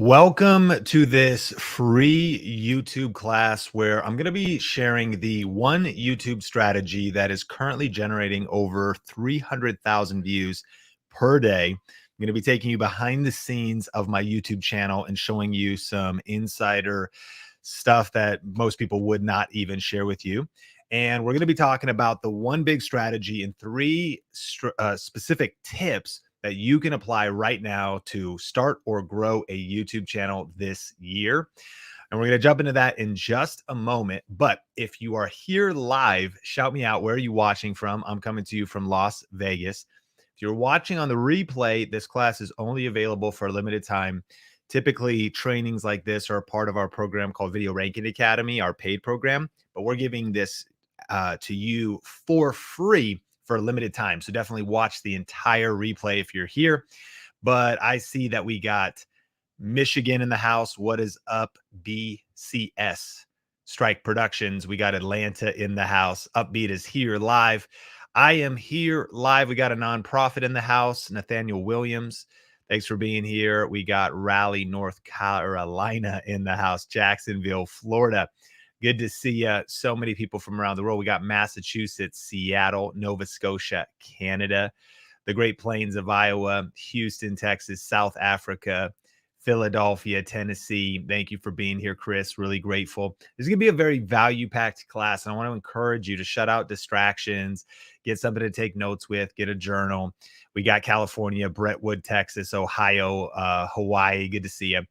Welcome to this free YouTube class where I'm going to be sharing the one YouTube strategy that is currently generating over 300,000 views per day. I'm going to be taking you behind the scenes of my YouTube channel and showing you some insider stuff that most people would not even share with you. And we're going to be talking about the one big strategy and three specific tips that you can apply right now to start or grow a YouTube channel this year. And we're going to jump into that in just a moment. But if you are here live, shout me out. Where are you watching from? I'm coming to you from Las Vegas. If you're watching on the replay, this class is only available for a limited time. Typically, trainings like this are a part of our program called Video Ranking Academy, our paid program. But we're giving this to you for free for a limited time. So definitely watch the entire replay if you're here. But I see that we got Michigan in the house. What is up, BCS? Strike Productions. We got Atlanta in the house. Upbeat is here live. I am here live. We got a nonprofit in the house. Nathaniel Williams. Thanks for being here. We got Raleigh, North Carolina in the house. Jacksonville, Florida. Good to see you. So many people from around the world. We got Massachusetts, Seattle, Nova Scotia, Canada, the Great Plains of Iowa, Houston, Texas, South Africa, Philadelphia, Tennessee. Thank you for being here, Chris. Really grateful. This is going to be a very value-packed class, and I want to encourage you to shut out distractions, get something to take notes with, get a journal. We got California, Brentwood, Texas, Ohio, Hawaii. Good to see you.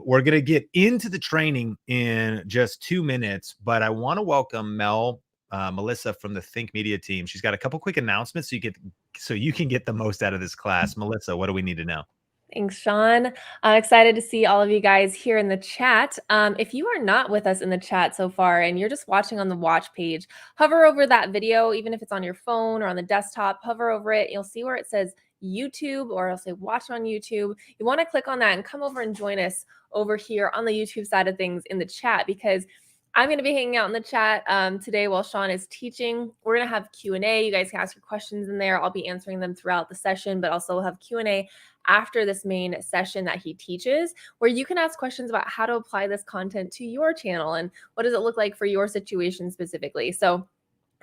We're going to get into the training in just 2 minutes, but I want to welcome Melissa from the Think Media team. She's got a couple quick announcements so you can get the most out of this class. Melissa, what do we need to know? Thanks, Sean. I'm excited to see all of you guys here in the chat. If you are not with us in the chat so far and you're just watching on the watch page, hover over that video, even if it's on your phone or on the desktop, hover over it. You'll see where it says YouTube, or I'll say watch on YouTube. You want to click on that and come over and join us over here on the YouTube side of things in the chat, because I'm going to be hanging out in the chat today while Sean is teaching. We're going to have Q&A. You guys can ask your questions in there. I'll be answering them throughout the session, but also we'll have Q&A after this main session that he teaches, where you can ask questions about how to apply this content to your channel and what does it look like for your situation specifically. So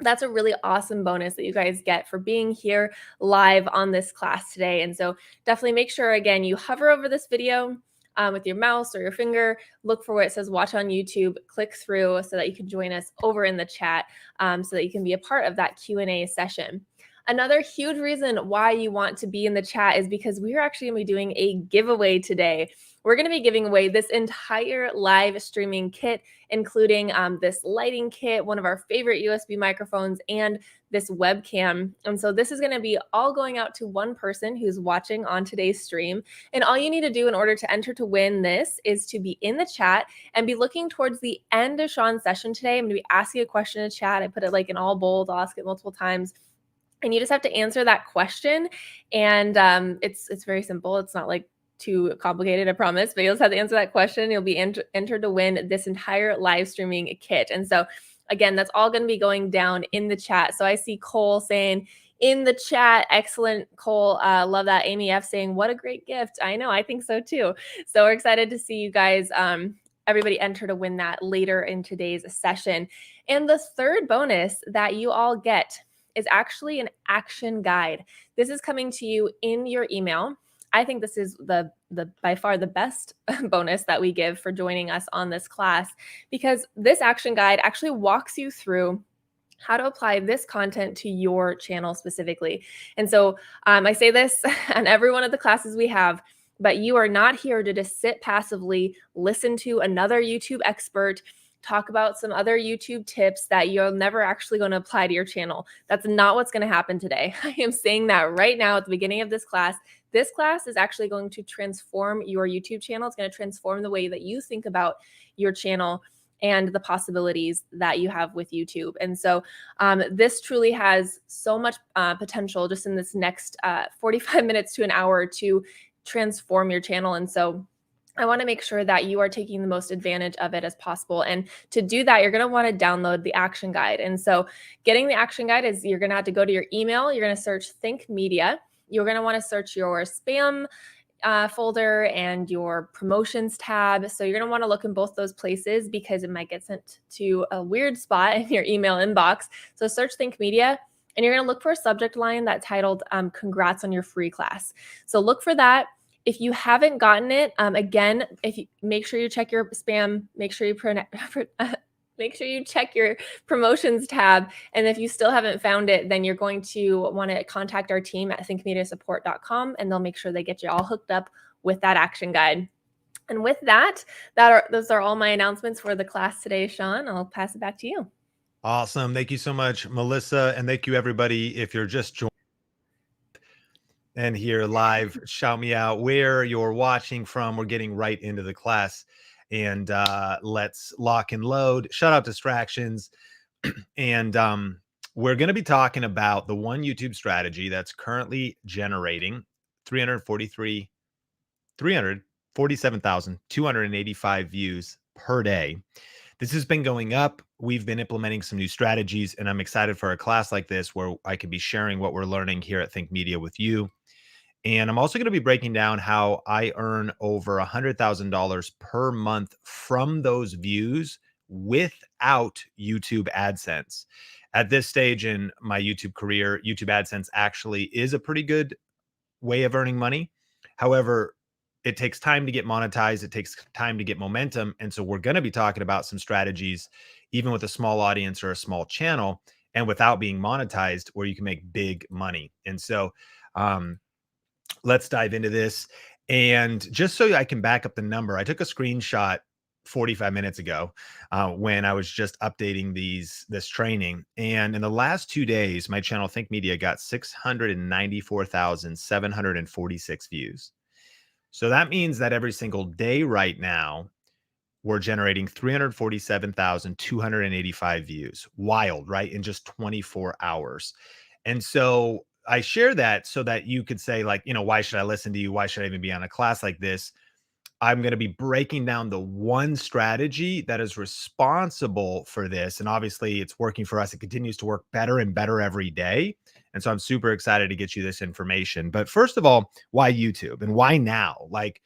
that's a really awesome bonus that you guys get for being here live on this class today. And so definitely make sure, again, you hover over this video with your mouse or your finger, look for where it says watch on YouTube, click through so that you can join us over in the chat so that you can be a part of that Q&A session. Another huge reason why you want to be in the chat is because we're actually going to be doing a giveaway today. We're going to be giving away this entire live streaming kit, including this lighting kit, one of our favorite USB microphones, and this webcam. And so this is going to be all going out to one person who's watching on today's stream. And all you need to do in order to enter to win this is to be in the chat and be looking towards the end of Sean's session today. I'm going to be asking a question in the chat. I put it like in all bold. I'll ask it multiple times. And you just have to answer that question. And it's very simple. It's not like too complicated, I promise, but you'll just have to answer that question. You'll be entered to win this entire live streaming kit. And so again, that's all going to be going down in the chat. So I see Cole saying in the chat, excellent, Cole. Love that. Amy F saying, what a great gift. I know, I think so too. So we're excited to see you guys, everybody enter to win that later in today's session. And the third bonus that you all get is actually an action guide. This is coming to you in your email. I think this is the by far the best bonus that we give for joining us on this class, because this action guide actually walks you through how to apply this content to your channel specifically. And so I say this on every one of the classes we have, but you are not here to just sit passively, listen to another YouTube expert talk about some other YouTube tips that you're never actually going to apply to your channel. That's not what's going to happen today. I am saying that right now at the beginning of this class. This class is actually going to transform your YouTube channel. It's going to transform the way that you think about your channel and the possibilities that you have with YouTube. And so this truly has so much potential just in this next 45 minutes to an hour to transform your channel. And so I want to make sure that you are taking the most advantage of it as possible. And to do that, you're going to want to download the action guide. And so getting the action guide is you're going to have to go to your email. You're going to search Think Media. You're going to want to search your spam folder and your promotions tab. So you're going to want to look in both those places because it might get sent to a weird spot in your email inbox. So search Think Media, and you're going to look for a subject line that titled congrats on your free class. So look for that. If you haven't gotten it, again, if you make sure you check your spam, make sure you make sure you check your promotions tab. And if you still haven't found it, then you're going to want to contact our team at thinkmediasupport.com, and they'll make sure they get you all hooked up with that action guide. And with that, those are all my announcements for the class today, Sean. I'll pass it back to you. Awesome. Thank you so much, Melissa. And thank you, everybody. If you're just joining and here live, shout me out where you're watching from. We're getting right into the class, and let's lock and load. Shut out distractions. And we're going to be talking about the one YouTube strategy that's currently generating 347,285 views per day. This has been going up. We've been implementing some new strategies, and I'm excited for a class like this where I can be sharing what we're learning here at Think Media with you. And I'm also going to be breaking down how I earn over $100,000 per month from those views without YouTube AdSense. At this stage in my YouTube career, YouTube AdSense actually is a pretty good way of earning money. However, it takes time to get monetized. It takes time to get momentum. And so we're going to be talking about some strategies, even with a small audience or a small channel, and without being monetized, where you can make big money. And so let's dive into this. And just so I can back up the number, I took a screenshot 45 minutes ago when I was just updating this training. And in the last 2 days, my channel Think Media got 694,746 views. So that means that every single day right now, we're generating 347,285 views. Wild, right? In just 24 hours. And so I share that so that you could say, like, why should I listen to you? Why should I even be on a class like this? I'm going to be breaking down the one strategy that is responsible for this. And obviously it's working for us. It continues to work better and better every day. And so I'm super excited to get you this information. But first of all, why YouTube and why now? Like,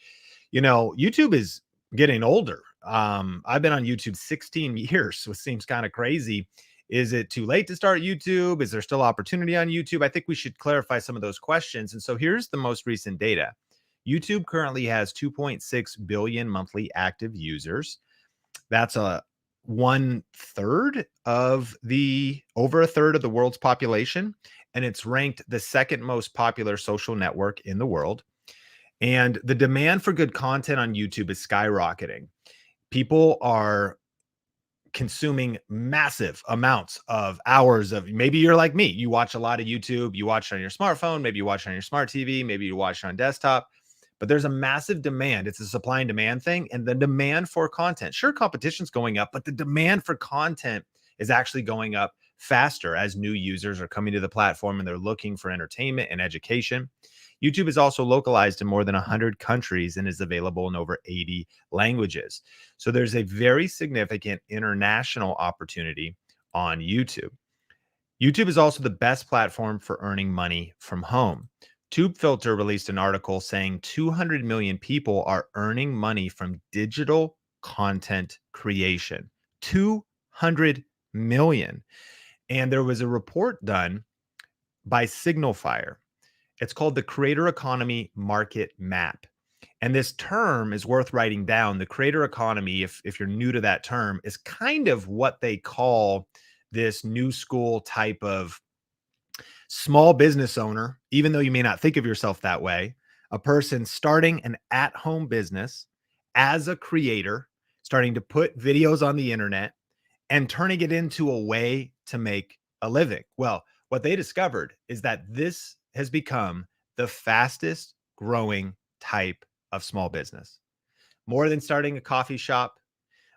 YouTube is getting older. I've been on YouTube 16 years, which seems kind of crazy. Is it too late to start YouTube? Is there still opportunity on YouTube? I think we should clarify some of those questions. And so here's the most recent data. YouTube currently has 2.6 billion monthly active users. That's over a third of the world's population. And it's ranked the second most popular social network in the world. And the demand for good content on YouTube is skyrocketing. People are consuming massive amounts of hours of, maybe you're like me, you watch a lot of YouTube, you watch it on your smartphone, maybe you watch it on your smart TV, maybe you watch it on desktop, but there's a massive demand. It's a supply and demand thing. And the demand for content, sure, competition's going up, but the demand for content is actually going up faster as new users are coming to the platform and they're looking for entertainment and education. YouTube is also localized in more than 100 countries and is available in over 80 languages. So there's a very significant international opportunity on YouTube. YouTube is also the best platform for earning money from home. TubeFilter released an article saying 200 million people are earning money from digital content creation. 200 million. And there was a report done by Signalfire. It's called the Creator Economy Market Map. And this term is worth writing down. The creator economy, if you're new to that term, is kind of what they call this new school type of small business owner, even though you may not think of yourself that way, a person starting an at-home business as a creator, starting to put videos on the internet and turning it into a way to make a living. Well, what they discovered is that this has become the fastest growing type of small business. More than starting a coffee shop,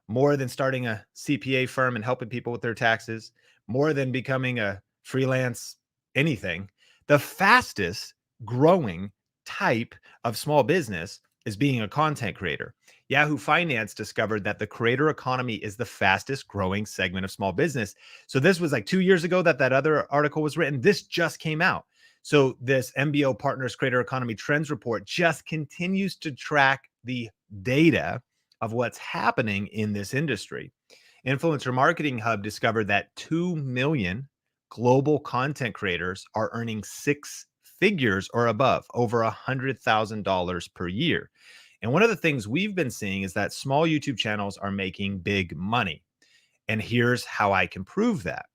more than starting a CPA firm and helping people with their taxes, more than becoming a freelance anything. The fastest growing type of small business is being a content creator. Yahoo Finance discovered that the creator economy is the fastest growing segment of small business. So this was like 2 years ago that other article was written. This just came out. So this MBO Partners Creator Economy Trends Report just continues to track the data of what's happening in this industry. Influencer Marketing Hub discovered that 2 million global content creators are earning six figures or above, over $100,000 per year. And one of the things we've been seeing is that small YouTube channels are making big money. And here's how I can prove that.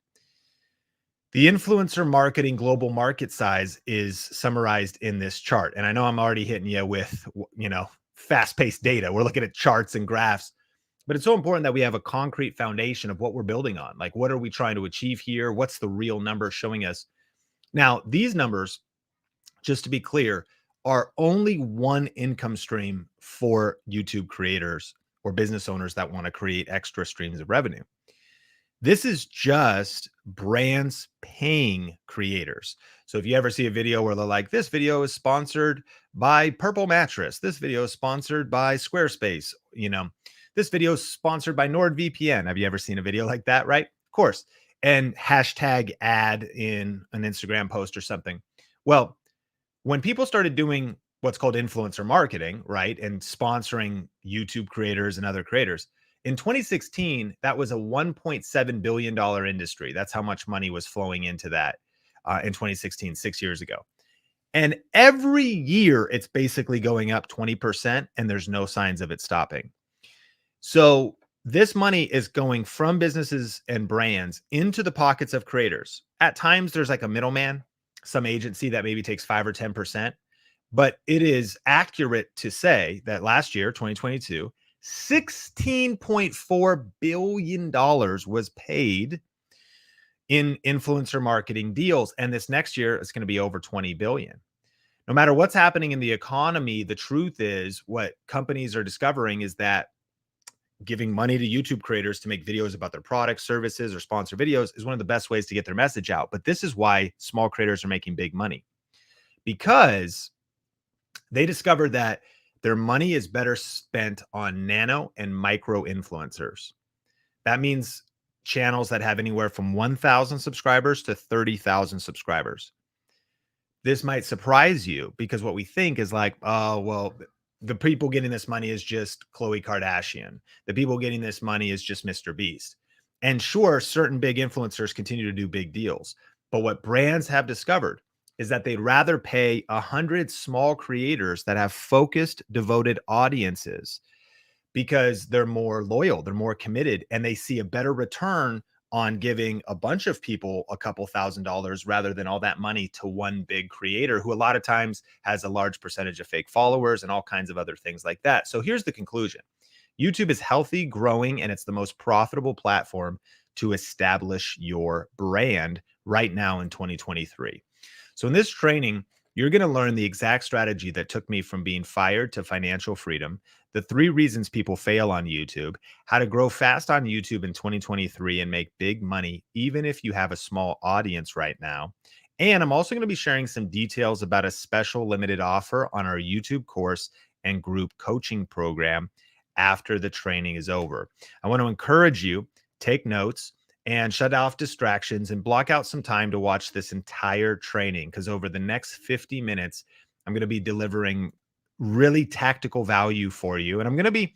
The influencer marketing global market size is summarized in this chart. And I know I'm already hitting you with, fast-paced data. We're looking at charts and graphs, but it's so important that we have a concrete foundation of what we're building on. Like, what are we trying to achieve here? What's the real number showing us? Now, these numbers, just to be clear, are only one income stream for YouTube creators or business owners that want to create extra streams of revenue. This is just brands paying creators. So if you ever see a video where they're like, this video is sponsored by Purple Mattress, this video is sponsored by Squarespace, this video is sponsored by NordVPN. Have you ever seen a video like that? Right? Of course. And hashtag ad in an Instagram post or something. Well, when people started doing what's called influencer marketing, right, and sponsoring YouTube creators and other creators, in 2016, that was a $1.7 billion industry. That's how much money was flowing into that in 2016, 6 years ago. And every year, it's basically going up 20%, and there's no signs of it stopping. So this money is going from businesses and brands into the pockets of creators. At times, there's like a middleman, some agency that maybe takes 5 or 10%. But it is accurate to say that last year, 2022, $16.4 billion was paid in influencer marketing deals. And this next year, it's going to be over 20 billion. No matter what's happening in the economy, the truth is what companies are discovering is that giving money to YouTube creators to make videos about their products, services, or sponsor videos is one of the best ways to get their message out. But this is why small creators are making big money, because they discovered that their money is better spent on nano and micro influencers. That means channels that have anywhere from 1,000 subscribers to 30,000 subscribers. This might surprise you because what we think is like, oh, well, the people getting this money is just Khloe Kardashian. The people getting this money is just Mr. Beast. And sure, certain big influencers continue to do big deals. But what brands have discovered is that they'd rather pay 100 small creators that have focused, devoted audiences because they're more loyal, they're more committed, and they see a better return on giving a bunch of people a couple $1,000s rather than all that money to one big creator who a lot of times has a large percentage of fake followers and all kinds of other things like that. So here's the conclusion. YouTube is healthy, growing, and it's the most profitable platform to establish your brand right now in 2023. So in this training, you're going to learn the exact strategy that took me from being fired to financial freedom, the 3 reasons people fail on YouTube, how to grow fast on YouTube in 2023 and make big money, even if you have a small audience right now. And I'm also going to be sharing some details about a special limited offer on our YouTube course and group coaching program after the training is over. I want to encourage you, take notes and shut off distractions and block out some time to watch this entire training, because over the next 50 minutes, I'm going to be delivering really tactical value for you. And I'm going to be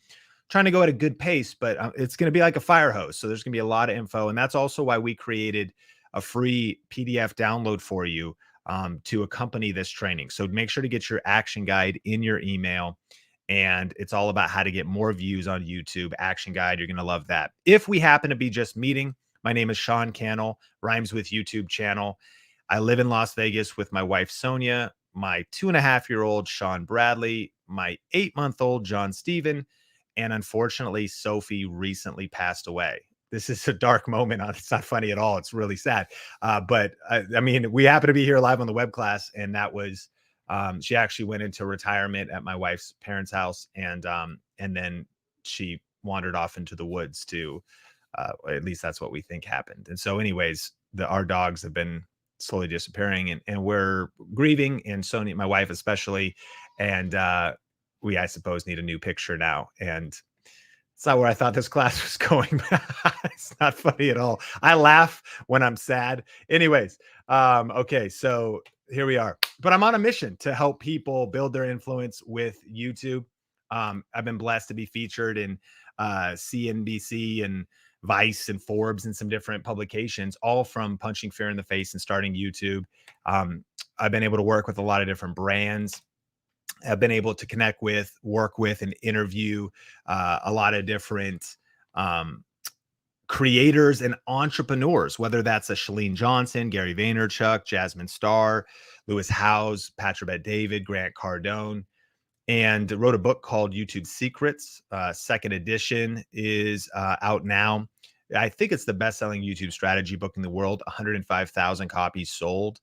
trying to go at a good pace, but it's going to be like a fire hose. So there's going to be a lot of info. And that's also why we created a free PDF download for you to accompany this training. So make sure to get your action guide in your email. And it's all about how to get more views on YouTube. Action guide. You're going to love that. If we happen to be just meeting, my name is Sean Cannell, rhymes with YouTube channel. I live in Las Vegas with my wife, Sonia, my 2.5-year-old, Sean Bradley, my 8-month-old, John Steven, and unfortunately, Sophie recently passed away. This is a dark moment. It's not funny at all. It's really sad. But I mean, we happen to be here live on the web class, and that was, she actually went into retirement at my wife's parents' house, and then she wandered off into the woods to, at least that's what we think happened. And so anyways, our dogs have been slowly disappearing, and we're grieving, and Sonia, my wife especially, and we, I suppose, need a new picture now. And It's not where I thought this class was going. It's not funny at all. I laugh when I'm sad. Anyways, okay, so here we are. But I'm on a mission to help people build their influence with YouTube. I've been blessed to be featured in CNBC and Vice and Forbes and some different publications, all from punching fear in the face and starting YouTube. I've been able to work with a lot of different brands. Have been able to connect with, work with, and interview a lot of different um, creators and entrepreneurs, whether that's a Shalene Johnson, Gary Vaynerchuk, Jasmine Star, Lewis Howes, Patrick Bet David, Grant Cardone, and wrote a book called YouTube Secrets. Second edition is out now. I think it's the best-selling YouTube strategy book in the world. 105,000 copies sold.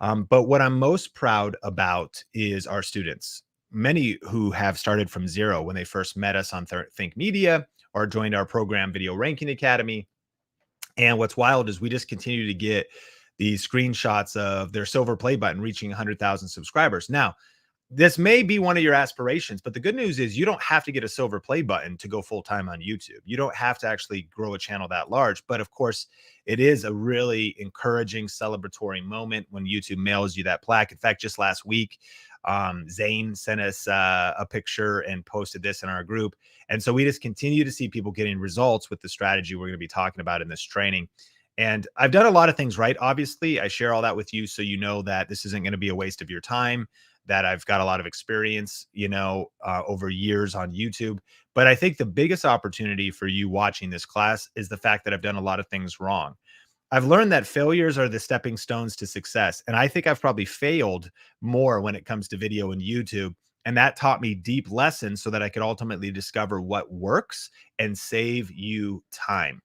But what I'm most proud about is our students, many who have started from zero when they first met us on Think Media or joined our program, Video Ranking Academy. And what's wild is we just continue to get these screenshots of their silver play button reaching 100,000 subscribers. Now, this may be one of your aspirations, but the good news is you don't have to get a silver play button to go full time on YouTube. You don't have to actually grow a channel that large. But of course, it is a really encouraging, celebratory moment when YouTube mails you that plaque. In fact, just last week, Zane sent us a picture and posted this in our group. And so we just continue to see people getting results with the strategy we're going to be talking about in this training. And I've done a lot of things right. Obviously, I share all that with you so you know that this isn't going to be a waste of your time, that I've got a lot of experience, over years on YouTube. But I think the biggest opportunity for you watching this class is the fact that I've done a lot of things wrong. I've learned that failures are the stepping stones to success. And I think I've probably failed more when it comes to video and YouTube. And that taught me deep lessons so that I could ultimately discover what works and save you time.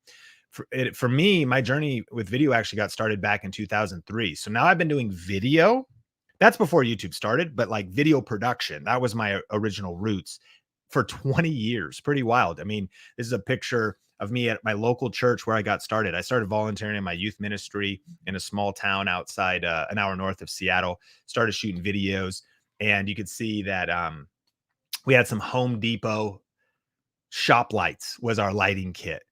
For me, my journey with video actually got started back in 2003. So now I've been doing video. That's before YouTube started, but like video production, that was my original roots for 20 years. Pretty wild. I mean, this is a picture of me at my local church where I got started. I started volunteering in my youth ministry in a small town outside an hour north of Seattle, started shooting videos. And you could see that we had some Home Depot shop lights was our lighting kit.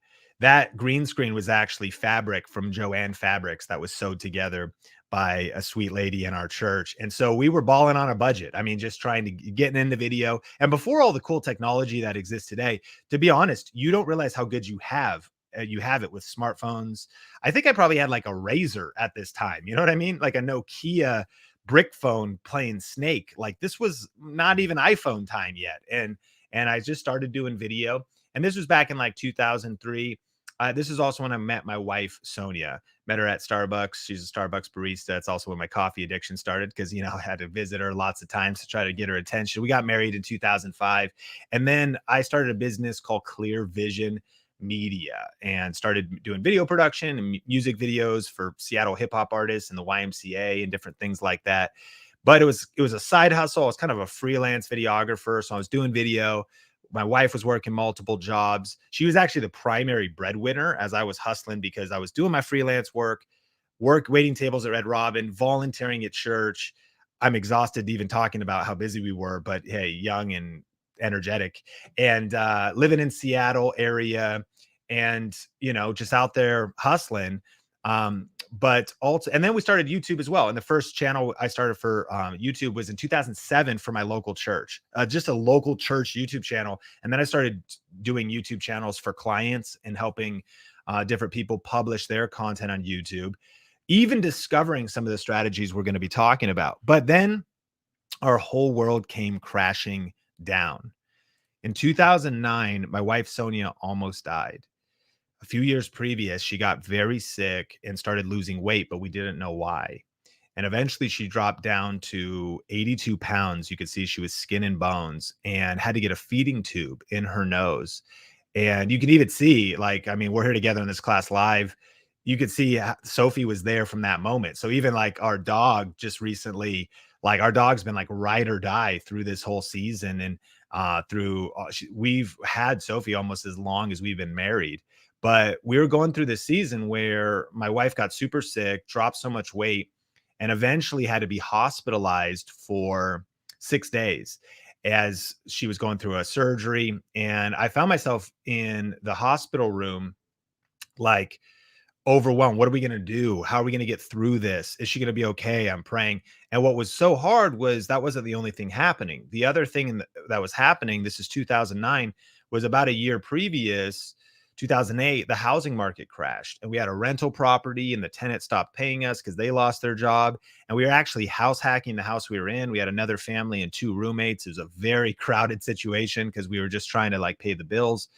That green screen was actually fabric from Joanne Fabrics that was sewed together by a sweet lady in our church. And so we were balling on a budget. I mean, just trying to getting into video. And before all the cool technology that exists today, to be honest, you don't realize how good you have. You have it with smartphones. I think I probably had like a Razor at this time. You know what I mean? Like a Nokia brick phone playing Snake. Like this was not even iPhone time yet. And I just started doing video. And this was back in like 2003. This is also when I met my wife, Sonia. Met her at Starbucks. She's a Starbucks barista. It's also when my coffee addiction started because, I had to visit her lots of times to try to get her attention. We got married in 2005. And then I started a business called Clear Vision Media and started doing video production and music videos for Seattle hip hop artists and the YMCA and different things like that. But it was a side hustle. I was kind of a freelance videographer. So I was doing video. My wife was working multiple jobs. She was actually the primary breadwinner as I was hustling because I was doing my freelance work, waiting tables at Red Robin, volunteering at church. I'm exhausted even talking about how busy we were, but hey, young and energetic and living in Seattle area and, just out there hustling. But also, and then we started YouTube as well. And the first channel I started for YouTube was in 2007 for my local church, just a local church YouTube channel. And then I started doing YouTube channels for clients and helping different people publish their content on YouTube, even discovering some of the strategies we're going to be talking about. But then our whole world came crashing down. In 2009, my wife, Sonia, almost died. A few years previous, she got very sick and started losing weight, but we didn't know why. And eventually she dropped down to 82 pounds. You could see she was skin and bones and had to get a feeding tube in her nose. And you can even see, like, I mean, we're here together in this class live. You could see Sophie was there from that moment. So even like our dog just recently, like our dog's been like ride or die through this whole season. And we've had Sophie almost as long as we've been married. But we were going through this season where my wife got super sick, dropped so much weight, and eventually had to be hospitalized for 6 days. as she was going through a surgery. And I found myself in the hospital room, like, overwhelmed. What are we going to do? How are we going to get through this? Is she going to be okay? I'm praying. And what was so hard was that wasn't the only thing happening. The other thing that was happening, this is 2009, was about a year previous, 2008, the housing market crashed and we had a rental property and the tenant stopped paying us because they lost their job. And we were actually house hacking the house we were in. We had another family and two roommates. It was a very crowded situation because we were just trying to like pay the bills.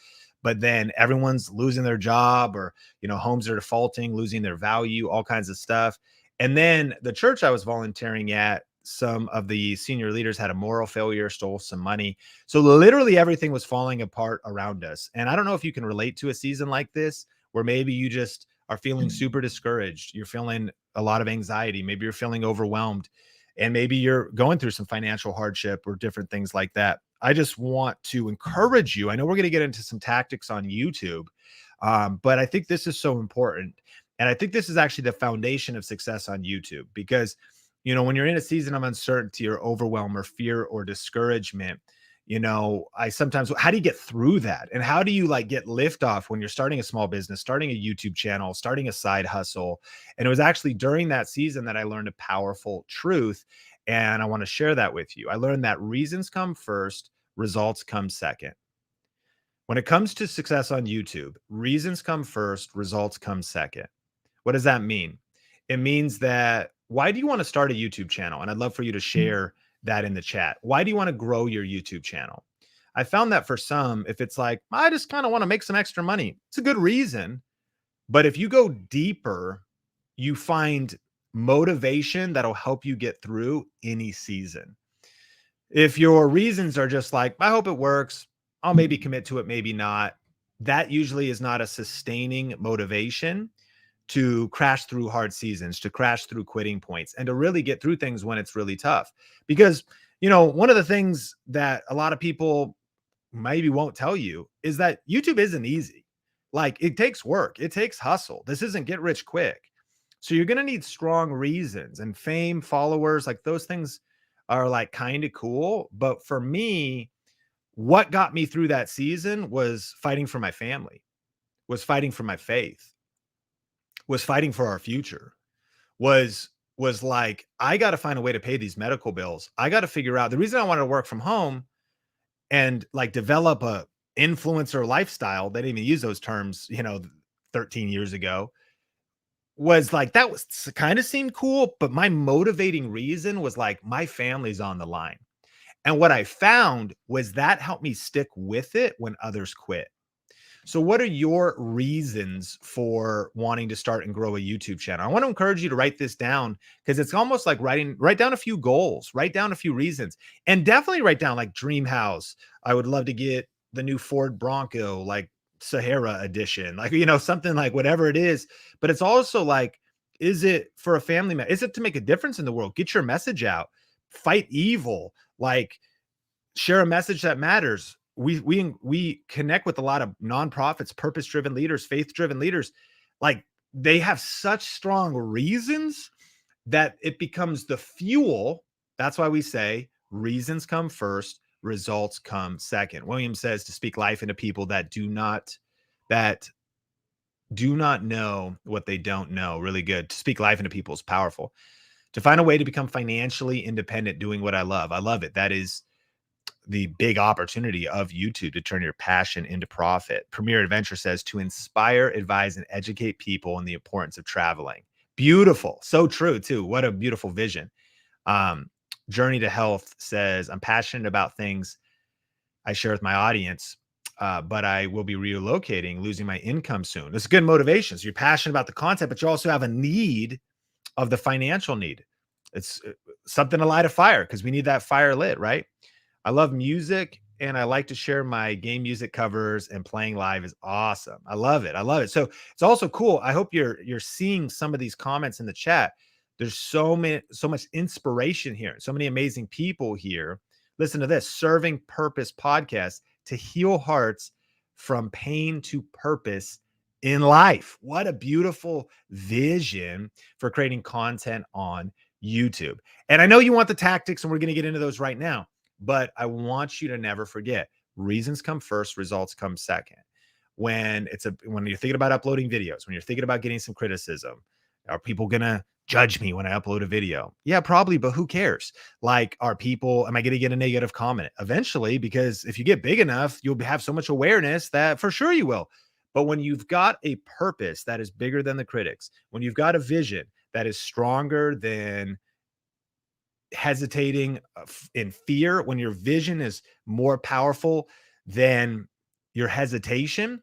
But then everyone's losing their job, or homes are defaulting, losing their value, all kinds of stuff. And then the church I was volunteering at, some of the senior leaders had a moral failure, stole some money. So literally everything was falling apart around us. And I don't know if you can relate to a season like this, where maybe you just are feeling super discouraged. You're feeling a lot of anxiety. Maybe you're feeling overwhelmed, and maybe you're going through some financial hardship or different things like that. I just want to encourage you. I know we're going to get into some tactics on YouTube, but I think this is so important. And I think this is actually the foundation of success on YouTube, because, when you're in a season of uncertainty or overwhelm or fear or discouragement, I sometimes, how do you get through that? And how do you like get lift off when you're starting a small business, starting a YouTube channel, starting a side hustle? And it was actually during that season that I learned a powerful truth. And I want to share that with you. I learned that reasons come first, results come second. When it comes to success on YouTube, reasons come first, results come second. What does that mean? It means that, why do you want to start a YouTube channel? And I'd love for you to share that in the chat. Why do you want to grow your YouTube channel? I found that for some, if it's like, I just kind of want to make some extra money, it's a good reason. But if you go deeper, you find motivation that'll help you get through any season. If your reasons are just like, I hope it works, I'll maybe commit to it, maybe not, that usually is not a sustaining motivation to crash through hard seasons, to crash through quitting points, and to really get through things when it's really tough. Because, one of the things that a lot of people maybe won't tell you is that YouTube isn't easy. Like, it takes work, it takes hustle. This isn't get rich quick. So you're going to need strong reasons, and fame, followers, like those things are like kind of cool. But for me, what got me through that season was fighting for my family, was fighting for my faith, was fighting for our future, was like, I got to find a way to pay these medical bills. I got to figure out the reason I wanted to work from home and like develop a influencer lifestyle. They didn't even use those terms, 13 years ago, was like, that was kind of seemed cool. But my motivating reason was like, my family's on the line. And what I found was that helped me stick with it when others quit. So what are your reasons for wanting to start and grow a YouTube channel? I want to encourage you to write this down, because it's almost like write down a few goals, write down a few reasons, and definitely write down like dream house. I would love to get the new Ford Bronco, like Sahara edition, like, something like whatever it is. But it's also like, is it for a family member? Is it to make a difference in the world? Get your message out, fight evil, like share a message that matters. We connect with a lot of nonprofits, purpose-driven leaders, faith-driven leaders. Like, they have such strong reasons that it becomes the fuel. That's why we say reasons come first, results come second. William says to speak life into people that do not know what they don't know. Really good. To speak life into people is powerful. To find a way to become financially independent doing what I love. I love it. That is the big opportunity of YouTube, to turn your passion into profit. Premier Adventure says to inspire, advise, and educate people on the importance of traveling. Beautiful. So true too. What a beautiful vision. Journey to Health says, I'm passionate about things I share with my audience, but I will be relocating, losing my income soon. It's good motivation. So you're passionate about the content, but you also have a need of the financial need. It's something to light a fire, because we need that fire lit, right? I love music, and I like to share my game music covers, and playing live is awesome. I love it. I love it. So it's also cool. I hope you're seeing some of these comments in the chat. There's so much inspiration here. So many amazing people here. Listen to this: Serving Purpose podcast, to heal hearts from pain to purpose in life. What a beautiful vision for creating content on YouTube. And I know you want the tactics, and we're going to get into those right now. But I want you to never forget, reasons come first, results come second. When you're thinking about uploading videos, when you're thinking about getting some criticism, are people gonna judge me when I upload a video? Yeah, probably, but who cares? Like, am I gonna get a negative comment eventually? Because if you get big enough, you'll have so much awareness that for sure you will. But when you've got a purpose that is bigger than the critics, when you've got a vision that is stronger than hesitating in fear, when your vision is more powerful than your hesitation,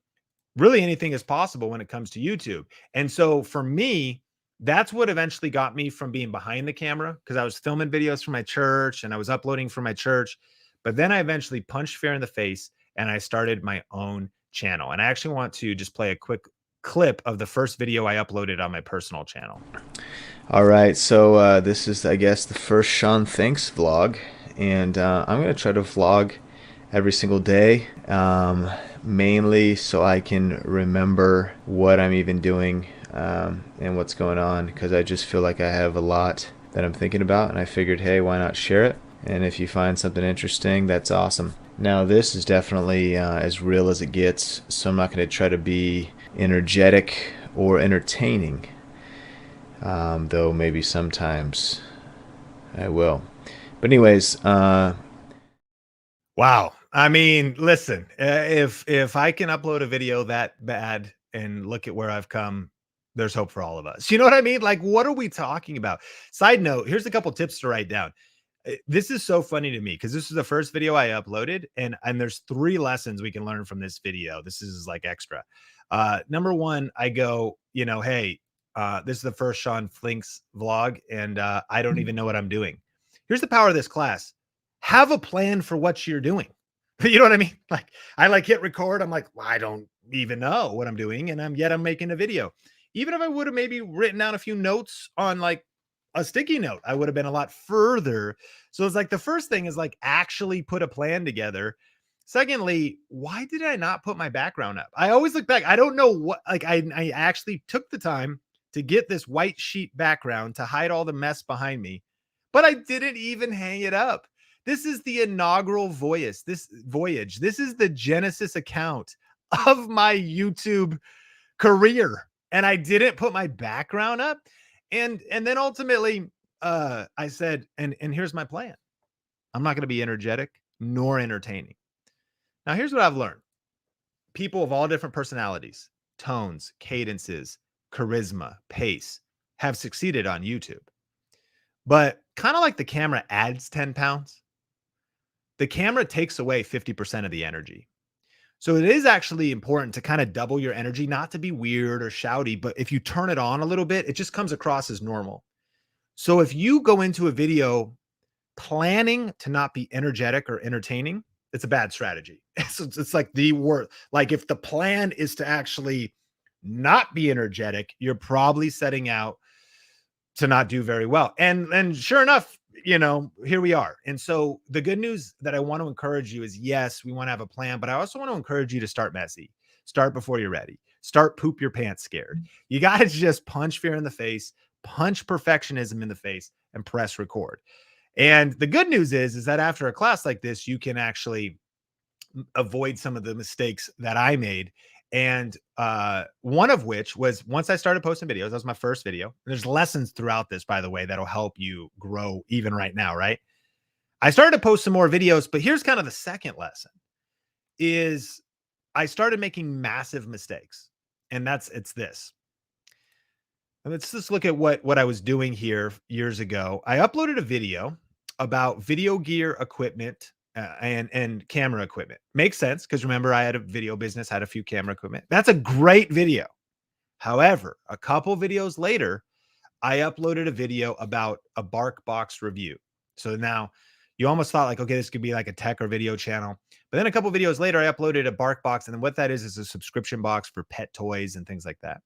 really anything is possible when it comes to YouTube. And so for me, that's what eventually got me from being behind the camera, because I was filming videos for my church and I was uploading for my church. But then I eventually punched fear in the face and I started my own channel. And I actually want to just play a quick clip of the first video I uploaded on my personal channel. All right, so this is, I guess, the first Sean Thinks vlog, and I'm going to try to vlog every single day, mainly so I can remember what I'm even doing and what's going on, because I just feel like I have a lot that I'm thinking about, and I figured, hey, why not share it? And if you find something interesting, that's awesome. Now, this is definitely as real as it gets, so I'm not going to try to be energetic or entertaining. Though maybe sometimes I will. But anyways, Wow. I mean, listen, if I can upload a video that bad and look at where I've come, there's hope for all of us. You know what I mean? Like, what are we talking about? Side note, here's a couple tips to write down. This is so funny to me because this is the first video I uploaded, and there's 3 lessons we can learn from this video. This is like extra. Number 1, I go, hey, this is the first Sean Flinks vlog, and I don't even know what I'm doing. Here's the power of this class. Have a plan for what you're doing. You know what I mean? Like, I hit record. I'm like, well, I don't even know what I'm doing. And I'm making a video. Even if I would have maybe written down a few notes on like a sticky note, I would have been a lot further. So it's like the first thing is like actually put a plan together. Secondly, why did I not put my background up? I always look back. I don't know what, like, I actually took the time to get this white sheet background to hide all the mess behind me, but I didn't even hang it up. This is the inaugural voyage. This is the Genesis account of my YouTube career. And I didn't put my background up. And then ultimately I said, and here's my plan. I'm not going to be energetic nor entertaining. Now, here's what I've learned. People of all different personalities, tones, cadences, charisma, pace have succeeded on YouTube. But kind of like the camera adds 10 pounds, the camera takes away 50% of the energy. So it is actually important to kind of double your energy, not to be weird or shouty, but if you turn it on a little bit, it just comes across as normal. So if you go into a video planning to not be energetic or entertaining, it's a bad strategy. It's like the word. Like, if the plan is to actually not be energetic, you're probably setting out to not do very well. And sure enough, here we are. And so the good news that I want to encourage you is, yes, we want to have a plan, but I also want to encourage you to start messy. Start before you're ready. Start poop your pants scared. You got to just punch fear in the face, punch perfectionism in the face, and press record. And the good news is that after a class like this, you can actually avoid some of the mistakes that I made. And one of which was, once I started posting videos, that was my first video. There's lessons throughout this, by the way, that'll help you grow even right now, right? I started to post some more videos, but here's kind of the second lesson is I started making massive mistakes. And it's this. And let's just look at what I was doing here years ago. I uploaded a video about video gear equipment and camera equipment. Makes sense, because remember, I had a video business, had a few camera equipment. That's a great video. However, a couple videos later, I uploaded a video about a Bark Box review. So now you almost thought like, okay, this could be like a tech or video channel. But then a couple videos later, I uploaded a Bark Box. And then what that is a subscription box for pet toys and things like that.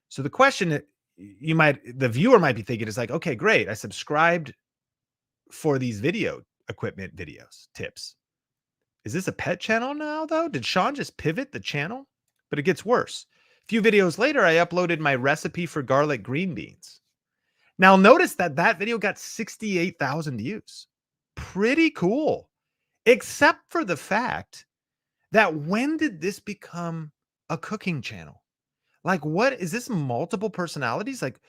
So the question that the viewer might be thinking is like, okay, great. I subscribed for these video equipment videos, tips. Is this a pet channel now, though? Did Sean just pivot the channel? But it gets worse. A few videos later, I uploaded my recipe for garlic green beans. Now, notice that video got 68,000 views. pretty cool, except for the fact that when did this become a cooking channel? Like, what is this, multiple personalities? Like,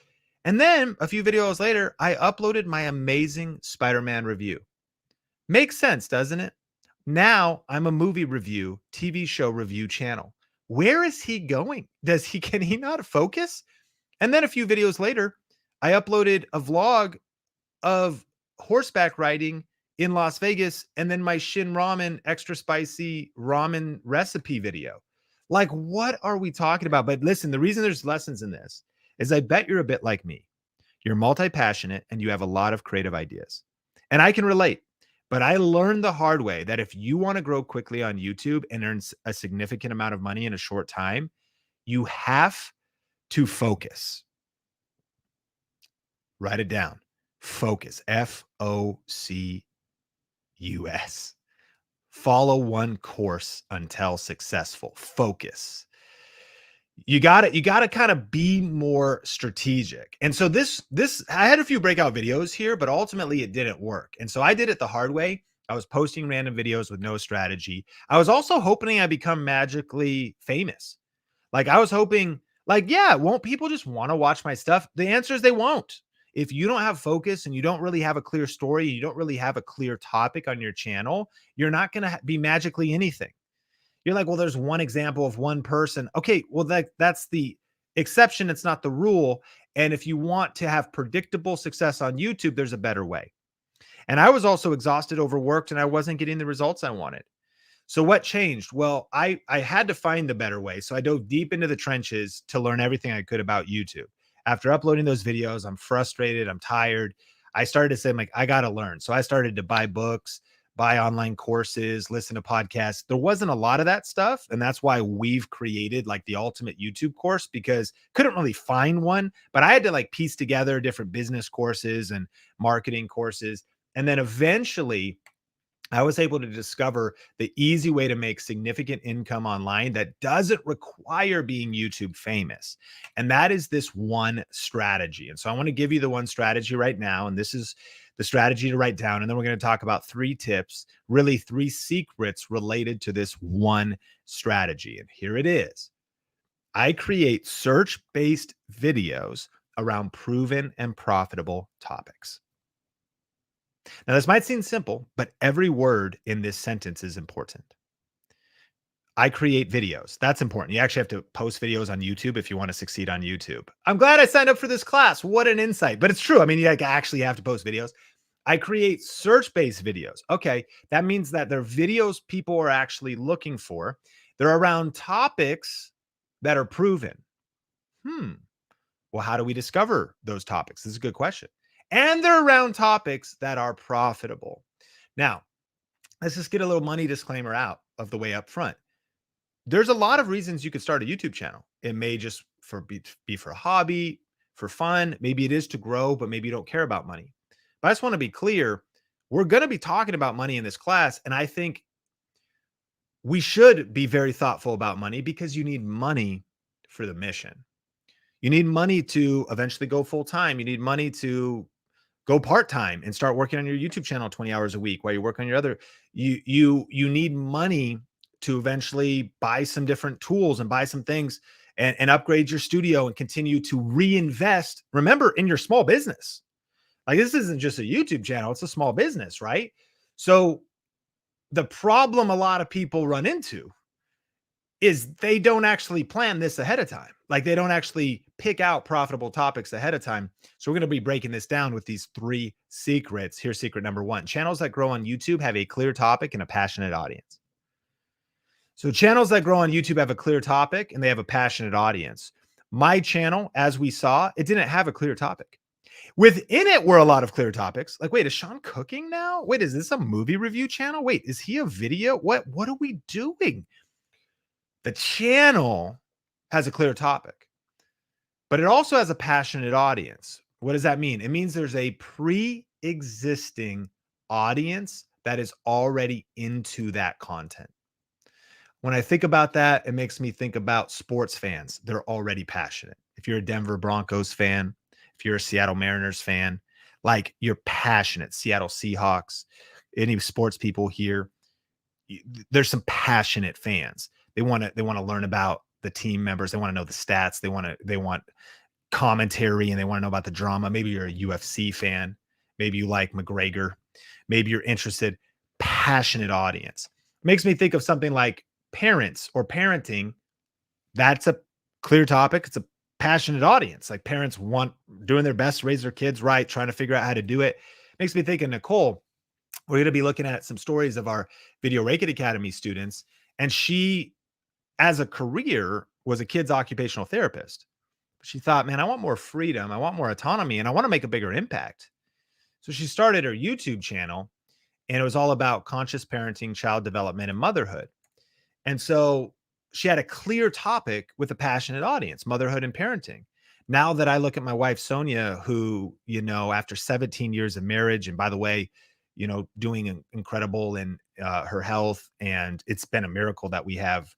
and then a few videos later, I uploaded my amazing Spider-Man review. Makes sense, doesn't it? Now I'm a movie review, TV show review channel. Where is he going? Can he not focus? And then a few videos later, I uploaded a vlog of horseback riding in Las Vegas and then my Shin Ramen extra spicy ramen recipe video. Like, what are we talking about? But listen, the reason there's lessons in this is I bet you're a bit like me. You're multi-passionate and you have a lot of creative ideas. And I can relate, but I learned the hard way that if you want to grow quickly on YouTube and earn a significant amount of money in a short time, you have to focus. Write it down. Focus. Focus. Follow one course until successful. Focus. You got to kind of be more strategic. And so this I had a few breakout videos here, but ultimately it didn't work. And so I did it the hard way. I was posting random videos with no strategy. I was also hoping I become magically famous. Like, I was hoping, like, yeah, won't people just want to watch my stuff? The answer is they won't. If you don't have focus and you don't really have a clear story, you don't really have a clear topic on your channel, you're not going to be magically anything. You're like, well, there's one example of one person. Okay, well, that's the exception. It's not the rule. And if you want to have predictable success on YouTube, there's a better way. And I was also exhausted, overworked, and I wasn't getting the results I wanted. So what changed? Well, I had to find the better way. So I dove deep into the trenches to learn everything I could about YouTube. After uploading those videos, I'm frustrated. I'm tired. I started to say, like, I got to learn. So I started to buy books, buy online courses, listen to podcasts. There wasn't a lot of that stuff. And that's why we've created like the ultimate YouTube course, because couldn't really find one, but I had to like piece together different business courses and marketing courses. And then eventually I was able to discover the easy way to make significant income online that doesn't require being YouTube famous. And that is this one strategy. And so I want to give you the one strategy right now. And this is the strategy to write down. And then we're going to talk about 3 tips, really 3 secrets related to this one strategy. And here it is. I create search-based videos around proven and profitable topics. Now, this might seem simple, but every word in this sentence is important. I create videos. That's important. You actually have to post videos on YouTube if you want to succeed on YouTube. I'm glad I signed up for this class. What an insight. But it's true. I mean, you actually have to post videos. I create search-based videos. Okay, that means that they're videos people are actually looking for. They're around topics that are proven. Well, how do we discover those topics? This is a good question. And they're around topics that are profitable. Now, let's just get a little money disclaimer out of the way up front. There's a lot of reasons you could start a YouTube channel. It may just be for a hobby, for fun. Maybe it is to grow, but maybe you don't care about money. But I just want to be clear. We're going to be talking about money in this class. And I think we should be very thoughtful about money because you need money for the mission. You need money to eventually go full time. You need money to go part-time and start working on your YouTube channel 20 hours a week while you work on your other. You need money to eventually buy some different tools and buy some things and upgrade your studio and continue to reinvest. Remember, in your small business. Like, this isn't just a YouTube channel, it's a small business, right? So the problem a lot of people run into is they don't actually plan this ahead of time. Like, they don't actually pick out profitable topics ahead of time. So we're going to be breaking this down with these 3 secrets. Here's secret number 1. Channels that grow on YouTube have a clear topic and a passionate audience. So channels that grow on YouTube have a clear topic and they have a passionate audience. My channel, as we saw, it didn't have a clear topic. Within it were a lot of clear topics. Like, wait, is Sean cooking now? Wait, is this a movie review channel? Wait, is he a video? What are we doing? The channel has a clear topic, but it also has a passionate audience. What does that mean? It means there's a pre-existing audience that is already into that content. When I think about that, it makes me think about sports fans. They're already passionate. If you're a Denver Broncos fan, if you're a Seattle Mariners fan, like, you're passionate. Seattle Seahawks, any sports people here, there's some passionate fans. They want to learn about the team members. They want to know the stats. They want commentary, and they want to know about the drama. Maybe you're a UFC fan. Maybe you like McGregor. Maybe you're interested. Passionate audience. Makes me think of something like parents or parenting. That's a clear topic. It's a passionate audience. Like parents want doing their best to raise their kids right, trying to figure out how to do it. Makes me think of Nicole. We're going to be looking at some stories of our Video Rake Academy students. And she, as a career, was a kids occupational therapist. She thought, man, I want more freedom. I want more autonomy, and I want to make a bigger impact. So she started her YouTube channel, and it was all about conscious parenting, child development, and motherhood. And so she had a clear topic with a passionate audience, motherhood and parenting. Now that I look at my wife, Sonia, who, after 17 years of marriage, and by the way, doing incredible in her health. And it's been a miracle that we have,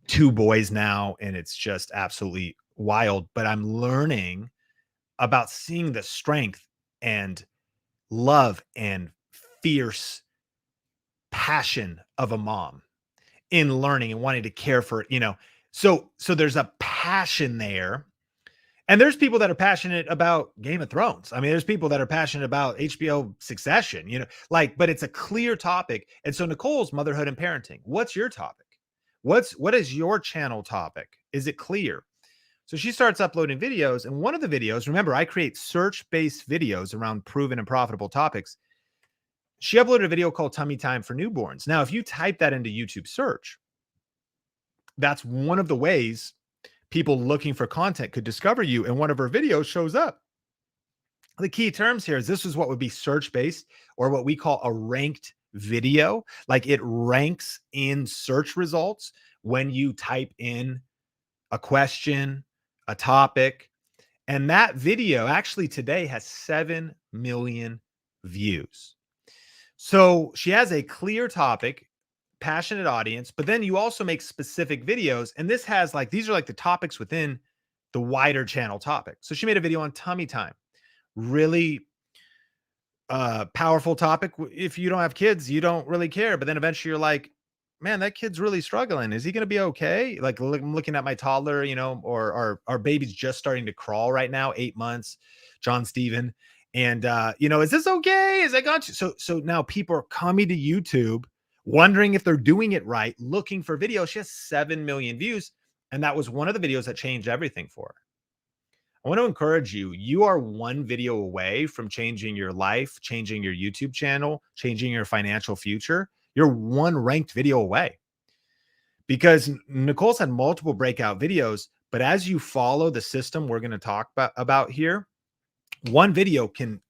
2 boys now, and it's just absolutely wild. But I'm learning about seeing the strength and love and fierce passion of a mom in learning and wanting to care for, so there's a passion there. And there's people that are passionate about Game of Thrones. I mean, there's people that are passionate about HBO Succession, but it's a clear topic. And so Nicole's motherhood and parenting. What's your topic? What is your channel topic? Is it clear? So she starts uploading videos. And one of the videos, remember, I create search-based videos around proven and profitable topics. She uploaded a video called Tummy Time for Newborns. Now, if you type that into YouTube search, that's one of the ways people looking for content could discover you, and one of her videos shows up. The key terms here is this is what would be search-based, or what we call a ranked video. Like it ranks in search results when you type in a question, a topic. And that video actually today has 7 million views. So she has a clear topic, passionate audience, but then you also make specific videos. And this has these are like the topics within the wider channel topic. So she made a video on tummy time, really powerful topic. If you don't have kids, you don't really care. But then eventually you're like, man, that kid's really struggling. Is he going to be okay? Like I'm looking at my toddler, or our baby's just starting to crawl right now, 8 months, John Steven. And, is this okay? Is that got you? So now people are coming to YouTube, wondering if they're doing it right, looking for videos. She has 7 million views. And that was one of the videos that changed everything for her. I want to encourage you. You are one video away from changing your life, changing your YouTube channel, changing your financial future. You're one ranked video away, because Nicole's had multiple breakout videos. But as you follow the system we're going to talk about here, one video can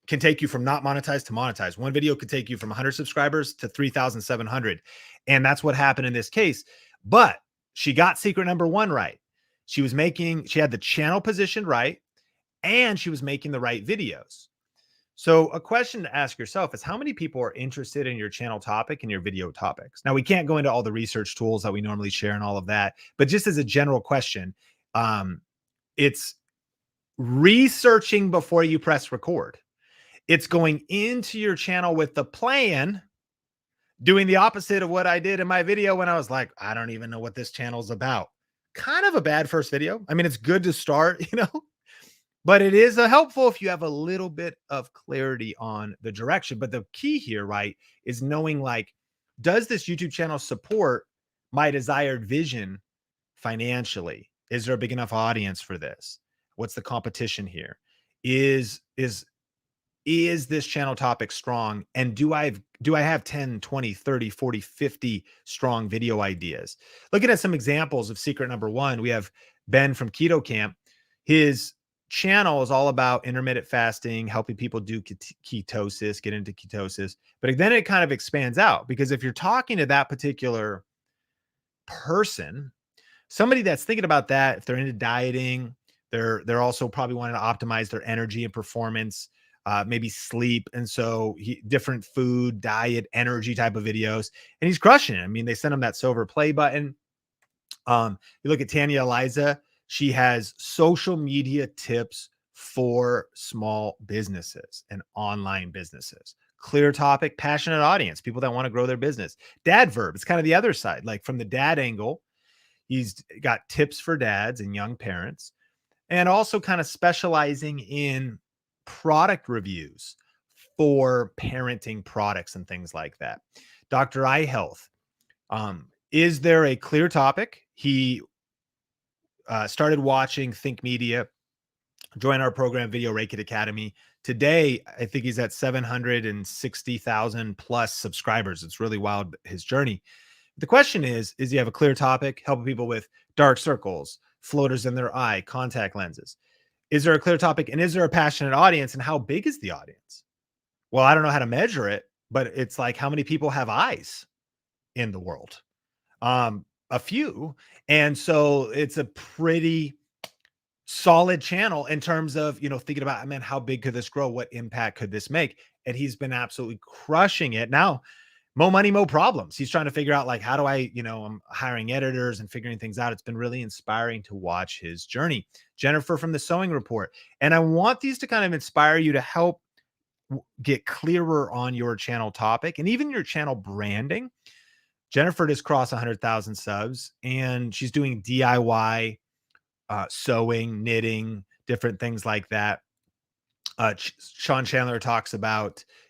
take you from not monetized to monetized. One video could take you from 100 subscribers to 3,700. And that's what happened in this case. But she got secret number 1 right. She had the channel positioned right, and she was making the right videos. So a question to ask yourself is, how many people are interested in your channel topic and your video topics? Now, we can't go into all the research tools that we normally share and all of that, but just as a general question, it's researching before you press record. It's going into your channel with the plan, doing the opposite of what I did in my video when I was like, I don't even know what this channel's about. Kind of a bad first video. I mean, it's good to start, but it is helpful if you have a little bit of clarity on the direction. But the key here, right, is knowing does this YouTube channel support my desired vision financially? Is there a big enough audience for this? What's the competition here? Is this channel topic strong? And do I have 10, 20, 30, 40, 50 strong video ideas? Looking at some examples of secret number 1, we have Ben from Keto Camp. His channel is all about intermittent fasting, helping people do ketosis, get into ketosis. But then it kind of expands out, because if you're talking to that particular person, somebody that's thinking about that, if they're into dieting, they're also probably wanting to optimize their energy and performance, maybe sleep. And so different food, diet, energy type of videos, and he's crushing it. I mean, they sent him that silver play button. You look at Tanya Eliza. She has social media tips for small businesses and online businesses, clear topic, passionate audience, people that want to grow their business. Dad verb, it's kind of the other side. Like from the dad angle, he's got tips for dads and young parents, and also kind of specializing in product reviews for parenting products and things like that. Dr. Eye Health. Is there a clear topic? He started watching Think Media, join our program, Video Raked Academy. Today, I think he's at 760,000 plus subscribers. It's really wild, his journey. The question is you have a clear topic, helping people with dark circles, floaters in their eye, contact lenses? Is there a clear topic, and is there a passionate audience, and how big is the audience? Well, I don't know how to measure it, but it's like, how many people have eyes in the world? A few. And so it's a pretty solid channel in terms of, thinking about, man, how big could this grow? What impact could this make? And he's been absolutely crushing it. Now, mo money, mo problems. He's trying to figure out, like, how do I, I'm hiring editors and figuring things out. It's been really inspiring to watch his journey. Jennifer from the Sewing Report. And I want these to kind of inspire you to help get clearer on your channel topic and even your channel branding. Jennifer just crossed 100,000 subs, and she's doing DIY sewing, knitting, different things like that. Sean Chandler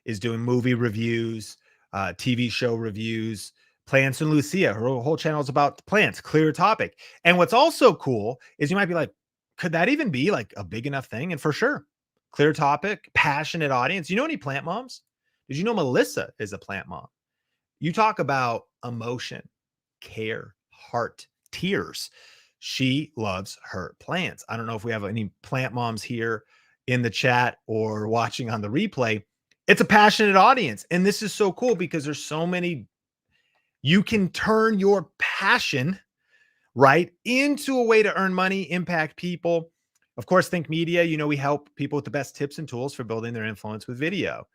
is doing movie reviews, TV show reviews, plants and Lucia. Her whole channel is about plants, clear topic. And what's also cool is you might be like, could that even be like a big enough thing? And for sure, clear topic, passionate audience. You know any plant moms? Did you know Melissa is a plant mom? You talk about emotion, care, heart, tears. She loves her plants. I don't know if we have any plant moms here in the chat or watching on the replay. It's a passionate audience. And this is so cool because there's so many. You can turn your passion, right, into a way to earn money, impact people. Of course, Think Media, we help people with the best tips and tools for building their influence with video.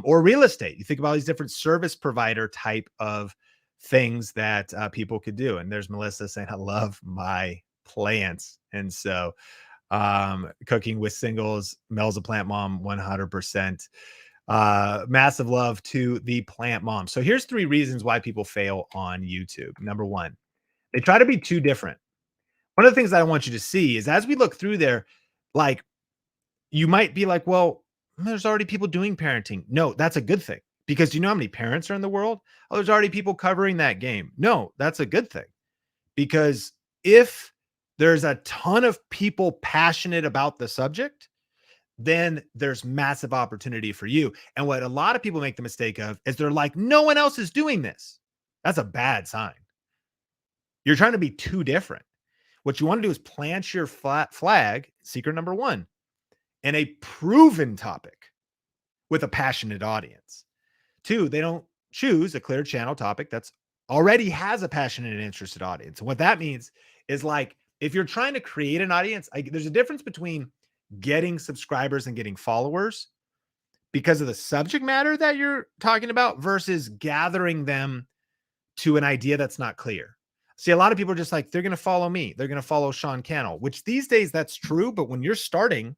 Or real estate. You think about all these different service provider type of things that people could do. And there's Melissa saying, I love my plants. And so cooking with singles, Mel's a plant mom, 100%. Massive love to the plant mom. So here's 3 reasons why people fail on YouTube. Number 1, they try to be too different. One of the things that I want you to see is as we look through there, like, you might be like, well, there's already people doing parenting. No, that's a good thing, because you know how many parents are in the world? Oh, there's already people covering that game. No, that's a good thing, because if there's a ton of people passionate about the subject, then there's massive opportunity for you. And what a lot of people make the mistake of is they're like, no one else is doing this. That's a bad sign. You're trying to be too different. What you want to do is plant your flag, secret number 1, in a proven topic with a passionate audience. 2, they don't choose a clear channel topic that's already has a passionate and interested audience. And what that means is, like, if you're trying to create an audience, there's a difference between getting subscribers and getting followers because of the subject matter that you're talking about versus gathering them to an idea that's not clear. See, a lot of people are just like, they're going to follow me. They're going to follow Sean Cannell, which these days that's true. But when you're starting,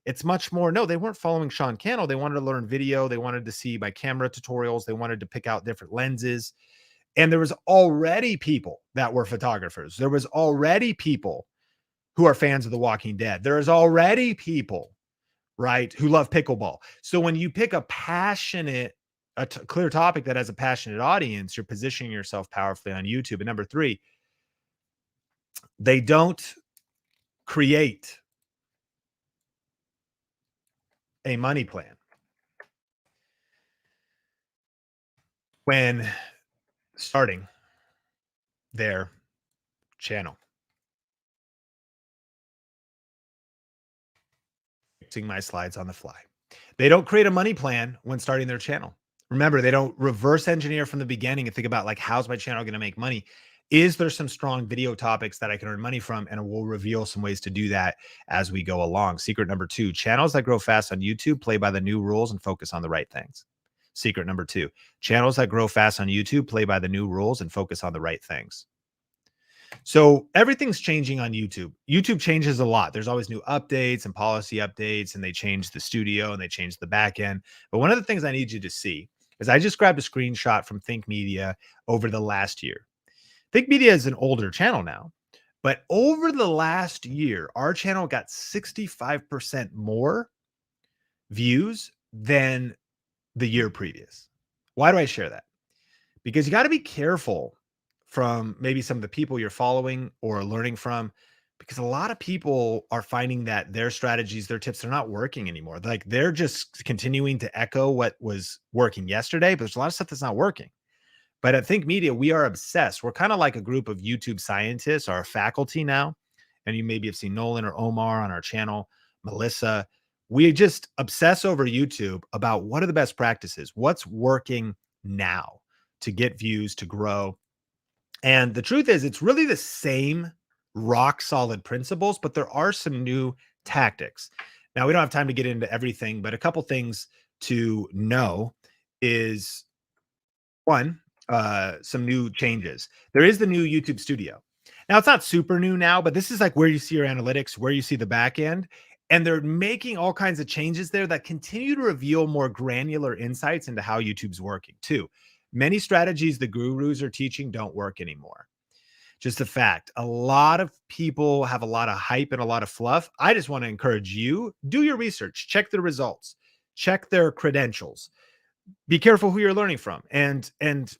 it's much more, no, they weren't following Sean Cannell. They wanted to learn video. They wanted to see my camera tutorials. They wanted to pick out different lenses. And there was already people that were photographers. There was already people who are fans of The Walking Dead. There is already people, right, who love pickleball. So when you pick a clear topic that has a passionate audience, you're positioning yourself powerfully on YouTube. And number 3, they don't create a money plan when starting their channel. Fixing my slides on the fly. They don't create a money plan when starting their channel. Remember, they don't reverse engineer from the beginning and think about, like, how's my channel going to make money? Is there some strong video topics that I can earn money from? And we'll reveal some ways to do that as we go along. Secret number 2, channels that grow fast on YouTube play by the new rules and focus on the right things. Secret number 2, channels that grow fast on YouTube play by the new rules and focus on the right things. So everything's changing on YouTube. YouTube changes a lot. There's always new updates and policy updates, and they change the studio and they change the back end. But one of the things I need you to see is I just grabbed a screenshot from Think Media over the last year. Think Media is an older channel now, but over the last year, our channel got 65% more views than the year previous. Why do I share that? Because you got to be careful from maybe some of the people you're following or learning from, because a lot of people are finding that their strategies, their tips are not working anymore. Like they're just continuing to echo what was working yesterday, but there's a lot of stuff that's not working. But at Think Media, we are obsessed. We're kind of like a group of YouTube scientists, our faculty now. And you maybe have seen Nolan or Omar on our channel, Melissa. We just obsess over YouTube about what are the best practices, what's working now to get views, to grow. And the truth is, it's really the same rock solid principles, but there are some new tactics. Now, we don't have time to get into everything, but a couple things to know is one, some new changes. There is the new YouTube Studio. Now, it's not super new now, but this is like where you see your analytics, where you see the back end. And they're making all kinds of changes there that continue to reveal more granular insights into how YouTube's working too. Many strategies the gurus are teaching don't work anymore. Just a fact. A lot of people have a lot of hype and a lot of fluff. I just want to encourage you, do your research, check the results, check their credentials. Be careful who you're learning from. And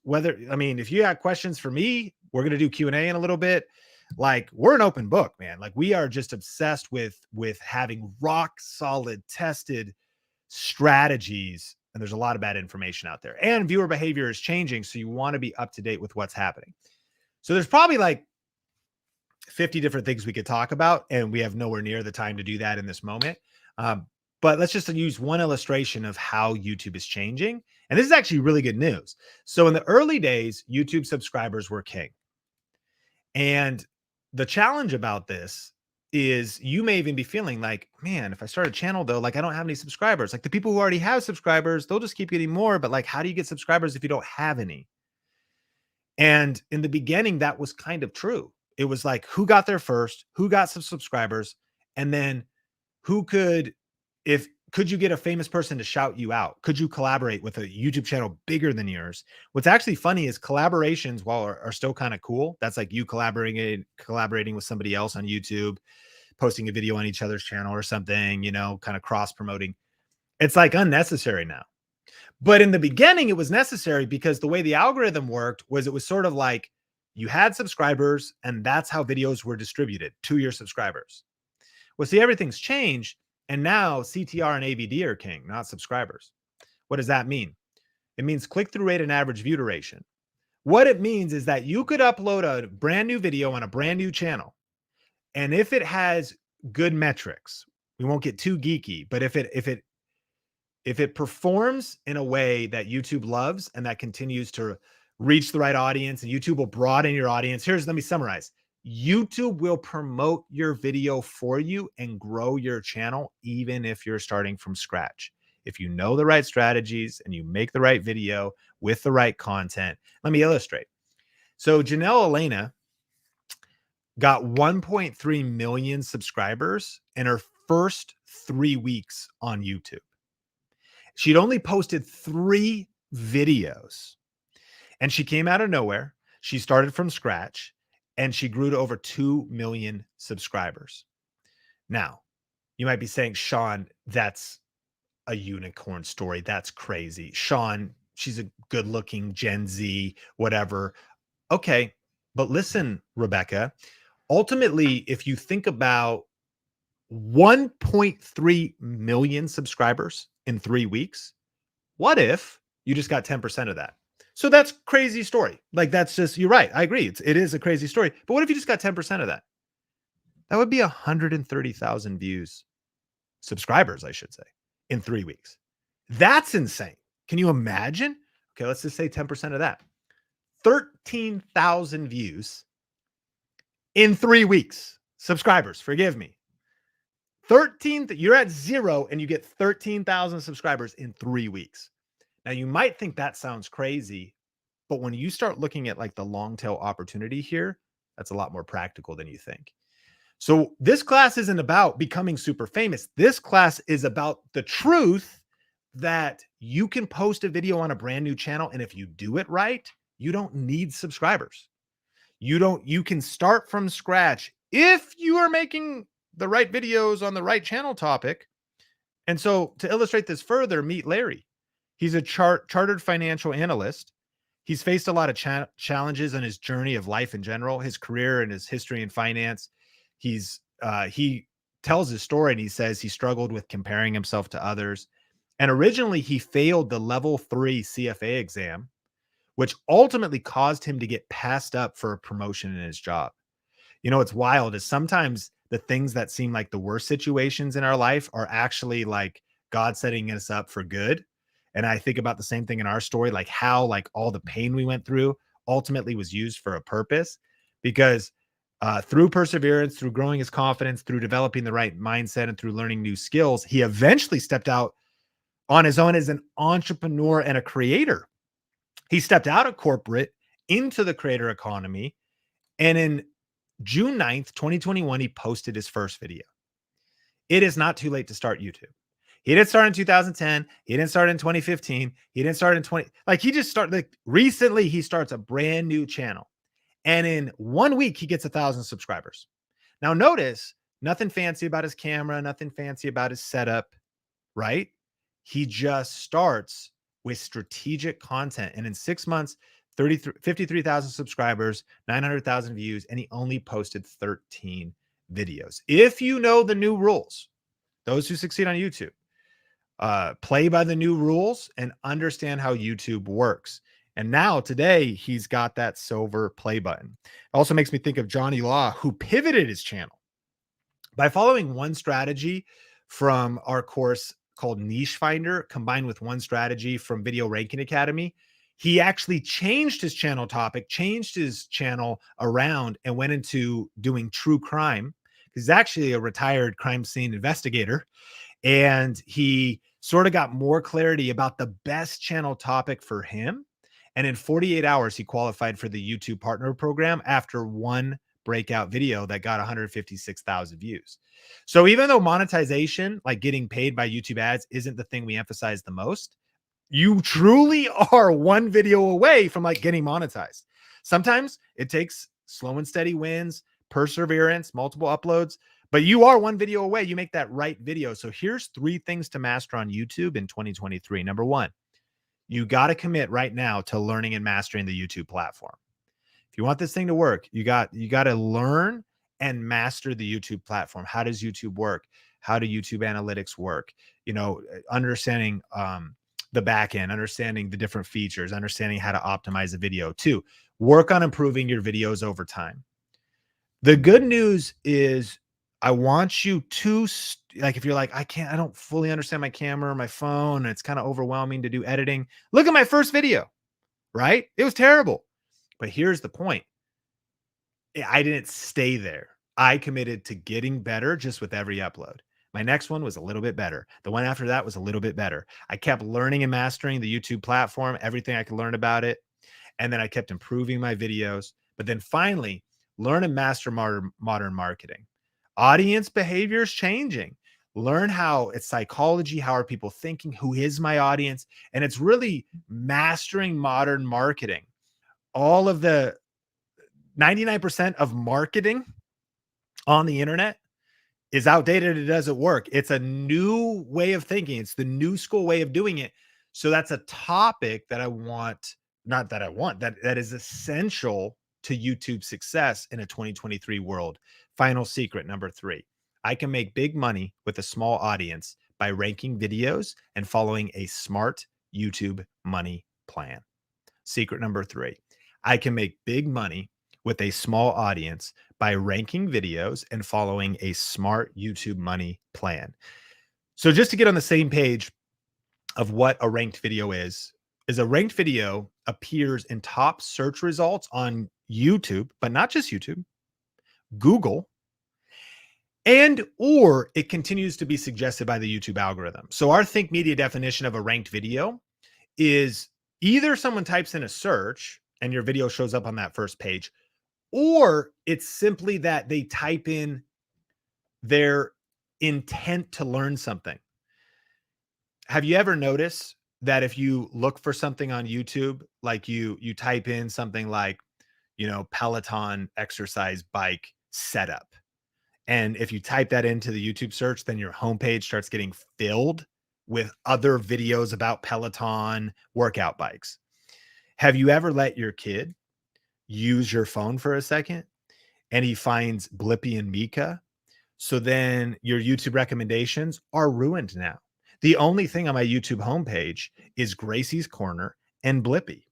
whether, I mean, if you have questions for me, we're going to do Q&A in a little bit. Like we're an open book, man. Like we are just obsessed with having rock solid tested strategies. And there's a lot of bad information out there, and viewer behavior is changing. So you want to be up to date with what's happening. So there's probably like 50 different things we could talk about, and we have nowhere near the time to do that in this moment. But let's just use one illustration of how YouTube is changing. And this is actually really good news. So in the early days, YouTube subscribers were king. And the challenge about this is you may even be feeling like, man, if I start a channel though, like I don't have any subscribers. Like the people who already have subscribers, they'll just keep getting more. But like, how do you get subscribers if you don't have any? And in the beginning, that was kind of true. It was like, who got there first? Who got some subscribers? And then who could you get a famous person to shout you out? Could you collaborate with a YouTube channel bigger than yours? What's actually funny is collaborations, while are still kind of cool. That's like you collaborating with somebody else on YouTube, posting a video on each other's channel or something, you know, kind of cross promoting. It's like unnecessary now. But in the beginning, it was necessary because the way the algorithm worked was it was sort of like you had subscribers and that's how videos were distributed to your subscribers. Well, see, everything's changed. And now CTR and AVD are king, not subscribers. What does that mean? It means click-through rate and average view duration. What it means is that you could upload a brand new video on a brand new channel. And if it has good metrics, we won't get too geeky, but if it performs in a way that YouTube loves and that continues to reach the right audience, and YouTube will broaden your audience. Let me summarize. YouTube will promote your video for you and grow your channel, even if you're starting from scratch. If you know the right strategies and you make the right video with the right content. Let me illustrate. So Janelle Elena got 1.3 million subscribers in her first 3 weeks on YouTube. She'd only posted 3 videos, and she came out of nowhere. She started from scratch. And she grew to over 2 million subscribers. Now, you might be saying, Sean, that's a unicorn story. That's crazy. Sean, she's a good looking Gen Z, whatever. Okay. But listen, Rebecca, ultimately, if you think about 1.3 million subscribers in 3 weeks, what if you just got 10% of that? So that's crazy story. Like that's just, you're right. I agree. It is a crazy story. But what if you just got 10% of that? That would be 130,000 views, subscribers, I should say, in 3 weeks. That's insane. Can you imagine? Okay, let's just say 10% of that. 13,000 views in 3 weeks. Subscribers, forgive me. You're at 0 and you get 13,000 subscribers in 3 weeks. Now, you might think that sounds crazy, but when you start looking at like the long tail opportunity here, That's a lot more practical than you think. So this class isn't about becoming super famous. This class is about the truth that you can post a video on a brand new channel. And if you do it right, you don't need subscribers. You can start from scratch if you are making the right videos on the right channel topic. And so to illustrate this further, meet Larry. He's a chartered financial analyst. He's faced a lot of challenges in his journey of life in general, his career and his history in finance. He tells his story and he says he struggled with comparing himself to others. And originally he failed the level 3 CFA exam, which ultimately caused him to get passed up for a promotion in his job. You know, it's wild is sometimes the things that seem like the worst situations in our life are actually like God setting us up for good. And I think about the same thing in our story, like how like all the pain we went through ultimately was used for a purpose, because through perseverance, through growing his confidence, through developing the right mindset, and through learning new skills, he eventually stepped out on his own as an entrepreneur and a creator. He stepped out of corporate into the creator economy. And in June 9th, 2021, he posted his first video. It is not too late to start YouTube. He didn't start in 2010. He didn't start in 2015. He didn't start in 20. Like he just started, like recently he starts a brand new channel. And in 1 week, he gets 1,000 subscribers. Now notice, nothing fancy about his camera, nothing fancy about his setup, right? He just starts with strategic content. And in 6 months, 53,000 subscribers, 900,000 views, and he only posted 13 videos. If you know the new rules, those who succeed on YouTube, play by the new rules and understand how YouTube works. And now today he's got that silver play button. It also makes me think of Johnny Law, who pivoted his channel by following one strategy from our course called Niche Finder, combined with one strategy from Video Ranking Academy. He actually changed his channel topic, changed his channel around, and went into doing true crime. He's actually a retired crime scene investigator. And he sort of got more clarity about the best channel topic for him. And in 48 hours, he qualified for the YouTube Partner Program after one breakout video that got 156,000 views. So even though monetization, like getting paid by YouTube ads, isn't the thing we emphasize the most, you truly are one video away from like getting monetized. Sometimes it takes slow and steady wins, perseverance, multiple uploads, but you are one video away. You make that right video. So here's 3 things to master on YouTube in 2023. Number 1, you got to commit right now to learning and mastering the YouTube platform. If you want this thing to work, you got to learn and master the YouTube platform. How does YouTube work? How do YouTube analytics work? You know, understanding the back end, understanding the different features, understanding how to optimize a video. 2, work on improving your videos over time. The good news is I want you to, like, if you're like, I don't fully understand my camera or my phone, and it's kind of overwhelming to do editing. Look at my first video, right? It was terrible. But here's the point. I didn't stay there. I committed to getting better just with every upload. My next one was a little bit better. The one after that was a little bit better. I kept learning and mastering the YouTube platform, everything I could learn about it. And then I kept improving my videos. But then finally, learn and master modern marketing. Audience behavior is changing. Learn how it's psychology. How are people thinking? Who is my audience? And it's really mastering modern marketing. All of the 99% of marketing on the internet is outdated. It doesn't work. It's a new way of thinking. It's the new school way of doing it. So that's a topic that I want, not that I want, that is essential to YouTube success in a 2023 world. Final secret, number 3, I can make big money with a small audience by ranking videos and following a smart YouTube money plan. Secret number 3, I can make big money with a small audience by ranking videos and following a smart YouTube money plan. So just to get on the same page of what a ranked video is a ranked video appears in top search results on YouTube, but not just YouTube, Google, and or it continues to be suggested by the YouTube algorithm. So our Think Media definition of a ranked video is either someone types in a search and your video shows up on that first page, or it's simply that they type in their intent to learn something. Have you ever noticed that if you look for something on YouTube, like you type in something like, Peloton exercise bike setup, and if you type that into the YouTube search, then your homepage starts getting filled with other videos about Peloton workout bikes. Have you ever let your kid use your phone for a second and he finds Blippi and Mika? So then your YouTube recommendations are ruined now. The only thing on my YouTube homepage is Gracie's Corner and Blippi.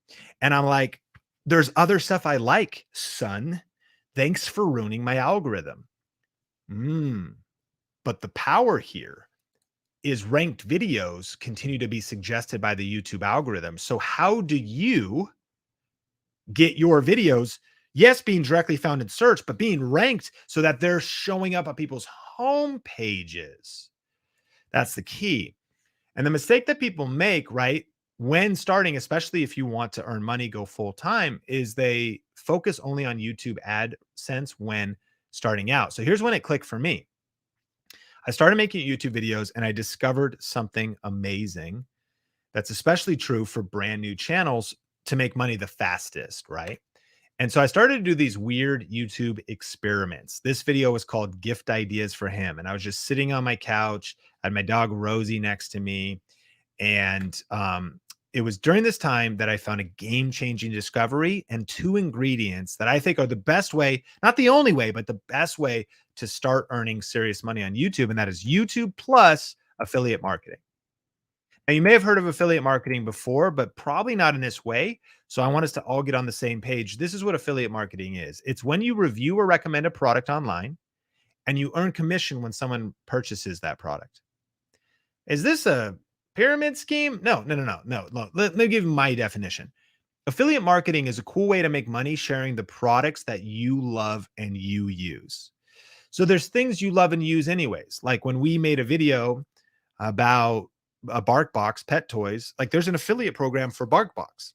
And I'm like, there's other stuff I like, son. Thanks for ruining my algorithm. But the power here is ranked videos continue to be suggested by the YouTube algorithm. So how do you get your videos, yes, being directly found in search, but being ranked so that they're showing up on people's home pages? That's the key. And the mistake that people make, right, when starting, especially if you want to earn money, go full time, is they focus only on YouTube AdSense when starting out. So here's when it clicked for me. I started making YouTube videos and I discovered something amazing that's especially true for brand new channels to make money the fastest, right? And so I started to do these weird YouTube experiments. This video was called Gift Ideas for Him. And I was just sitting on my couch, I had my dog Rosie next to me. And it was during this time that I found a game-changing discovery and 2 ingredients that I think are the best way, not the only way, but the best way to start earning serious money on YouTube. And that is YouTube plus affiliate marketing. Now, you may have heard of affiliate marketing before, but probably not in this way. So I want us to all get on the same page. This is what affiliate marketing is. It's when you review or recommend a product online and you earn commission when someone purchases that product. Is this a pyramid scheme? No. Let me give you my definition. Affiliate marketing is a cool way to make money sharing the products that you love and you use. So there's things you love and use anyways. Like when we made a video about a BarkBox pet toys, like there's an affiliate program for BarkBox.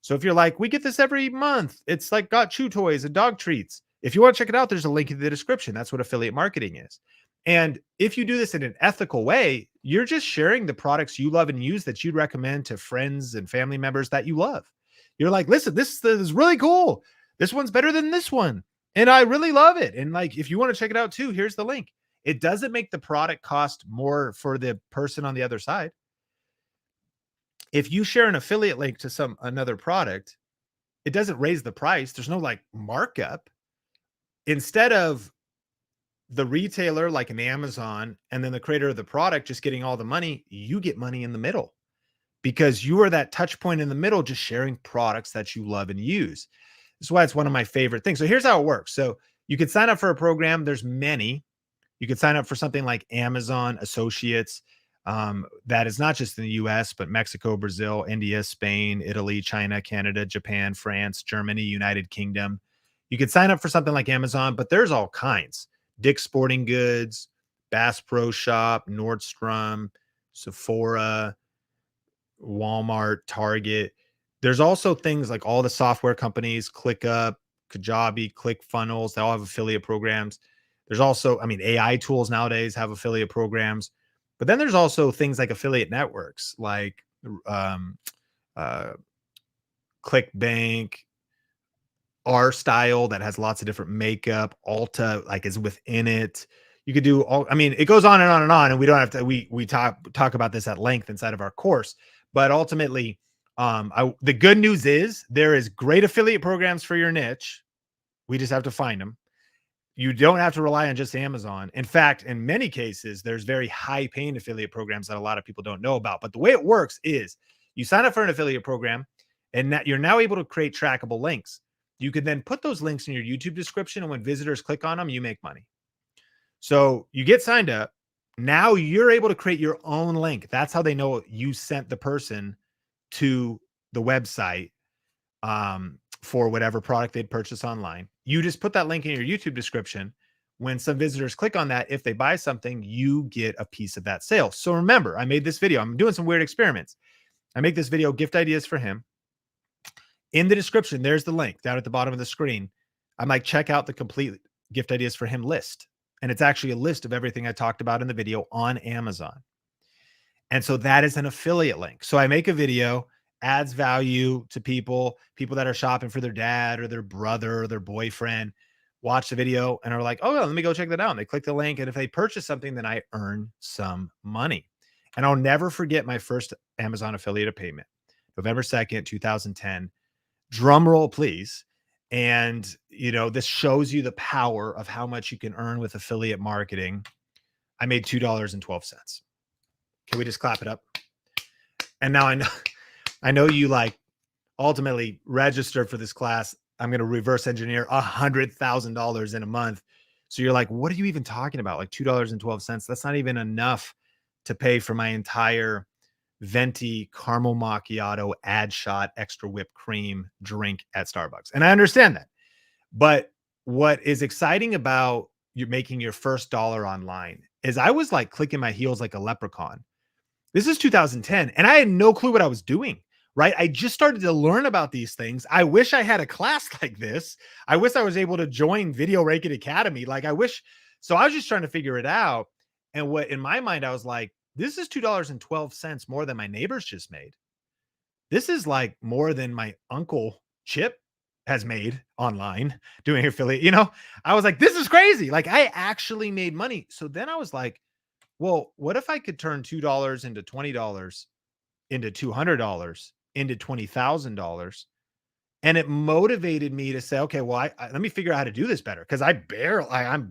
So if you're like, we get this every month, it's like got chew toys and dog treats. If you want to check it out, there's a link in the description. That's what affiliate marketing is. And if you do this in an ethical way, you're just sharing the products you love and use that you'd recommend to friends and family members that you love. You're like, listen, this is really cool. This one's better than this one. And I really love it. And like, if you want to check it out too, here's the link. It doesn't make the product cost more for the person on the other side. If you share an affiliate link to another product, it doesn't raise the price. There's no like markup. Instead of the retailer like an Amazon and then the creator of the product just getting all the money, you get money in the middle because you are that touch point in the middle, just sharing products that you love and use. That's why it's one of my favorite things. So here's how it works. So you could sign up for a program. There's many. You could sign up for something like Amazon Associates. That is not just in the US, but Mexico, Brazil, India, Spain, Italy, China, Canada, Japan, France, Germany, United Kingdom. You could sign up for something like Amazon, but there's all kinds. Dick's Sporting Goods, Bass Pro Shop, Nordstrom, Sephora, Walmart, Target. There's also things like all the software companies, ClickUp, Kajabi, ClickFunnels, they all have affiliate programs. There's also, AI tools nowadays have affiliate programs. But then there's also things like affiliate networks, like ClickBank, R Style, that has lots of different makeup. Ulta, like, is within it. You could do all. It goes on and on and on, and we don't have to. We talk about this at length inside of our course. But ultimately, the good news is there is great affiliate programs for your niche. We just have to find them. You don't have to rely on just Amazon. In fact, in many cases, there's very high paying affiliate programs that a lot of people don't know about. But the way it works is you sign up for an affiliate program and you're now able to create trackable links. You can then put those links in your YouTube description. And when visitors click on them, you make money. So you get signed up. Now you're able to create your own link. That's how they know you sent the person to the website for whatever product they'd purchase online. You just put that link in your YouTube description. When some visitors click on that, if they buy something, you get a piece of that sale. So remember, I made this video. I'm doing some weird experiments. I make this video, Gift Ideas for Him. In the description, there's the link down at the bottom of the screen. I'm like, check out the complete gift ideas for him list. And it's actually a list of everything I talked about in the video on Amazon. And so that is an affiliate link. So I make a video, adds value to people that are shopping for their dad or their brother or their boyfriend, watch the video and are like, oh, let me go check that out. And they click the link. And if they purchase something, then I earn some money. And I'll never forget my first Amazon affiliate payment, November 2nd, 2010. Drum roll, please. And, this shows you the power of how much you can earn with affiliate marketing. I made $2.12. Can we just clap it up? And now I know you like ultimately registered for this class. I'm going to reverse engineer $100,000 in a month. So you're like, what are you even talking about? Like $2.12. That's not even enough to pay for my entire venti caramel macchiato ad shot extra whipped cream drink at Starbucks. And I understand that. But what is exciting about you making your first dollar online is I was like clicking my heels like a leprechaun. This is 2010, and I had no clue what I was doing, right? I just started to learn about these things. I wish I had a class like this. I wish I was able to join Video Rake It Academy. Like I wish. So I was just trying to figure it out. And what in my mind, I was like, this is $2.12 more than my neighbors just made. This is like more than my uncle Chip has made online doing affiliate. I was like, this is crazy. Like I actually made money. So then I was like, well, what if I could turn $2 into $20 into $200 into $20,000? And it motivated me to say, okay, well, let me figure out how to do this better. Cause I'm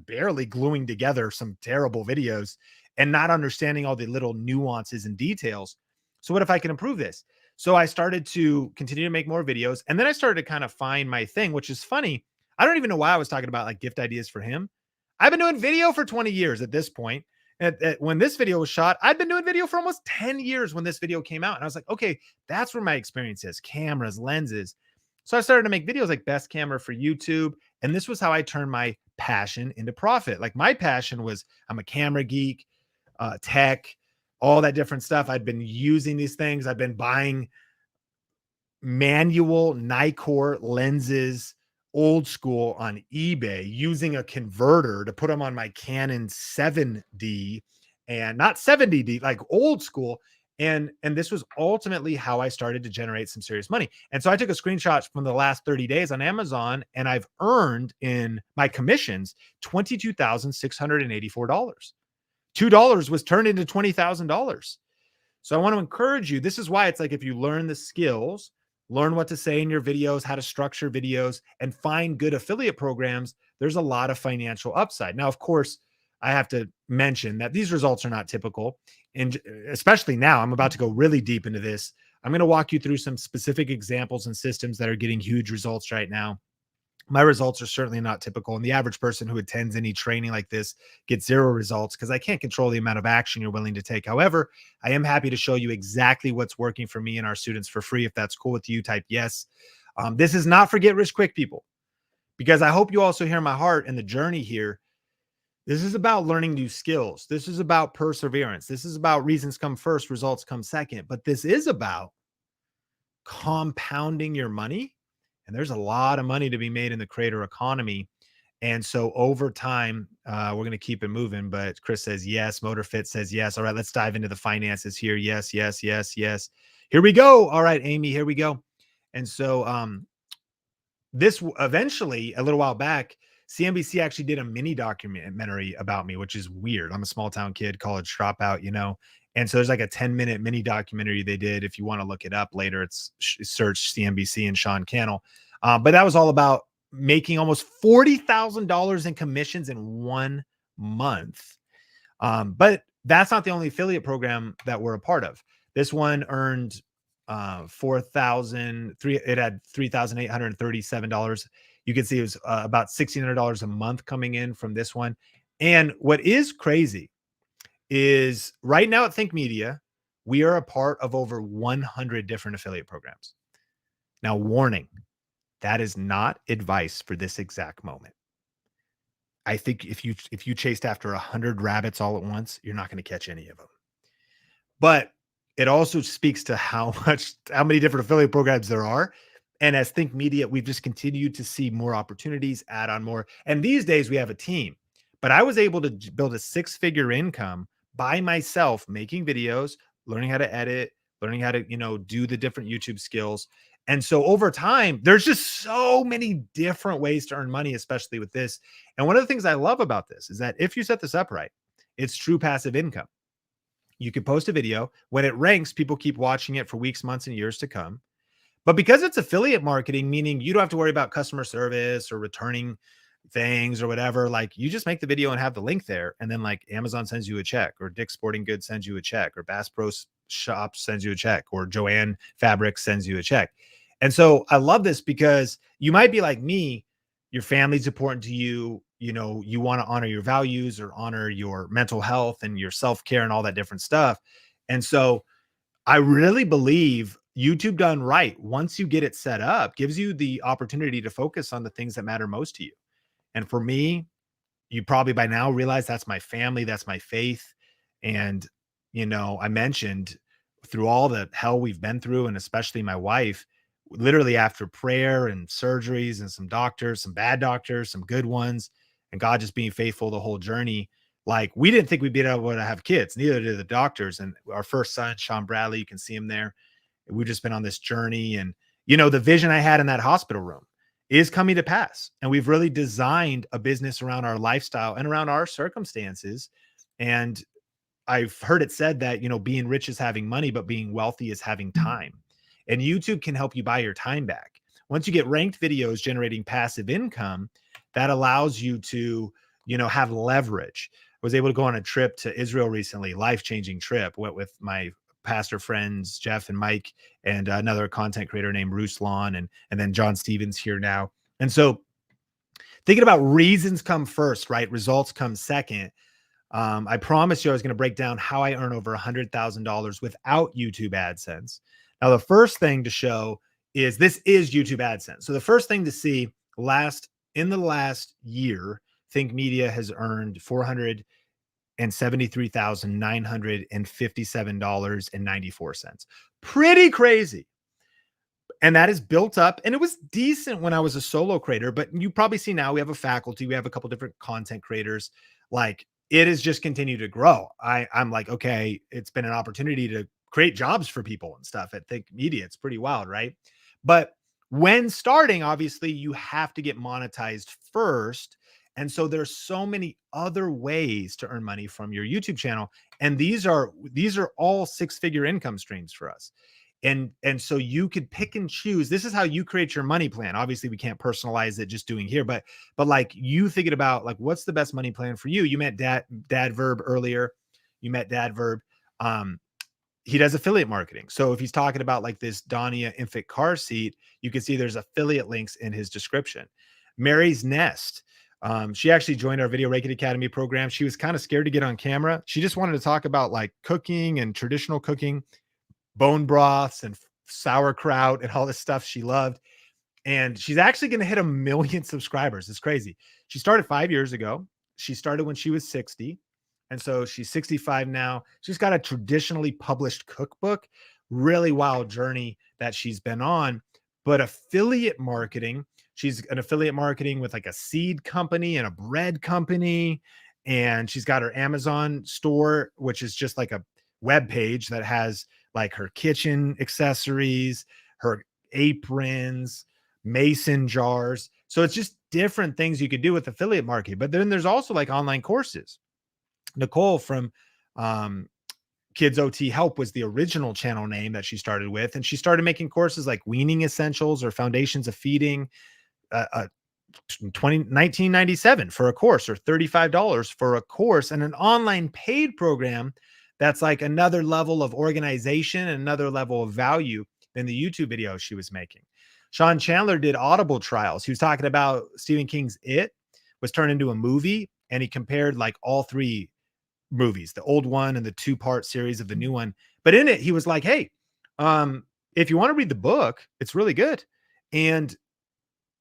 barely gluing together some terrible videos and not understanding all the little nuances and details. So what if I can improve this? So I started to continue to make more videos. And then I started to kind of find my thing, which is funny. I don't even know why I was talking about like gift ideas for him. I've been doing video for 20 years at this point. When this video was shot, I'd been doing video for almost 10 years when this video came out. And I was like, okay, that's where my experience is, cameras, lenses. So I started to make videos like best camera for YouTube. And this was how I turned my passion into profit. Like my passion was I'm a camera geek, tech, all that different stuff. I'd been using these things. I've been buying manual Nikkor lenses, old school on eBay, using a converter to put them on my Canon 7D and not 70D, like old school. And this was ultimately how I started to generate some serious money. And so I took a screenshot from the last 30 days on Amazon, and I've earned in my commissions $22,684. $2 was turned into $20,000. So I want to encourage you. This is why it's like, if you learn the skills, learn what to say in your videos, how to structure videos, and find good affiliate programs, there's a lot of financial upside. Now, of course, I have to mention that these results are not typical. And especially now, I'm about to go really deep into this. I'm going to walk you through some specific examples and systems that are getting huge results right now. My results are certainly not typical. And the average person who attends any training like this gets zero results because I can't control the amount of action you're willing to take. However, I am happy to show you exactly what's working for me and our students for free. If that's cool with you, type yes. This is not for get rich quick people, because I hope you also hear my heart and the journey here. This is about learning new skills. This is about perseverance. This is about reasons come first, results come second. But this is about compounding your money. And there's a lot of money to be made in the creator economy. And so over time, we're going to keep it moving. But Chris says yes. MotorFit says yes. All right, let's dive into the finances here. Yes, yes, yes, yes. Here we go. All right, Amy, here we go. And so this eventually, a little while back, CNBC actually did a mini documentary about me, which is weird. I'm a small town kid, college dropout, And so there's like a 10-minute mini documentary they did. If you want to look it up later, it's search CNBC and Sean Cannell. But that was all about making almost $40,000 in commissions in 1 month. But that's not the only affiliate program that we're a part of. This one earned it had $3,837. You can see it was about $1,600 a month coming in from this one. And what is crazy is right now at Think Media, we are a part of over 100 different affiliate programs. Now, warning, that is not advice for this exact moment. I think if you chased after 100 rabbits all at once, you're not going to catch any of them. But it also speaks to how many different affiliate programs there are. And as Think Media, we've just continued to see more opportunities, add on more. And these days we have a team, but I was able to build a 6-figure income by myself, making videos, learning how to edit, learning how to, do the different YouTube skills. And so over time, there's just so many different ways to earn money, especially with this. And one of the things I love about this is that if you set this up right, it's true passive income. You could post a video. When it ranks, people keep watching it for weeks, months, and years to come. But because it's affiliate marketing, meaning you don't have to worry about customer service or returning things or whatever, like you just make the video and have the link there. And then like Amazon sends you a check, or Dick's Sporting Goods sends you a check, or Bass Pro Shop sends you a check, or Joanne Fabrics sends you a check. And so I love this because you might be like me, your family's important to you. You want to honor your values or honor your mental health and your self-care and all that different stuff. And so I really believe YouTube done right, once you get it set up, gives you the opportunity to focus on the things that matter most to you. And for me, you probably by now realize that's my family, that's my faith. And, I mentioned through all the hell we've been through, and especially my wife, literally after prayer and surgeries and some doctors, some bad doctors, some good ones, and God just being faithful the whole journey. Like, we didn't think we'd be able to have kids, neither did the doctors. And our first son, Sean Bradley, you can see him there. We've just been on this journey. And, the vision I had in that hospital room is coming to pass. And we've really designed a business around our lifestyle and around our circumstances. And I've heard it said that, being rich is having money, but being wealthy is having time. And YouTube can help you buy your time back. Once you get ranked videos generating passive income, that allows you to, have leverage. I was able to go on a trip to Israel recently, life-changing trip. Went with my pastor friends, Jeff and Mike, and another content creator named Ruslan, and then John Stevens here now. And so thinking about reasons come first, right? Results come second. I promised you I was going to break down how I earn over $100,000 without YouTube AdSense. Now, the first thing to show is this is YouTube AdSense. So the first thing to see in the last year, Think Media has earned $473,957.94. Pretty crazy. And that is built up, and it was decent when I was a solo creator, but you probably see now we have a faculty, we have a couple different content creators. Like, it has just continued to grow. I'm like, okay, it's been an opportunity to create jobs for people and stuff at Think Media. It's pretty wild, right? But when starting, obviously, you have to get monetized first. And so there's so many other ways to earn money from your YouTube channel. And these are all 6-figure income streams for us. And so you could pick and choose. This is how you create your money plan. Obviously, we can't personalize it just doing here, but like you thinking about like, what's the best money plan for you? You met Dad Verb earlier. You met Dad Verb. He does affiliate marketing. So if he's talking about like this Dania infant car seat, you can see there's affiliate links in his description. Mary's Nest. She actually joined our Video Reiki Academy program. She was kind of scared to get on camera. She just wanted to talk about like cooking and traditional cooking, bone broths and sauerkraut and all this stuff she loved. And she's actually going to hit 1 million subscribers. It's crazy. She started 5 years ago. She started when she was 60. And so she's 65 now. She's got a traditionally published cookbook, really wild journey that she's been on. But affiliate marketing, she's an affiliate marketing with like a seed company and a bread company. And she's got her Amazon store, which is just like a web page that has like her kitchen accessories, her aprons, mason jars. So it's just different things you could do with affiliate marketing. But then there's also like online courses. Nicole from Kids OT Help was the original channel name that she started with. And she started making courses like Weaning Essentials or Foundations of Feeding, $19.97 for a course, or $35 for a course, and an online paid program that's like another level of organization and another level of value than the YouTube videos she was making. Sean Chandler did Audible trials. He was talking about Stephen King's It was turned into a movie, and he compared like all 3 movies, the old one and the 2-part series of the new one. But in it, he was like, hey, if you want to read the book, it's really good. And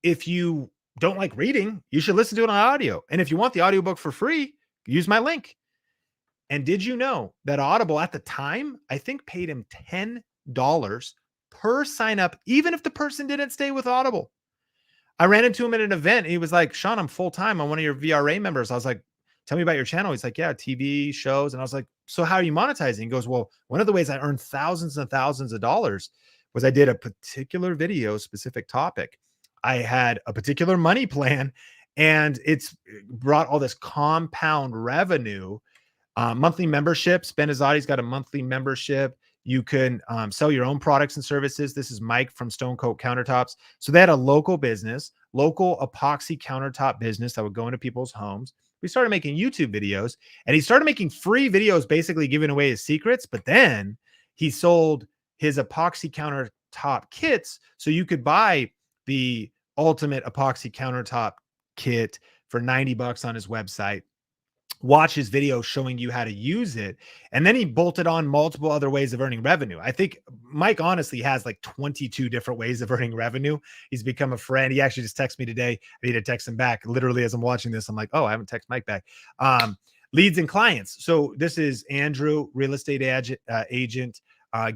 if you don't like reading, you should listen to it on audio. And if you want the audiobook for free, use my link. And did you know that Audible at the time, I think, paid him $10 per sign up, even if the person didn't stay with Audible. I ran into him at an event. And he was like, Sean, I'm full time. I'm one of your VRA members. I was like, tell me about your channel. He's like, yeah, TV shows. And I was like, so how are you monetizing? He goes, well, one of the ways I earned thousands and thousands of dollars was I did a particular video, specific topic. I had a particular money plan, and it's brought all this compound revenue. Monthly memberships. Ben Azadi's got a monthly membership. You can sell your own products and services. This is Mike from Stone Coat Countertops. So they had a local business, local epoxy countertop business that would go into people's homes. We started making YouTube videos, and he started making free videos, basically giving away his secrets. But then he sold his epoxy countertop kits, so you could buy the ultimate epoxy countertop kit for $90 on his website. Watch his video showing you how to use it. And then he bolted on multiple other ways of earning revenue. I think Mike honestly has like 22 different ways of earning revenue. He's become a friend. He actually just texted me today. I need to text him back. Literally, as I'm watching this, I'm like, oh, I haven't texted Mike back. Leads and clients. So this is Andrew, real estate agent,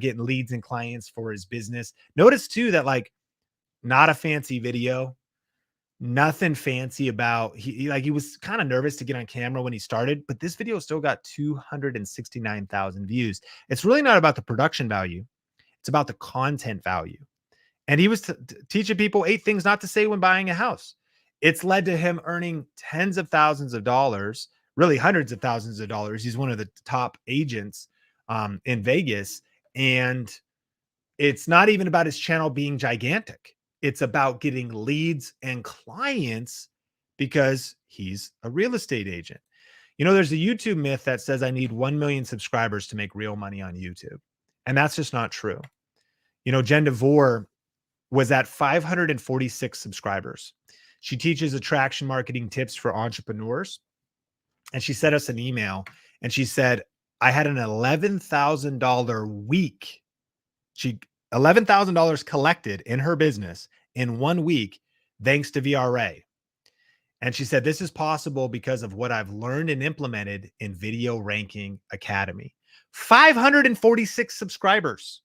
getting leads and clients for his business. Notice too that like not a fancy video. Nothing fancy about he was kind of nervous to get on camera when he started, but this video still got 269,000 views. It's really not about the production value. It's about the content value. And he was teaching people 8 things not to say when buying a house. It's led to him earning tens of thousands of dollars, really hundreds of thousands of dollars. He's one of the top agents in Vegas. And it's not even about his channel being gigantic. It's about getting leads and clients because he's a real estate agent. You know, there's a YouTube myth that says I need 1 million subscribers to make real money on YouTube. And that's just not true. You know, Jen DeVore was at 546 subscribers. She teaches attraction marketing tips for entrepreneurs. And she sent us an email and she said, I had an $11,000 week. $11,000 collected in her business in 1 week, thanks to VRA. And she said, this is possible because of what I've learned and implemented in Video Ranking Academy. 546 subscribers.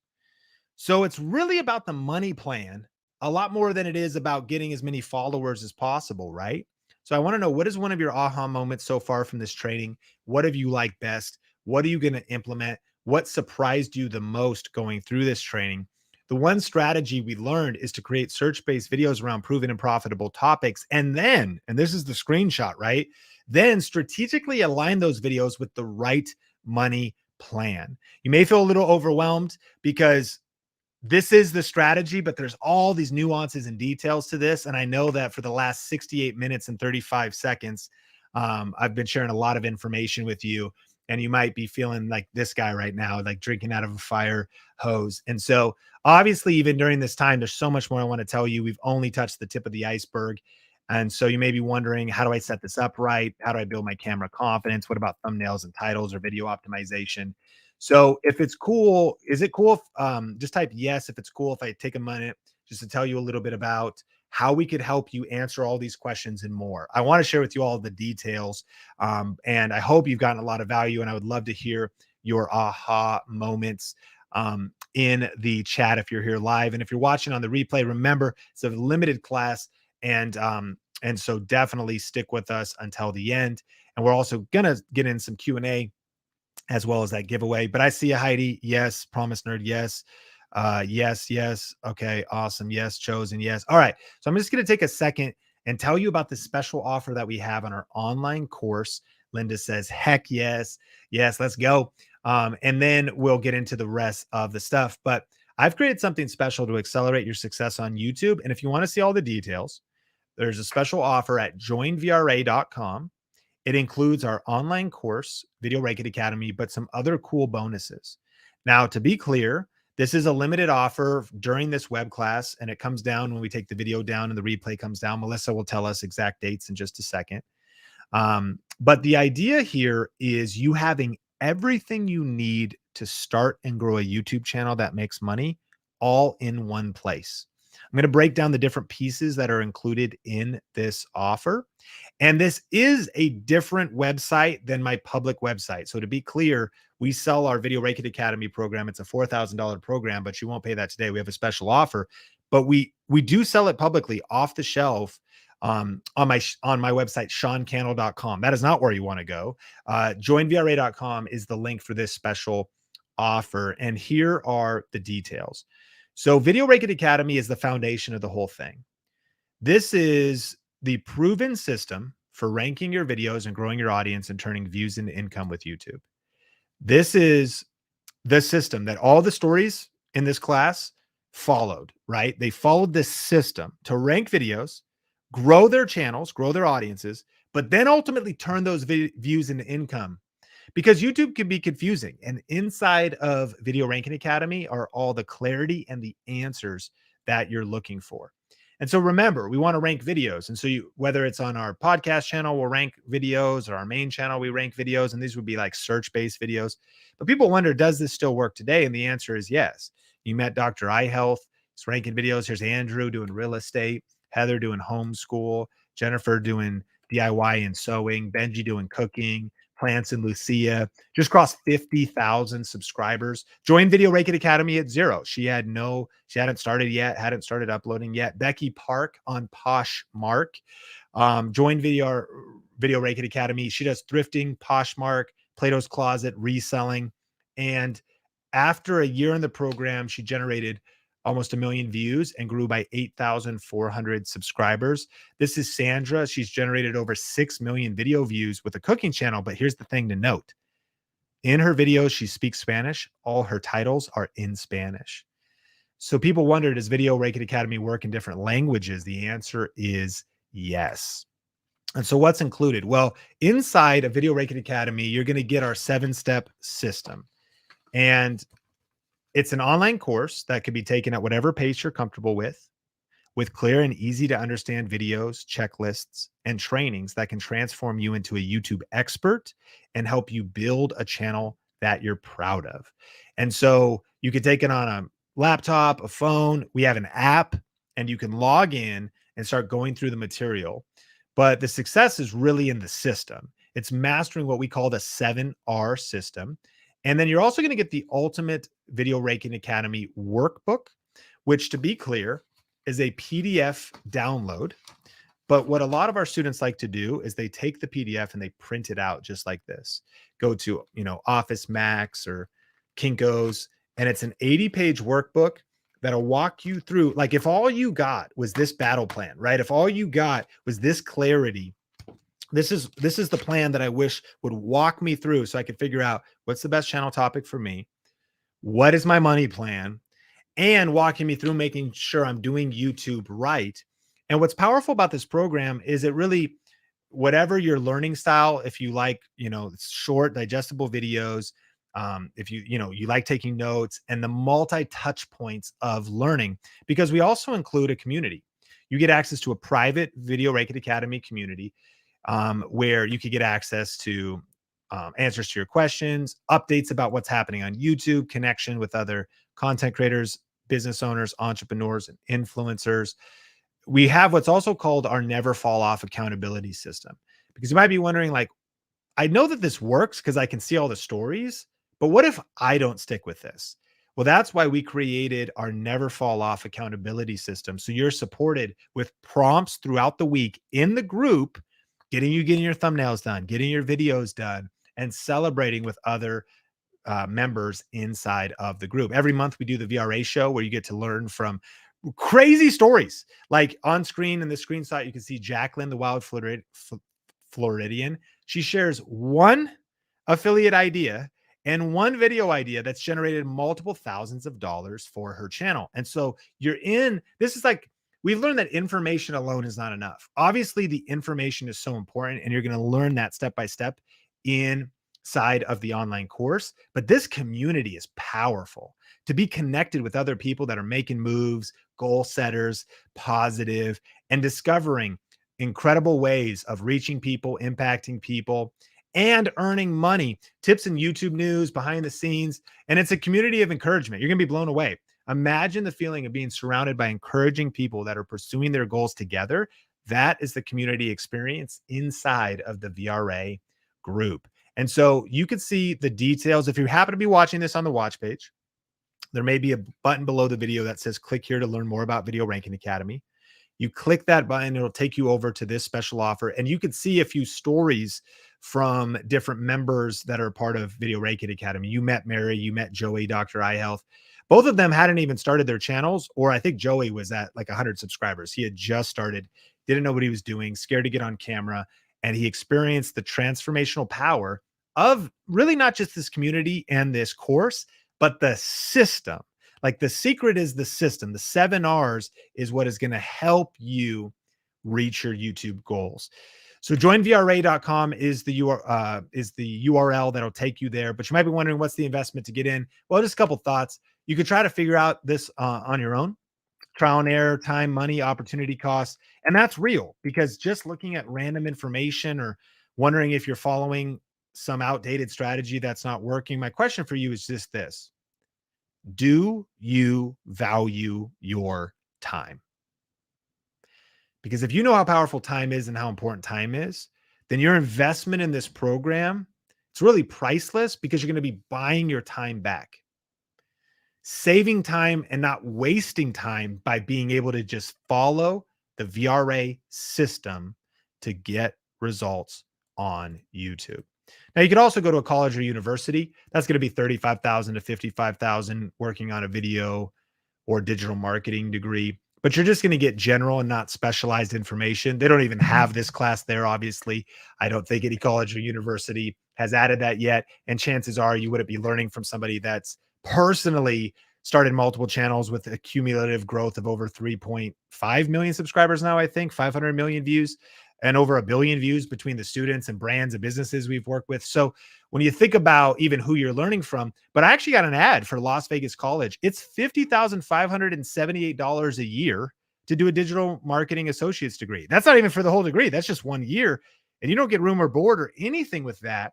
So it's really about the money plan a lot more than it is about getting as many followers as possible, right? So I want to know, what is one of your aha moments so far from this training? What have you liked best? What are you going to implement? What surprised you the most going through this training? The one strategy we learned is to create search-based videos around proven and profitable topics. And then, and this is the screenshot, right? Then strategically align those videos with the right money plan. You may feel a little overwhelmed because this is the strategy, but there's all these nuances and details to this. And I know that for the last 68 minutes and 35 seconds, I've been sharing a lot of information with you. And you might be feeling like this guy right now, like drinking out of a fire hose. And so obviously, even during this time, there's so much more I want to tell you. We've only touched the tip of the iceberg. And so you may be wondering, how do I set this up right? How do I build my camera confidence? What about thumbnails and titles or video optimization? So if it's cool, is it cool if just type yes if it's cool if I take a minute just to tell you a little bit about how we could help you answer all these questions and more. I want to share with you all the details, and I hope you've gotten a lot of value, and I would love to hear your aha moments in the chat if you're here live. And if you're watching on the replay, remember, it's a limited class, and so definitely stick with us until the end. And we're also going to get in some Q&A as well as that giveaway. But I see a Heidi. Yes. Promise Nerd. Yes. Yes. Okay. Awesome. Yes. Chosen. Yes. All right. So I'm just going to take a second and tell you about the special offer that we have on our online course. Linda says, heck yes. Yes. Let's go. And then we'll get into the rest of the stuff. But I've created something special to accelerate your success on YouTube. And if you want to see all the details, there's a special offer at joinvra.com. It includes our online course, Video Ranking Academy, but some other cool bonuses. Now, to be clear, this is a limited offer during this web class, and it comes down when we take the video down and the replay comes down. Melissa will tell us exact dates in just a second. But the idea here is you having everything you need to start and grow a YouTube channel that makes money all in one place. I'm going to break down the different pieces that are included in this offer. And this is a different website than my public website. So to be clear, we sell our Video Rake It Academy program. It's a $4,000 program, but you won't pay that today. We have a special offer, but we do sell it publicly off the shelf on my website, seancandle.com. That is not where you want to go. Joinvra.com is the link for this special offer. And here are the details. So Video Rake It Academy is the foundation of the whole thing. This is the proven system for ranking your videos and growing your audience and turning views into income with YouTube. This is the system that all the stories in this class followed, right? They followed this system to rank videos, grow their channels, grow their audiences, but then ultimately turn those views into income. Because YouTube can be confusing, and inside of Video Ranking Academy are all the clarity and the answers that you're looking for. And so remember, we want to rank videos. And so whether it's on our podcast channel, we'll rank videos, or our main channel, we rank videos, and these would be like search-based videos. But people wonder, does this still work today? And the answer is yes. You met Dr. iHealth, he's ranking videos. Here's Andrew doing real estate, Heather doing homeschool, Jennifer doing DIY and sewing, Benji doing cooking, Plants and Lucia. Just crossed 50,000 subscribers. Joined Video Rake It Academy at 0. She hadn't started yet, hadn't started uploading yet. Becky Park on Poshmark. Joined Video Rake It Academy. She does thrifting, Poshmark, Plato's Closet, reselling. And after a year in the program, she generated almost 1 million views and grew by 8,400 subscribers. This is Sandra. She's generated over 6 million video views with a cooking channel. But here's the thing to note. In her videos, she speaks Spanish. All her titles are in Spanish. So people wonder, does Video Rake It Academy work in different languages? The answer is yes. And so what's included? Well, inside of Video Rake It Academy, you're going to get our 7-step system. And it's an online course that can be taken at whatever pace you're comfortable with clear and easy to understand videos, checklists, and trainings that can transform you into a YouTube expert and help you build a channel that you're proud of. And so you can take it on a laptop, a phone. We have an app, and you can log in and start going through the material. But the success is really in the system. It's mastering what we call the 7R system. And then you're also going to get the ultimate Video Raking Academy workbook, which, to be clear, is a PDF download. But what a lot of our students like to do is they take the PDF and they print it out just like this. Go to, Office Max or Kinko's, and it's an 80-page workbook that'll walk you through. Like, if all you got was this battle plan, right? If all you got was this clarity, this is the plan that I wish would walk me through so I could figure out what's the best channel topic for me, what is my money plan, and walking me through making sure I'm doing YouTube right. And what's powerful about this program is it really, whatever your learning style, if you like, short, digestible videos, if you like taking notes, and the multi-touch points of learning, because we also include a community. You get access to a private Video Rake It Academy community, where you could get access to answers to your questions, updates about what's happening on YouTube, connection with other content creators, business owners, entrepreneurs, and influencers. We have what's also called our never fall off accountability system, because you might be wondering, like, I know that this works because I can see all the stories, but what if I don't stick with this? Well, that's why we created our never fall off accountability system. So you're supported with prompts throughout the week in the group, getting your thumbnails done, getting your videos done, and celebrating with other members inside of the group. Every month we do the VRA show where you get to learn from crazy stories. Like on screen in the screenshot, you can see Jacqueline, the wild Floridian. She shares one affiliate idea and one video idea that's generated multiple thousands of dollars for her channel. And so this is like, we've learned that information alone is not enough. Obviously, the information is so important, and you're going to learn that step by step inside of the online course. But this community is powerful. To be connected with other people that are making moves, goal setters, positive, and discovering incredible ways of reaching people, impacting people, and earning money. Tips and YouTube news, behind the scenes. And it's a community of encouragement. You're going to be blown away. Imagine the feeling of being surrounded by encouraging people that are pursuing their goals together. That is the community experience inside of the VRA group. And so you can see the details. If you happen to be watching this on the watch page, there may be a button below the video that says click here to learn more about Video Ranking Academy. You click that button, it'll take you over to this special offer, and you can see a few stories from different members that are part of Video Ranking Academy. You met Mary, you met Joey, Dr. iHealth. Both of them hadn't even started their channels, or I think Joey was at like 100 subscribers. He had just started, didn't know what he was doing, scared to get on camera, and he experienced the transformational power of really not just this community and this course, but the system. Like the secret is the system. The 7 R's is what is going to help you reach your YouTube goals. So joinvra.com is the URL that'll take you there. But you might be wondering, what's the investment to get in? Well, just a couple thoughts. You could try to figure out this on your own. Trial and error, time, money, opportunity costs. And that's real, because just looking at random information or wondering if you're following some outdated strategy that's not working. My question for you is just this. Do you value your time? Because if you know how powerful time is and how important time is, then your investment in this program, it's really priceless, because you're going to be buying your time back. Saving time and not wasting time by being able to just follow the VRA system to get results on YouTube. Now, you could also go to a college or university. That's going to be $35,000 to $55,000 working on a video or digital marketing degree. But you're just going to get general and not specialized information. They don't even have this class there, obviously. I don't think any college or university has added that yet. And chances are you wouldn't be learning from somebody that's personally started multiple channels with a cumulative growth of over 3.5 million subscribers now, I think, 500 million views, and over 1 billion views between the students and brands and businesses we've worked with. So when you think about even who you're learning from, but I actually got an ad for Las Vegas College. It's $50,578 a year to do a digital marketing associate's degree. That's not even for the whole degree. That's just 1 year. And you don't get room or board or anything with that.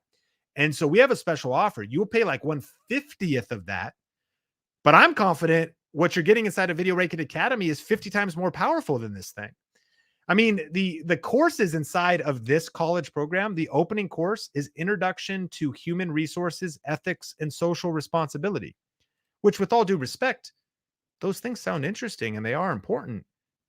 And so we have a special offer. You'll pay like 1/50th of that. But I'm confident what you're getting inside of Video Ranking Academy is 50 times more powerful than this thing. I mean, the courses inside of this college program, the opening course is Introduction to Human Resources, Ethics, and Social Responsibility, which, with all due respect, those things sound interesting and they are important.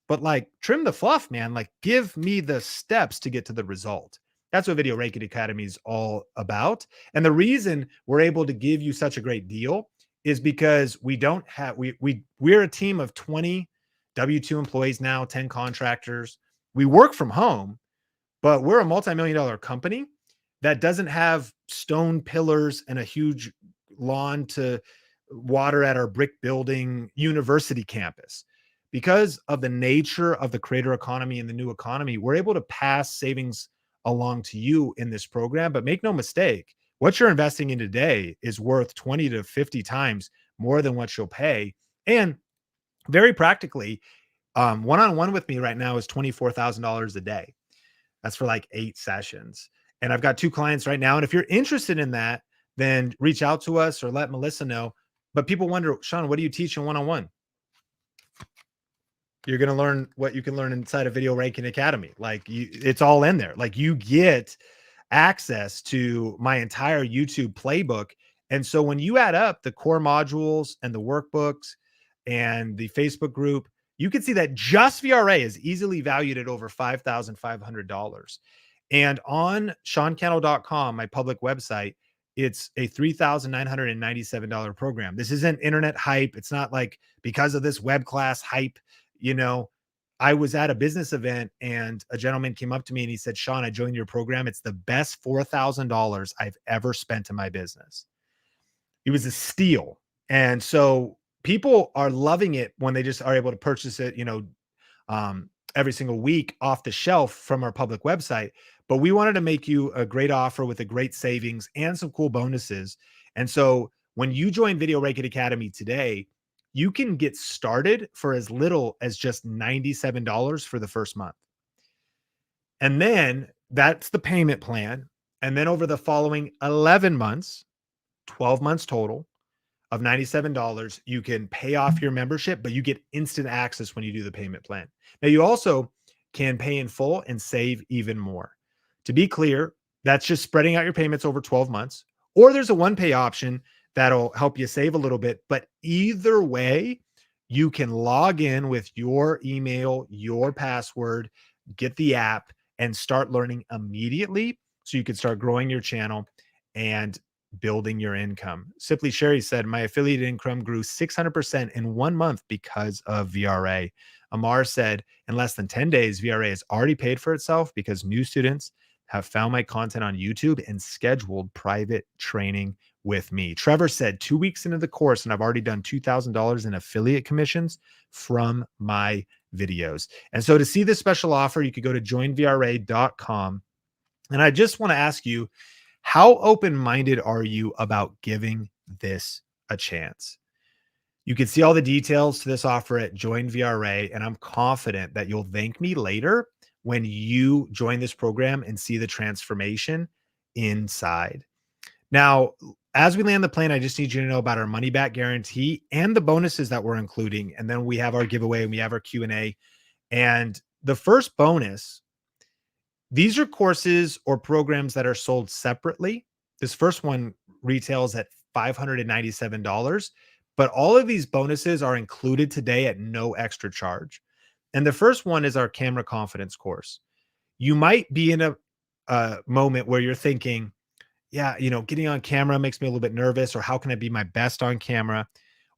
But like, trim the fluff, man. Like, give me the steps to get to the result. That's what Video Ranking Academy is all about. And the reason we're able to give you such a great deal is because we're a team of 20 W-2 employees now, 10 contractors. We work from home, but we're a multi-million-dollar company that doesn't have stone pillars and a huge lawn to water at our brick building university campus. Because of the nature of the creator economy and the new economy, we're able to pass savings along to you in this program. But make no mistake, what you're investing in today is worth 20 to 50 times more than what you'll pay. And very practically, one-on-one with me right now is $24,000 a day. That's for like 8 sessions. And I've got 2 clients right now. And if you're interested in that, then reach out to us or let Melissa know. But people wonder, Sean, what do you teach in one-on-one? You're going to learn what you can learn inside of Video Ranking Academy. Like, it's all in there. Like, you get access to my entire YouTube playbook. And so when you add up the core modules and the workbooks and the Facebook group, you can see that just VRA is easily valued at over $5,500. And on SeanCannell.com, my public website, it's a $3,997 program. This isn't internet hype. It's not like because of this web class hype. You know, I was at a business event and a gentleman came up to me and he said, Sean, I joined your program. It's the best $4,000 I've ever spent in my business. It was a steal. And so people are loving it when they just are able to purchase it, every single week off the shelf from our public website. But we wanted to make you a great offer with a great savings and some cool bonuses. And so when you join Video Ranking Academy today, you can get started for as little as just $97 for the first month. And then that's the payment plan. And then over the following 11 months, 12 months total, of $97. You can pay off your membership, but you get instant access when you do the payment plan. Now, you also can pay in full and save even more. To be clear, that's just spreading out your payments over 12 months, or there's a one pay option that'll help you save a little bit. But either way, you can log in with your email, your password, get the app, and start learning immediately so you can start growing your channel and building your income. Simply Sherry said, my affiliate income grew 600% in 1 month because of VRA. Amar said, in less than 10 days, VRA has already paid for itself because new students have found my content on YouTube and scheduled private training with me. Trevor said, 2 weeks into the course, and I've already done $2,000 in affiliate commissions from my videos. And so to see this special offer, you could go to joinvra.com. And I just want to ask you, how open-minded are you about giving this a chance? You can see all the details to this offer at Join VRA, and I'm confident that you'll thank me later when you join this program and see the transformation inside. Now, as we land the plane, I just need you to know about our money back guarantee and the bonuses that we're including. And then we have our giveaway and we have our Q&A. And the first bonus, these are courses or programs that are sold separately. This first one retails at $597, but all of these bonuses are included today at no extra charge. And the first one is our camera confidence course. You might be in a moment where you're thinking, yeah, getting on camera makes me a little bit nervous, or how can I be my best on camera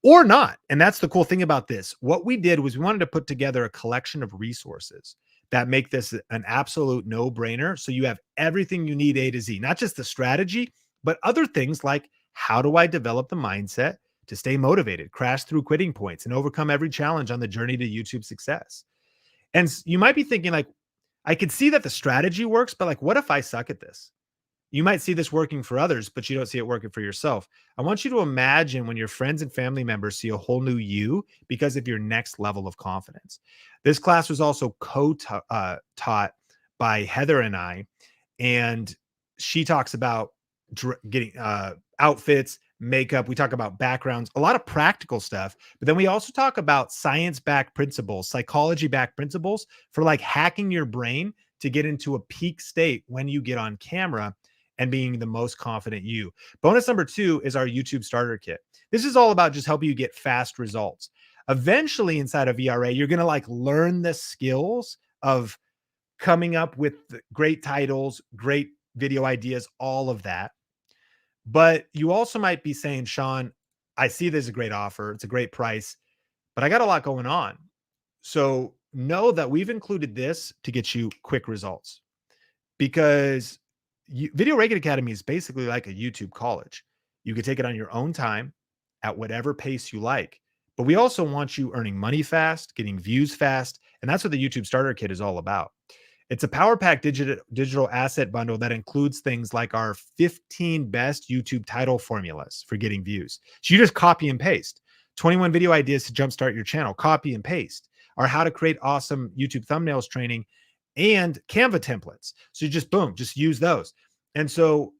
or not? And that's the cool thing about this. What we did was we wanted to put together a collection of resources that make this an absolute no-brainer. So you have everything you need A to Z, not just the strategy, but other things like, how do I develop the mindset to stay motivated, crash through quitting points, and overcome every challenge on the journey to YouTube success? And you might be thinking, like, I could see that the strategy works, but like, what if I suck at this? You might see this working for others, but you don't see it working for yourself. I want you to imagine when your friends and family members see a whole new you because of your next level of confidence. This class was also taught by Heather and I, and she talks about getting outfits, makeup. We talk about backgrounds, a lot of practical stuff, but then we also talk about science-backed principles, psychology-backed principles for like hacking your brain to get into a peak state when you get on camera and being the most confident you. Bonus number 2 is our YouTube starter kit. This is all about just helping you get fast results. Eventually inside of VRA, you're going to like learn the skills of coming up with great titles, great video ideas, all of that. But you also might be saying, Sean, I see this is a great offer. It's a great price, but I got a lot going on. So know that we've included this to get you quick results, because Video Reiki Academy is basically like a YouTube college. You can take it on your own time at whatever pace you like, but we also want you earning money fast, getting views fast. And that's what the YouTube starter kit is all about. It's a power pack digital asset bundle that includes things like our 15 best YouTube title formulas for getting views. So you just copy and paste 21 video ideas to jumpstart your channel, copy and paste, or how to create awesome YouTube thumbnails training, and Canva templates. So you just, boom, just use those. And so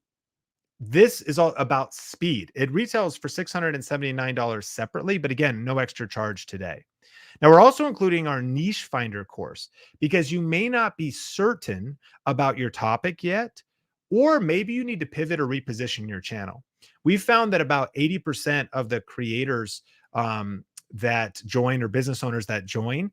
this is all about speed. It retails for $679 separately, but again, no extra charge today. Now, we're also including our niche finder course because you may not be certain about your topic yet, or maybe you need to pivot or reposition your channel. We found that about 80% of the creators that join, or business owners that join,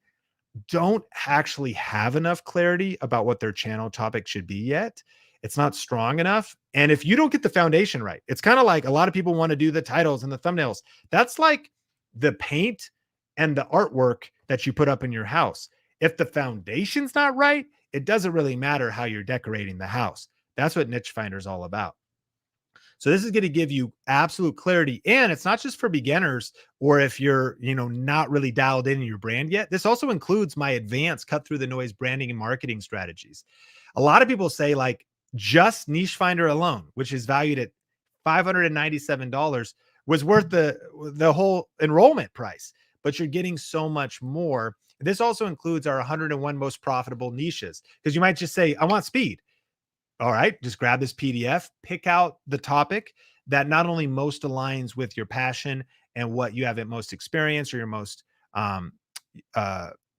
don't actually have enough clarity about what their channel topic should be yet. It's not strong enough. And if you don't get the foundation right, it's kind of like a lot of people want to do the titles and the thumbnails. That's like the paint and the artwork that you put up in your house. If the foundation's not right, it doesn't really matter how you're decorating the house. That's what Niche Finder is all about. So this is going to give you absolute clarity. And it's not just for beginners, or if you're, not really dialed in your brand yet. This also includes my advanced cut through the noise branding and marketing strategies. A lot of people say like just Niche Finder alone, which is valued at $597, was worth the whole enrollment price, but you're getting so much more. This also includes our 101 most profitable niches, because you might just say, I want speed. All right, just grab this PDF, pick out the topic that not only most aligns with your passion and what you have at most experience or your most um,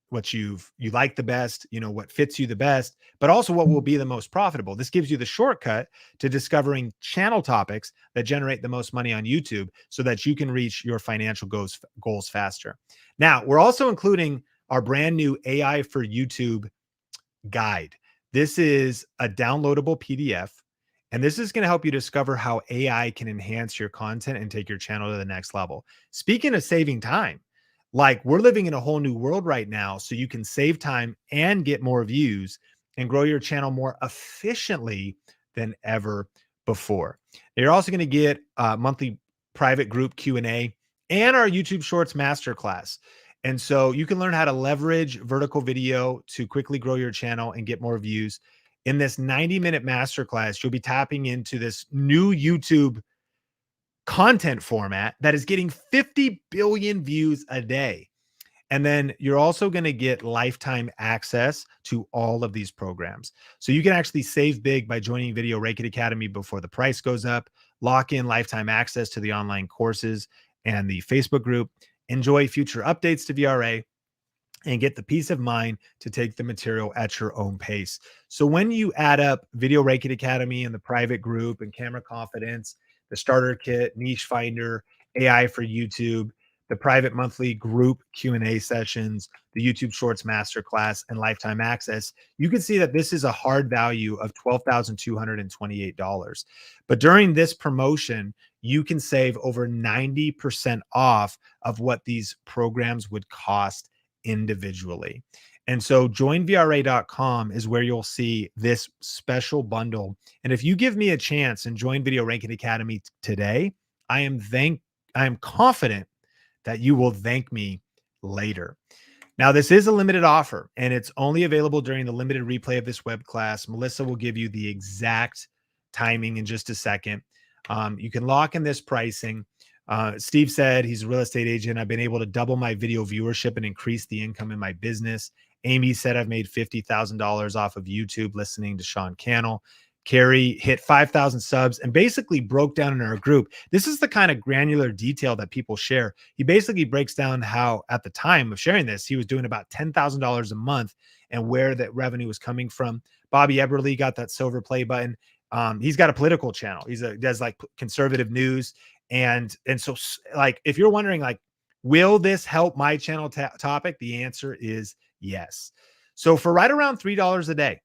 what you like the best, what fits you the best, but also what will be the most profitable. This gives you the shortcut to discovering channel topics that generate the most money on YouTube so that you can reach your financial goals faster. Now, we're also including our brand new AI for YouTube guide. This is a downloadable PDF, and this is going to help you discover how AI can enhance your content and take your channel to the next level. Speaking of saving time, like we're living in a whole new world right now, so you can save time and get more views and grow your channel more efficiently than ever before. You're also going to get a monthly private group Q&A and our YouTube Shorts Masterclass. And so you can learn how to leverage vertical video to quickly grow your channel and get more views. In this 90-minute masterclass, you'll be tapping into this new YouTube content format that is getting 50 billion views a day. And then you're also going to get lifetime access to all of these programs. So you can actually save big by joining Video Rake Academy before the price goes up, lock in lifetime access to the online courses and the Facebook group, enjoy future updates to VRA, and get the peace of mind to take the material at your own pace. So when you add up Video Rake Academy and the private group and Camera Confidence, the starter kit, niche finder, AI for YouTube, the private monthly group Q&A sessions, the YouTube Shorts Masterclass, and lifetime access, you can see that this is a hard value of $12,228. But during this promotion, you can save over 90% off of what these programs would cost individually. And so joinvra.com is where you'll see this special bundle. And if you give me a chance and join Video Ranking Academy today, I am confident that you will thank me later. Now, this is a limited offer, and it's only available during the limited replay of this web class. Melissa will give you the exact timing in just a second. You can lock in this pricing. Steve said he's a real estate agent. I've been able to double my video viewership and increase the income in my business. Amy said I've made $50,000 off of YouTube listening to Sean Cannell. Carrie hit 5,000 subs and basically broke down in our group. This is the kind of granular detail that people share. He basically breaks down how, at the time of sharing this, he was doing about $10,000 a month and where that revenue was coming from. Bobby Eberly got that silver play button. He's got a political channel. He does like conservative news. And so like, if you're wondering like, will this help my channel topic? The answer is yes. So for right around $3 a day,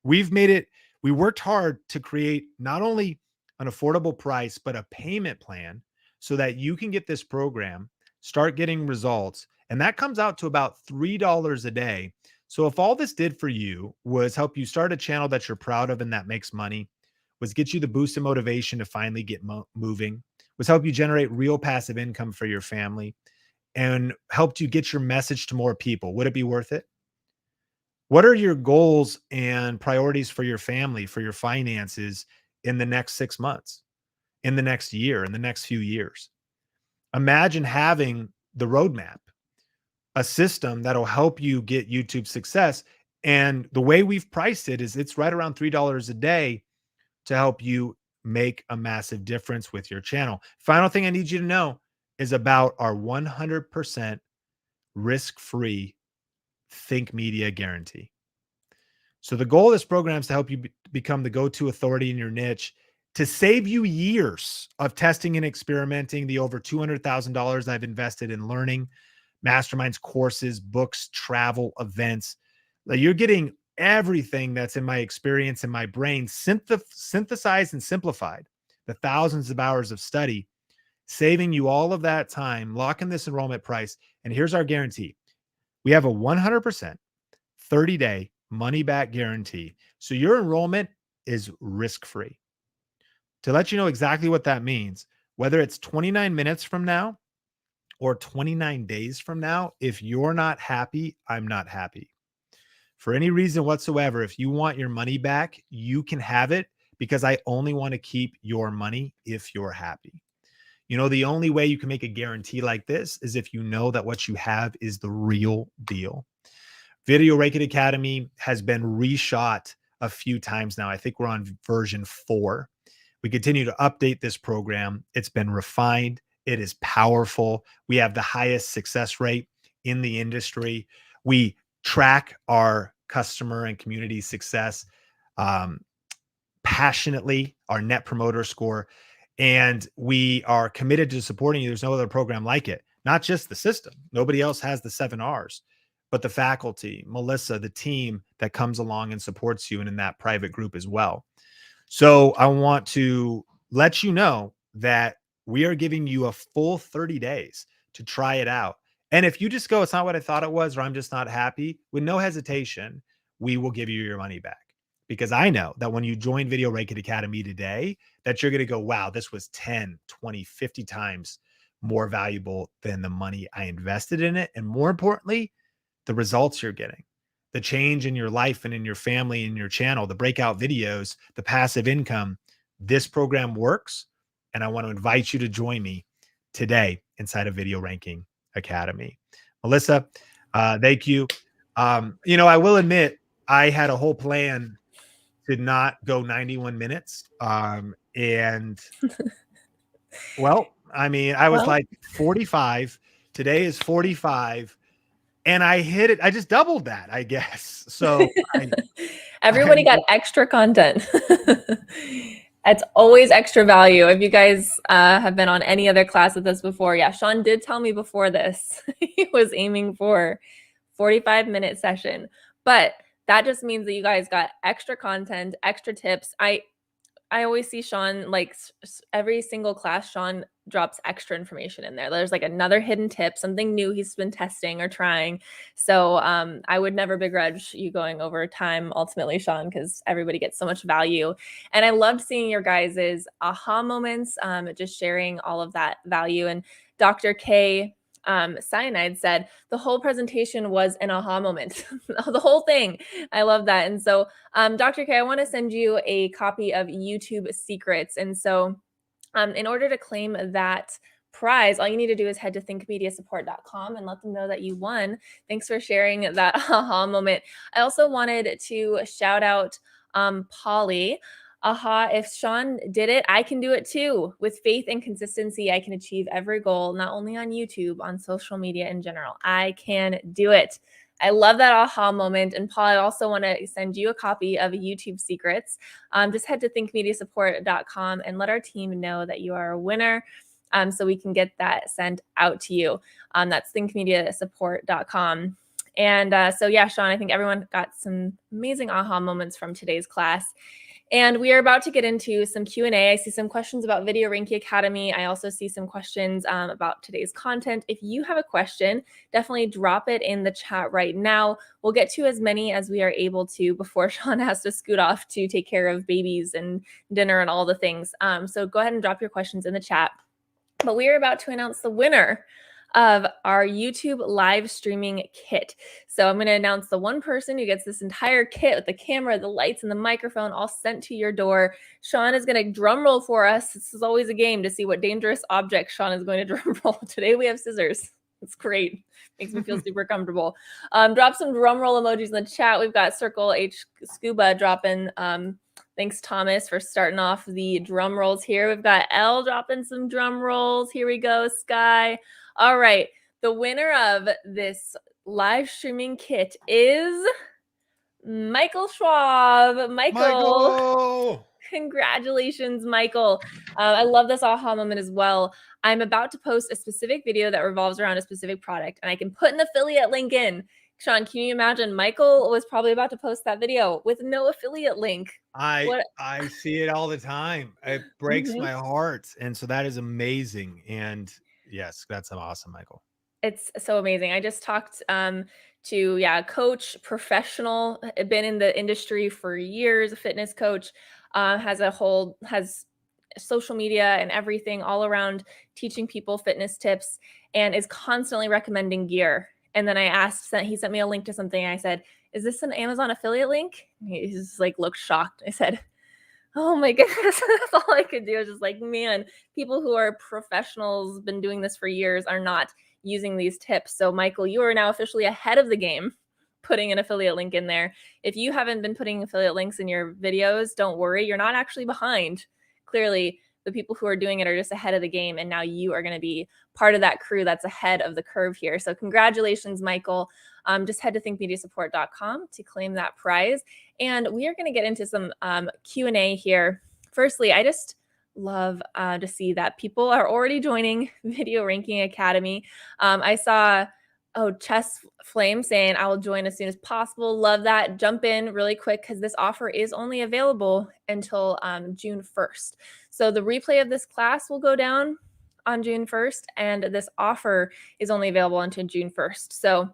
we worked hard to create not only an affordable price, but a payment plan so that you can get this program, start getting results. And that comes out to about $3 a day. So if all this did for you was help you start a channel that you're proud of and that makes money, was get you the boost of motivation to finally get moving, was help you generate real passive income for your family, and helped you get your message to more people, would it be worth it? What are your goals and priorities for your family, for your finances in the next 6 months, in the next year, in the next few years? Imagine having the roadmap, a system that'll help you get YouTube success. And the way we've priced it is it's right around $3 a day to help you make a massive difference with your channel. Final thing I need you to know is about our 100% risk-free Think Media guarantee. So the goal of this program is to help you become the go-to authority in your niche, to save you years of testing and experimenting, the over $200,000 I've invested in learning, masterminds, courses, books, travel, events. You're getting everything that's in my experience in my brain, synthesized and simplified, the thousands of hours of study, saving you all of that time, locking this enrollment price. And here's our guarantee. We have a 100% 30-day money-back guarantee. So your enrollment is risk-free. To let you know exactly what that means, whether it's 29 minutes from now or 29 days from now, if you're not happy, I'm not happy. For any reason whatsoever, if you want your money back, you can have it, because I only want to keep your money if you're happy. You know, the only way you can make a guarantee like this is if you know that what you have is the real deal. Video Rake Academy has been reshot a few times now. I think we're on version 4. We continue to update this program. It's been refined. It is powerful. We have the highest success rate in the industry. We track our customer and community success passionately, our net promoter score, and we are committed to supporting you. There's no other program like it, not just the system. Nobody else has the 7 R's, but the faculty, Melissa, the team that comes along and supports you and in that private group as well. So I want to let you know that we are giving you a full 30 days to try it out. And if you just go, it's not what I thought it was, or I'm just not happy, with no hesitation, we will give you your money back. Because I know that when you join Video Ranking Academy today, that you're going to go, wow, this was 10, 20, 50 times more valuable than the money I invested in it. And more importantly, the results you're getting, the change in your life and in your family and your channel, the breakout videos, the passive income. This program works. And I want to invite you to join me today inside of Video Ranking Academy. Melissa, thank you. I will admit, I had a whole plan to not go 91 minutes. And well, I mean, I was like 45. Today is 45. And I hit it. I just doubled that, I guess. So everybody got extra content. It's always extra value. If you guys have been on any other class with us before, yeah, Sean did tell me before this, he was aiming for 45-minute session, but that just means that you guys got extra content, extra tips. I always see Sean, like every single class, Sean drops extra information in there. There's like another hidden tip, something new he's been testing or trying. So I would never begrudge you going over time ultimately, Sean, because everybody gets so much value. And I loved seeing your guys' aha moments, just sharing all of that value. And Dr. K Cyanide said the whole presentation was an aha moment. The whole thing. I love that. And so Dr. K, I want to send you a copy of YouTube Secrets. And so in order to claim that prize, all you need to do is head to thinkmediasupport.com and let them know that you won. Thanks for sharing that aha moment. I also wanted to shout out Polly. Aha, if Sean did it, I can do it too. With faith and consistency, I can achieve every goal, not only on YouTube, on social media in general. I can do it. I love that aha moment. And Paul, I also want to send you a copy of YouTube Secrets. Just head to thinkmediasupport.com and let our team know that you are a winner, so we can get that sent out to you. That's thinkmediasupport.com. And so yeah, Sean, I think everyone got some amazing aha moments from today's class. And we are about to get into some Q&A. I see some questions about Video Ranking Academy. I also see some questions about today's content. If you have a question, definitely drop it in the chat right now. We'll get to as many as we are able to before Sean has to scoot off to take care of babies and dinner and all the things. So go ahead and drop your questions in the chat. But we are about to announce the winner of our YouTube live streaming kit. So I'm going to announce the one person who gets this entire kit with the camera, the lights, and the microphone all sent to your door. Sean is going to drum roll for us. This is always a game to see what dangerous object Sean is going to drum roll. Today we have scissors. It's great. Makes me feel super comfortable. Drop some drum roll emojis in the chat. We've got Circle H Scuba dropping. Thanks, Thomas, for starting off the drum rolls here. We've got L dropping some drum rolls. Here we go, Sky. All right. The winner of this live streaming kit is Michael Schwab. Michael. Congratulations, Michael. I love this aha moment as well. I'm about to post a specific video that revolves around a specific product, and I can put an affiliate link in. Sean, can you imagine? Michael was probably about to post that video with no affiliate link. I see it all the time. It breaks my heart. And so that is amazing. And yes, that's awesome, Michael. It's so amazing. I just talked to a coach, professional, been in the industry for years, a fitness coach, has social media and everything all around teaching people fitness tips and is constantly recommending gear. And then he sent me a link to something. And I said, is this an Amazon affiliate link? He's like, looked shocked. I said, oh my goodness. That's all I could do. I was just like, man, people who are professionals, been doing this for years, are not using these tips. So Michael, you are now officially ahead of the game, putting an affiliate link in there. If you haven't been putting affiliate links in your videos, don't worry. You're not actually behind. clearly the people who are doing it are just ahead of the game, and now you are going to be part of that crew that's ahead of the curve here. So congratulations, Michael. Just head to thinkmediasupport.com to claim that prize. And we are going to get into some Q&A here. Firstly, I just love to see that people are already joining Video Ranking Academy. I saw Chess Flame saying, I will join as soon as possible. Love that. Jump in really quick because this offer is only available until June 1st. So the replay of this class will go down on June 1st, and this offer is only available until June 1st. So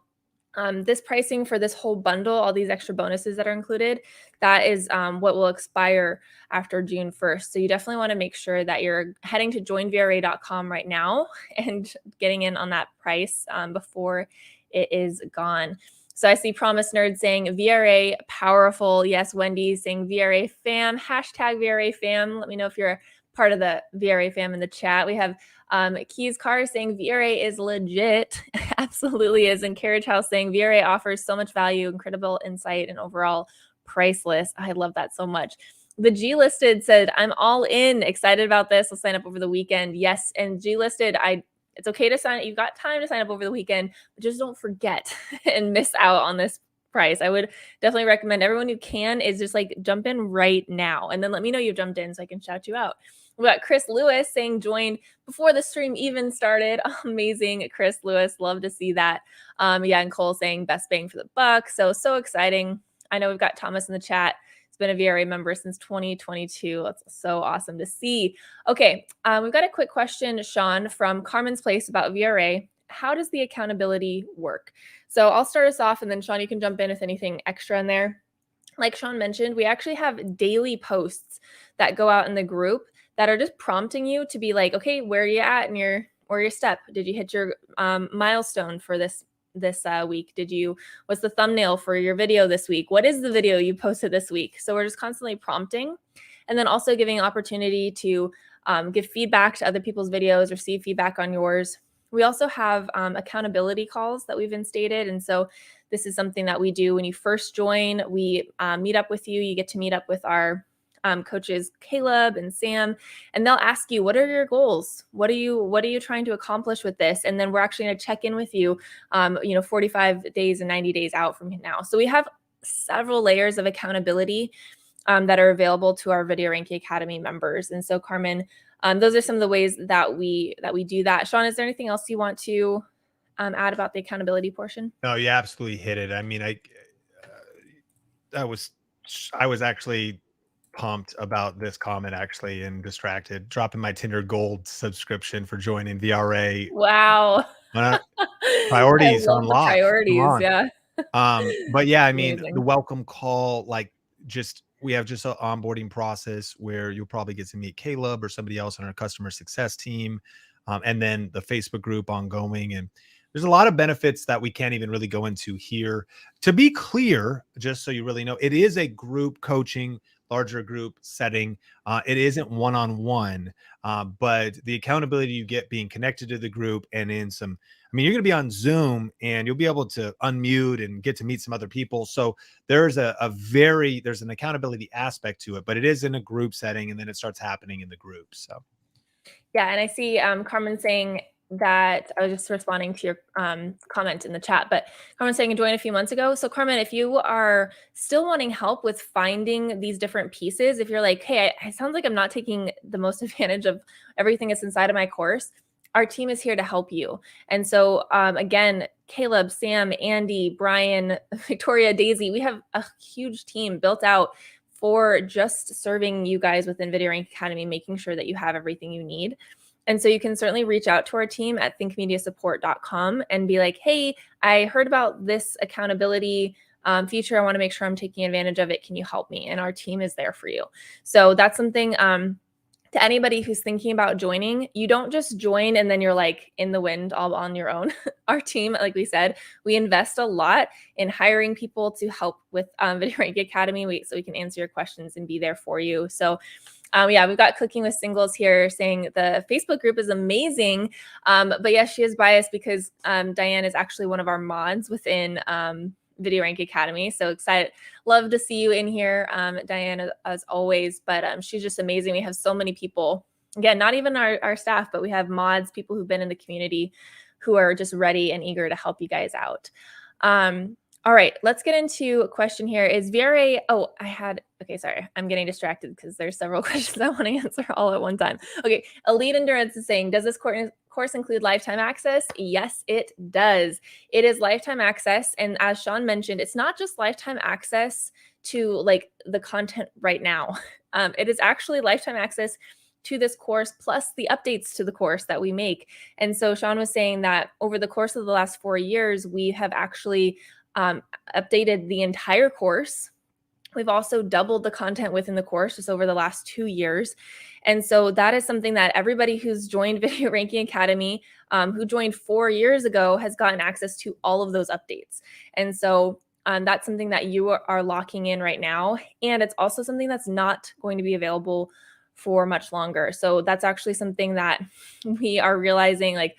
this pricing for this whole bundle, all these extra bonuses that are included, that is what will expire after June 1st. So you definitely want to make sure that you're heading to joinvra.com right now and getting in on that price before it is gone. So I see Promise Nerd saying VRA powerful. Yes, Wendy saying VRA fam, hashtag VRA fam. Let me know if you're part of the VRA fam in the chat. We have Keys Car saying VRA is legit. Absolutely is. And Carriage House saying VRA offers so much value, incredible insight, and overall priceless. I love that so much. The G Listed said, I'm all in, excited about this. I'll sign up over the weekend. Yes. And G Listed, it's okay to sign. You've got time to sign up over the weekend, but just don't forget and miss out on this price. I would definitely recommend everyone who can is just like jump in right now. And then let me know you've jumped in so I can shout you out. We got Chris Lewis saying join before the stream even started. Amazing, Chris Lewis. Love to see that. And Cole saying best bang for the buck. So exciting. I know we've got Thomas in the chat. He's been a VRA member since 2022. That's so awesome to see. Okay, we've got a quick question, Sean, from Carmen's Place about VRA. How does the accountability work? So I'll start us off, and then Sean, you can jump in with anything extra in there. Like Sean mentioned, we actually have daily posts that go out in the group that are just prompting you to be like, okay, where are you at in your step? Did you hit your milestone for this week? What's the thumbnail for your video this week? What is the video you posted this week? So we're just constantly prompting, and then also giving opportunity to give feedback to other people's videos, receive feedback on yours. We also have accountability calls that we've instated. And so this is something that we do when you first join. We meet up with you. You get to meet up with our coaches, Caleb and Sam, and they'll ask you, what are your goals? What are you trying to accomplish with this? And then we're actually going to check in with you, 45 days and 90 days out from now. So we have several layers of accountability that are available to our Video Ranking Academy members. And so Carmen, those are some of the ways that we do that. Sean, is there anything else you want to add about the accountability portion? No, you absolutely hit it. I mean, I was actually pumped about this comment actually and distracted, dropping my Tinder Gold subscription for joining VRA. Wow. Priorities on lock. Priorities, yeah. But yeah, I mean, Amazing. the welcome call, like we have just an onboarding process where you'll probably get to meet Caleb or somebody else on our customer success team. And then the Facebook group ongoing. And there's a lot of benefits that we can't even really go into here. To be clear, just so you really know, it is a group coaching, larger group setting. It isn't one-on-one, but the accountability you get being connected to the group and in some, I mean, you're going to be on Zoom and you'll be able to unmute and get to meet some other people. So there's there's an accountability aspect to it, but it is in a group setting, and then it starts happening in the group. So. Yeah, and I see Carmen saying that I was just responding to your comment in the chat, but Carmen saying I joined a few months ago. So Carmen, if you are still wanting help with finding these different pieces, if you're like, hey, it sounds like I'm not taking the most advantage of everything that's inside of my course, our team is here to help you. And so again, Caleb, Sam, Andy, Brian, Victoria, Daisy, we have a huge team built out for just serving you guys within Video Ranking Academy, making sure that you have everything you need. And so you can certainly reach out to our team at thinkmediasupport.com and be like, hey, I heard about this accountability feature. I want to make sure I'm taking advantage of it. Can you help me? And our team is there for you. So that's something to anybody who's thinking about joining. You don't just join and then you're like in the wind all on your own. Our team, like we said, we invest a lot in hiring people to help with Video Ranking Academy so we can answer your questions and be there for you. So yeah, we've got Cooking with Singles here saying the Facebook group is amazing. But yes, she is biased because Diane is actually one of our mods within Video Rank Academy. So excited. Love to see you in here, Diane, as always. But she's just amazing. We have so many people. Again, not even our staff, but we have mods, people who've been in the community who are just ready and eager to help you guys out. All right, let's get into a question here. Is VRA, okay, sorry. I'm getting distracted because there's several questions I want to answer all at one time. Okay, Elite Endurance is saying, does this course include lifetime access? Yes, it does. It is lifetime access. And as Sean mentioned, it's not just lifetime access to like the content right now. It is actually lifetime access to this course plus the updates to the course that we make. And so Sean was saying that over the course of the last 4 years, we have actually updated the entire course. We've also doubled the content within the course just over the last 2 years. And so that is something that everybody who's joined Video Ranking Academy, who joined 4 years ago, has gotten access to all of those updates. And so that's something that you are locking in right now. And it's also something that's not going to be available for much longer. So that's actually something that we are realizing, like,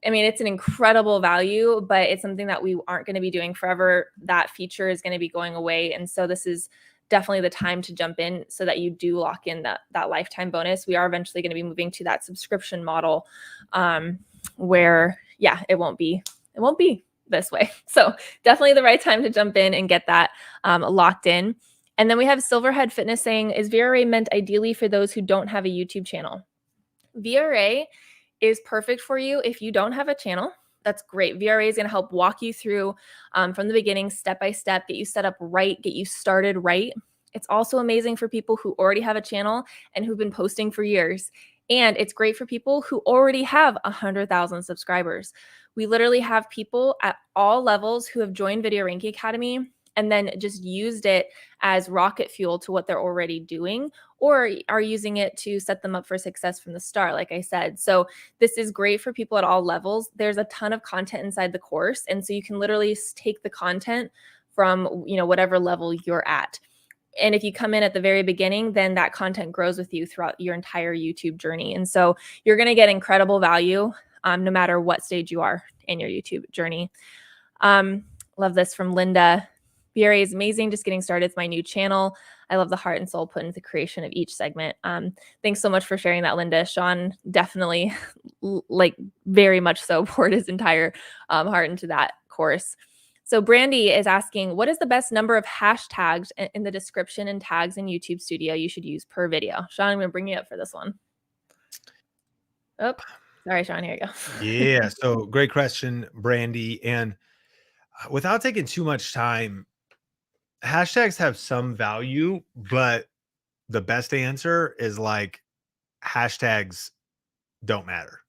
I mean, it's an incredible value, but it's something that we aren't going to be doing forever. That feature is going to be going away. And so this is definitely the time to jump in so that you do lock in that lifetime bonus. We are eventually going to be moving to that subscription model where, yeah, it won't be this way. So definitely the right time to jump in and get that locked in. And then we have Silverhead Fitness saying, is VRA meant ideally for those who don't have a YouTube channel? VRA is perfect for you if you don't have a channel. That's great. VRA is going to help walk you through from the beginning, step by step, get you set up right, get you started right. It's also amazing for people who already have a channel and who've been posting for years. And it's great for people who already have 100,000 subscribers. We literally have people at all levels who have joined Video Ranking Academy and then just used it as rocket fuel to what they're already doing, or are using it to set them up for success from the start, like I said. So this is great for people at all levels. There's a ton of content inside the course. And so you can literally take the content from, whatever level you're at. And if you come in at the very beginning, then that content grows with you throughout your entire YouTube journey. And so you're going to get incredible value no matter what stage you are in your YouTube journey. Love this from Linda. VRA is amazing. Just getting started. It's my new channel. I love the heart and soul put into the creation of each segment. Thanks so much for sharing that, Linda. Sean definitely, very much so, poured his entire heart into that course. So Brandy is asking, what is the best number of hashtags in the description and tags in YouTube Studio you should use per video? Sean, I'm going to bring you up for this one. Oh, sorry, Sean. Here you go. Yeah. So great question, Brandy. And without taking too much time, hashtags have some value, but the best answer is like hashtags don't matter.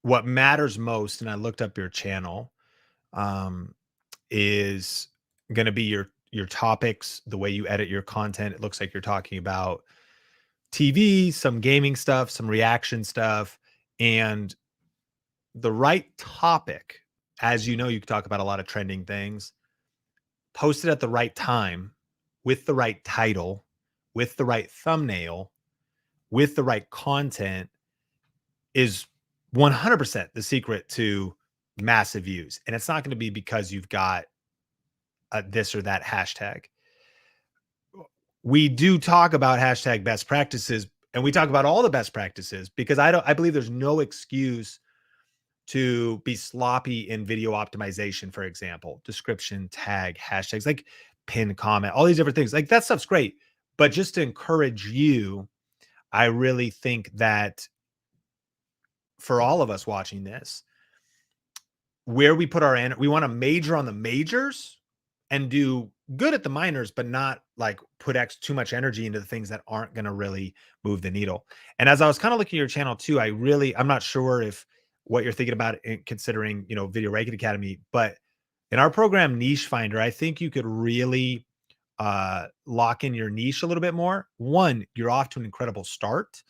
What matters most, and I looked up your channel, is going to be your topics, the way you edit your content. It looks like you're talking about TV, some gaming stuff, some reaction stuff, and the right topic. As you know, you can talk about a lot of trending things. Post it at the right time, with the right title, with the right thumbnail, with the right content is 100% the secret to massive views. And it's not going to be because you've got this or that hashtag. We do talk about hashtag best practices, and we talk about all the best practices because I believe there's no excuse to be sloppy in video optimization, for example, description, tag, hashtags, like pin comment, all these different things. Like that stuff's great. But just to encourage you, I really think that for all of us watching this, where we put our energy, we want to major on the majors and do good at the minors, but not like put too much energy into the things that aren't going to really move the needle. And as I was kind of looking at your channel too, I'm not sure if what you're thinking about in considering, Video Ranking Academy, but in our program Niche Finder, I think you could really lock in your niche a little bit more. One, you're off to an incredible start.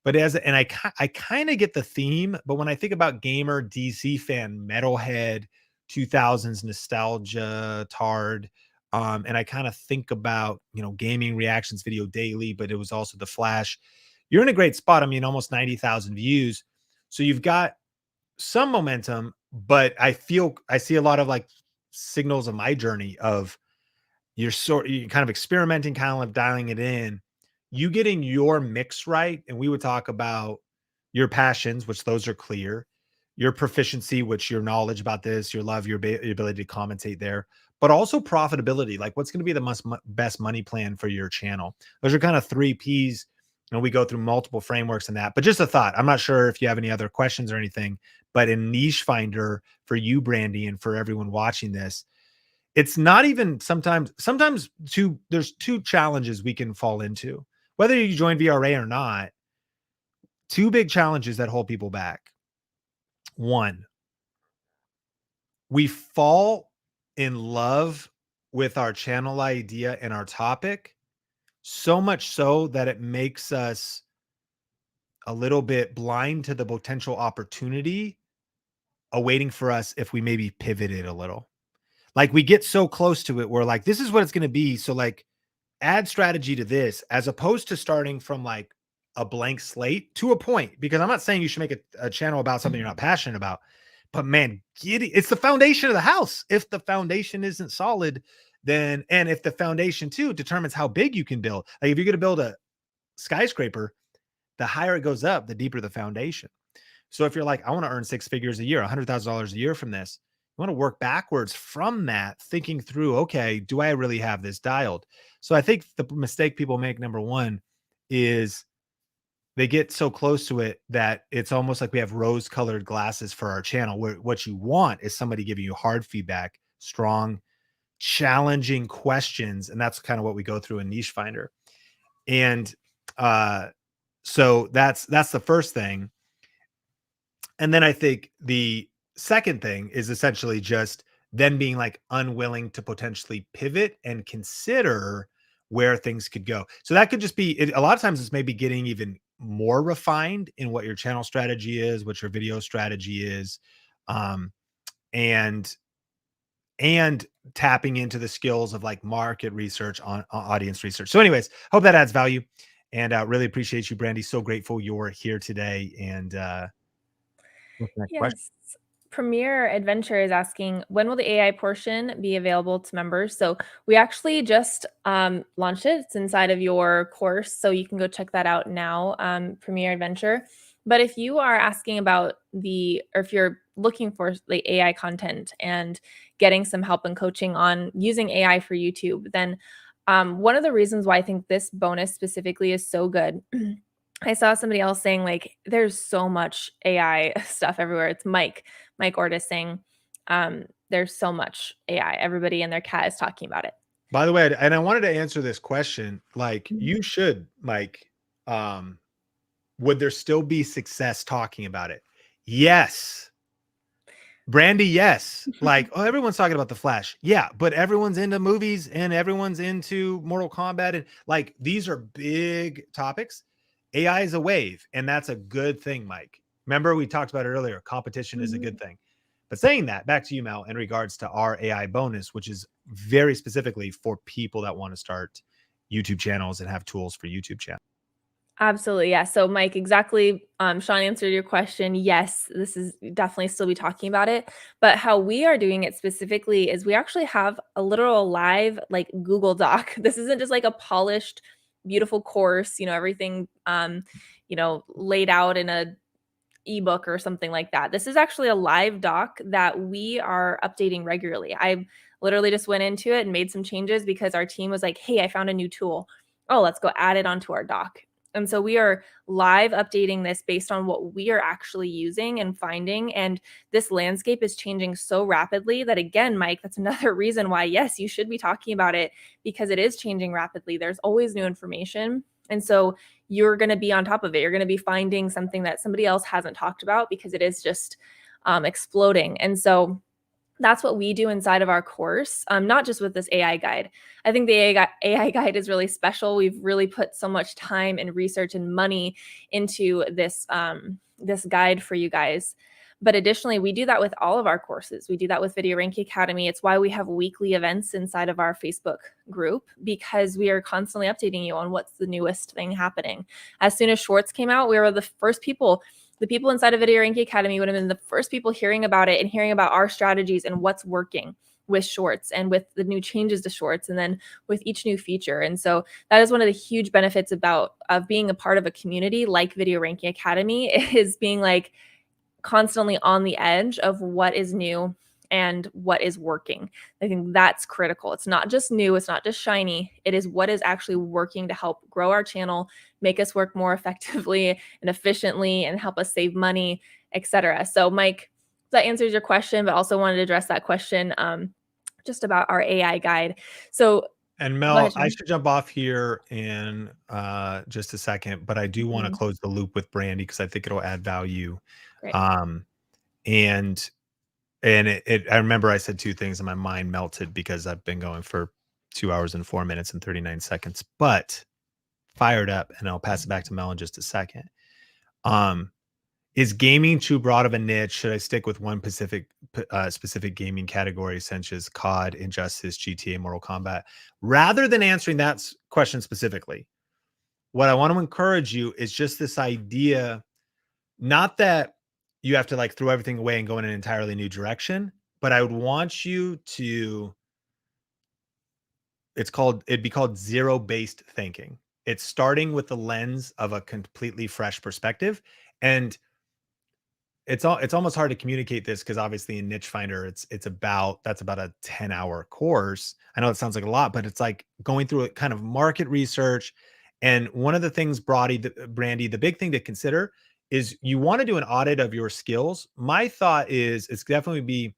But I kind of get the theme, but when I think about gamer, DC fan, metalhead, 2000s nostalgia, tard, and I kind of think about, gaming reactions video daily, but it was also the Flash. You're in a great spot. I mean, almost 90,000 views. So you've got some momentum, but I see a lot of like signals of my journey of you're kind of experimenting, kind of like dialing it in, you getting your mix right. And we would talk about your passions, which those are clear, your proficiency, which your knowledge about this, your love, your ability to commentate there, but also profitability. Like what's going to be the best money plan for your channel? Those are kind of 3 Ps. And we go through multiple frameworks in that, but just a thought. I'm not sure if you have any other questions or anything, but in Niche Finder for you, Brandy, and for everyone watching this, it's not even sometimes there's 2 challenges we can fall into. Whether you join VRA or not, 2 big challenges that hold people back. 1, we fall in love with our channel idea and our topic, so much so that it makes us a little bit blind to the potential opportunity awaiting for us if we maybe pivoted a little. Like we get so close to it, we're like, this is what it's going to be. So like add strategy to this as opposed to starting from like a blank slate to a point, because I'm not saying you should make a channel about something you're not passionate about, but man, it's the foundation of the house. If the foundation isn't solid, then, and if the foundation too determines how big you can build, like if you're going to build a skyscraper, the higher it goes up, the deeper the foundation. So if you're like, I want to earn 6 figures a year, $100,000 a year from this, you want to work backwards from that, thinking through, okay, do I really have this dialed? So I think the mistake people make, number 1, is they get so close to it that it's almost like we have rose-colored glasses for our channel, where what you want is somebody giving you hard feedback, strong, challenging questions. And that's kind of what we go through in Niche Finder. And so that's the first thing. And then I think the second thing is essentially just then being like unwilling to potentially pivot and consider where things could go. So that could just be a lot of times it's maybe getting even more refined in what your channel strategy is, what your video strategy is, and tapping into the skills of like market research, on audience research. So anyways, hope that adds value, and really appreciate you, Brandy. So grateful you're here today. And what's the next question? Yes. Premier Adventure is asking, when will the AI portion be available to members? So we actually just launched it. It's inside of your course, so you can go check that out now, Premier Adventure. But if you are asking about or if you're looking for the AI content and getting some help and coaching on using AI for YouTube, then one of the reasons why I think this bonus specifically is so good I saw somebody else saying like there's so much AI stuff everywhere. It's Mike Ortis saying there's so much AI. Everybody and their cat is talking about it. By the way, and I wanted to answer this question, like you should, Mike, would there still be success talking about it? Yes. Brandy, yes. Like, oh, everyone's talking about the Flash. Yeah, but everyone's into movies and everyone's into Mortal Kombat. And like, these are big topics. AI is a wave, and that's a good thing, Mike. Remember, we talked about it earlier. Competition is a good thing. But saying that, back to you, Mel, in regards to our AI bonus, which is very specifically for people that want to start YouTube channels and have tools for YouTube channels. Absolutely. Yeah. So Mike, exactly. Sean answered your question. Yes, this is definitely still be talking about it, but how we are doing it specifically is we actually have a literal live like Google Doc. This isn't just like a polished, beautiful course, everything, laid out in a ebook or something like that. This is actually a live doc that we are updating regularly. I literally just went into it and made some changes because our team was like, hey, I found a new tool. Oh, let's go add it onto our doc. And so we are live updating this based on what we are actually using and finding. And this landscape is changing so rapidly that, again, Mike, that's another reason why, yes, you should be talking about it, because it is changing rapidly. There's always new information. And so you're going to be on top of it. You're going to be finding something that somebody else hasn't talked about because it is just exploding. And so that's what we do inside of our course, not just with this AI guide. I think the AI guide is really special. We've really put so much time and research and money into this, this guide for you guys. But additionally, we do that with all of our courses. We do that with Video Ranking Academy. It's why we have weekly events inside of our Facebook group, because we are constantly updating you on what's the newest thing happening. As soon as Shorts came out, we were the first people. the people inside of Video Ranking Academy would have been the first people hearing about it and hearing about our strategies and what's working with shorts and with the new changes to shorts and then with each new feature. And so that is one of the huge benefits of being a part of a community like Video Ranking Academy, is being like constantly on the edge of what is new and what is working. I think that's critical. It's not just new, it's not just shiny. It is what is actually working to help grow our channel, make us work more effectively and efficiently, and help us save money, etc. So Mike, that answers your question, but also wanted to address that question just about our AI guide. So And Mel, I should jump off here in just a second, but I do want to close the loop with Brandy because I think it'll add value. Great. And I remember I said two things and my mind melted because I've been going for 2 hours and 4 minutes and 39 seconds, but fired up, and I'll pass it back to Mel in just a second. Is gaming too broad of a niche? Should I stick with one specific gaming category, such as COD, Injustice, GTA, Mortal Kombat? Rather than answering that question specifically, what I want to encourage you is just this idea, not that you have to like throw everything away and go in an entirely new direction, but I would want you to, it'd be called zero-based thinking. It's starting with the lens of a completely fresh perspective. And it's almost hard to communicate this because obviously in Niche Finder, that's about a 10-hour course. I know it sounds like a lot, but it's like going through a kind of market research. And one of the things, Brandy, the big thing to consider is you want to do an audit of your skills. My thought is it's definitely be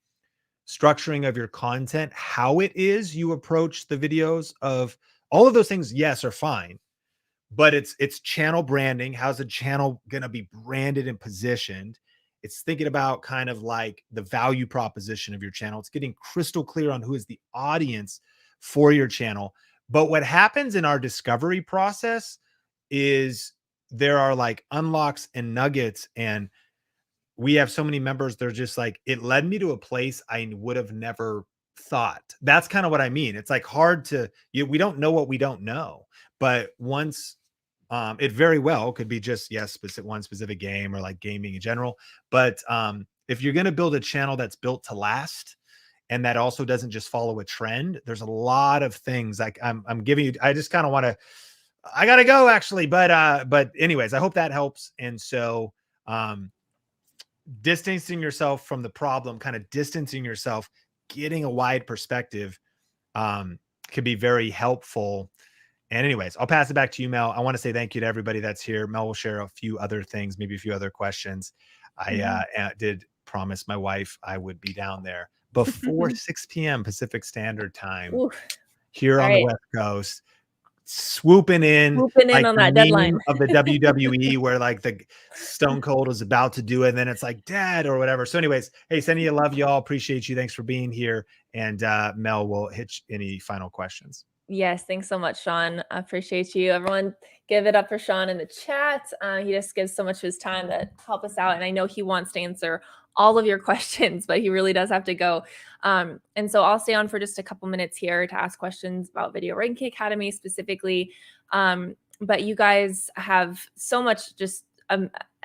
structuring of your content, how it is you approach the videos, of all of those things, yes, are fine. But it's channel branding. How's the channel going to be branded and positioned? It's thinking about kind of like the value proposition of your channel. It's getting crystal clear on who is the audience for your channel. But what happens in our discovery process is there are like unlocks and nuggets, and we have so many members. They're just like, it led me to a place I would have never thought. That's kind of what I mean. It's like hard to, we don't know what we don't know. But once it very well could be just, yes, one specific game or like gaming in general. But if you're going to build a channel that's built to last, and that also doesn't just follow a trend, there's a lot of things like I'm giving you. I just kind of want to, I got to go actually. But anyways, I hope that helps. And so distancing yourself from the problem, kind of distancing yourself, getting a wide perspective can be very helpful. And anyways, I'll pass it back to you, Mel. I want to say thank you to everybody that's here. Mel will share a few other things, maybe a few other questions. I did promise my wife I would be down there before 6 p.m. Pacific Standard Time here on the West Coast, swooping in like on the that meme deadline of the WWE where like the Stone Cold was about to do it, and then it's like dad or whatever. So anyways, hey, sending you love, y'all. Appreciate you. Thanks for being here. And Mel will hit any final questions. Yes, thanks so much, Sean. I appreciate you. Everyone, give it up for Sean in the chat. He just gives so much of his time to help us out, and I know he wants to answer all of your questions, but he really does have to go. And so I'll stay on for just a couple minutes here to ask questions about Video Ranking Academy specifically. But you guys have so much just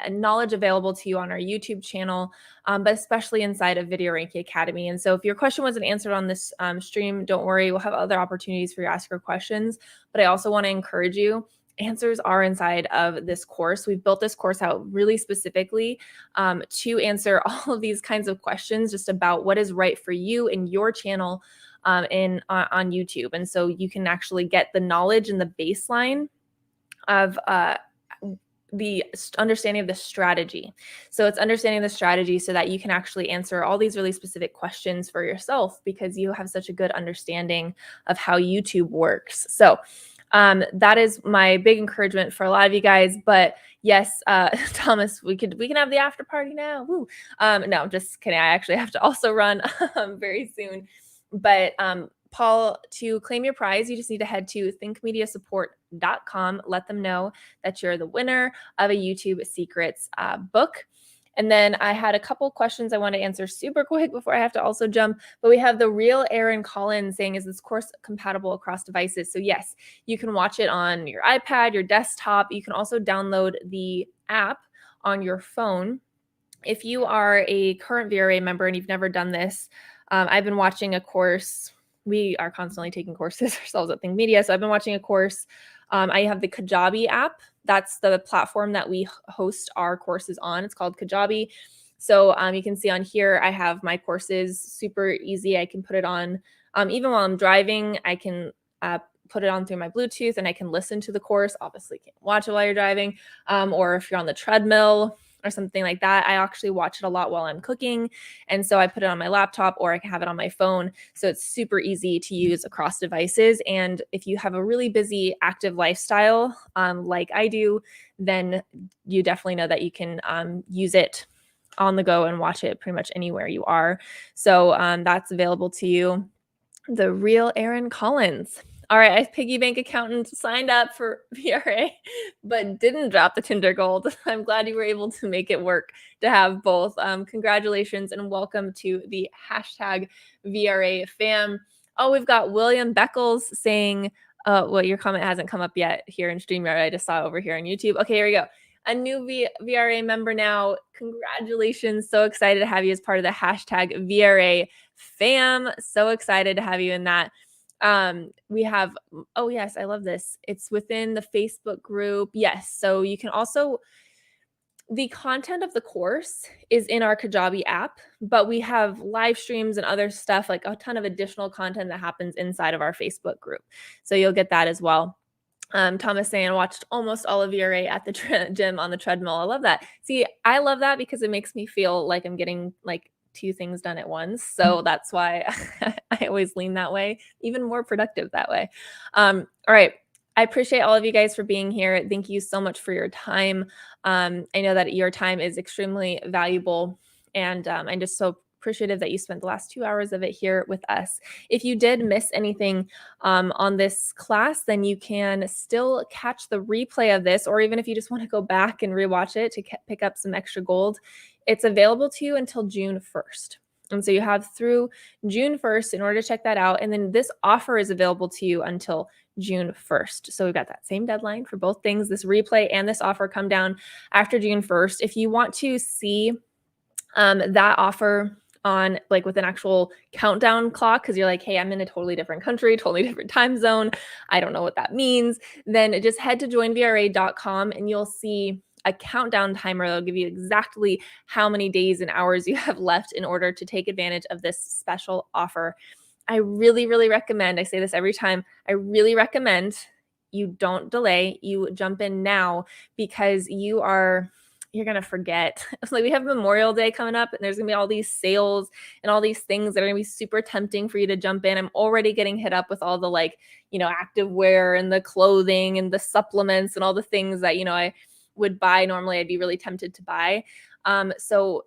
knowledge available to you on our YouTube channel, but especially inside of Video Ranking Academy. And so if your question wasn't answered on this stream, don't worry, we'll have other opportunities for you to ask your questions. But I also want to encourage you, answers are inside of this course. We've built this course out really specifically to answer all of these kinds of questions just about what is right for you and your channel on YouTube. And so you can actually get the knowledge and the baseline of the understanding of the strategy. So it's understanding the strategy so that you can actually answer all these really specific questions for yourself, because you have such a good understanding of how YouTube works. So that is my big encouragement for a lot of you guys. But yes, Thomas, we can have the after party now. Woo. No, I'm just kidding. I actually have to also run very soon. But Paul, to claim your prize, you just need to head to thinkmediasupport.com. Let them know that you're the winner of a YouTube Secrets book. And then I had a couple questions I want to answer super quick before I have to also jump. But we have the real Aaron Collins saying, is this course compatible across devices? So yes, you can watch it on your iPad, your desktop. You can also download the app on your phone. If you are a current VRA member and you've never done this, I've been watching a course. We are constantly taking courses ourselves at Think Media. So I've been watching a course. I have the Kajabi app. That's the platform that we host our courses on. It's called Kajabi. So you can see on here, I have my courses super easy. I can put it on even while I'm driving. I can put it on through my Bluetooth and I can listen to the course. Obviously, you can't watch it while you're driving, or if you're on the treadmill or something like that. I actually watch it a lot while I'm cooking. And so I put it on my laptop or I can have it on my phone. So it's super easy to use across devices. And if you have a really busy, active lifestyle like I do, then you definitely know that you can use it on the go and watch it pretty much anywhere you are. So that's available to you. The real Aaron Collins. All right, I piggy bank accountant signed up for VRA, but didn't drop the Tinder Gold. I'm glad you were able to make it work to have both. Congratulations and welcome to the hashtag VRA fam. Oh, we've got William Beckles saying, well, your comment hasn't come up yet here in StreamYard. I just saw it over here on YouTube. Okay, here we go. A new VRA member now. Congratulations. So excited to have you as part of the hashtag VRA fam. So excited to have you in that. We have, oh yes, I love this. It's within the Facebook group. Yes. So you can also, the content of the course is in our Kajabi app, but we have live streams and other stuff, like a ton of additional content that happens inside of our Facebook group. So you'll get that as well. Thomas saying, watched almost all of VRA at the gym on the treadmill. I love that. See, I love that because it makes me feel like I'm getting like two things done at once. So that's why I always lean that way, even more productive that way. All right. I appreciate all of you guys for being here. Thank you so much for your time. I know that your time is extremely valuable, and I'm just so appreciative that you spent the last 2 hours of it here with us. If you did miss anything on this class, then you can still catch the replay of this, or even if you just want to go back and rewatch it to pick up some extra gold, it's available to you until June 1st. And so you have through June 1st in order to check that out. And then this offer is available to you until June 1st. So we've got that same deadline for both things. This replay and this offer come down after June 1st. If you want to see that offer on like with an actual countdown clock, because you're like, hey, I'm in a totally different country, totally different time zone, I don't know what that means, then just head to joinvra.com and you'll see a countdown timer that'll give you exactly how many days and hours you have left in order to take advantage of this special offer. I really, really recommend, I say this every time, I really recommend you don't delay, you jump in now, because you're going to forget. Like we have Memorial Day coming up and there's going to be all these sales and all these things that are going to be super tempting for you to jump in. I'm already getting hit up with all the like, active wear and the clothing and the supplements and all the things that, I would buy normally. I'd be really tempted to buy. So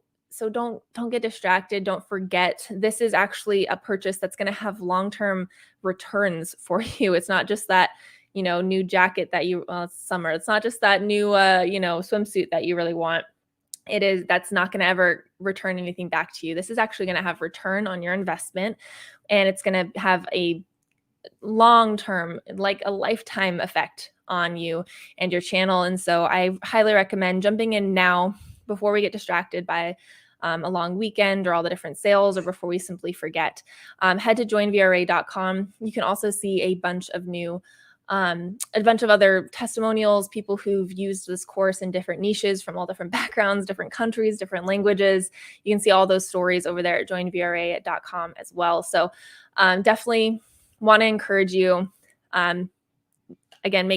don't get distracted. Don't forget, this is actually a purchase that's going to have long-term returns for you. It's not just that, new jacket that it's summer. It's not just that new, swimsuit that you really want. That's not going to ever return anything back to you. This is actually going to have return on your investment, and it's going to have a long-term, like a lifetime effect on you and your channel. And so I highly recommend jumping in now before we get distracted by a long weekend or all the different sales, or before we simply forget. Head to joinvra.com. You can also see a bunch of other testimonials, people who've used this course in different niches from all different backgrounds, different countries, different languages. You can see all those stories over there at joinvra.com as well. So definitely want to encourage you, again,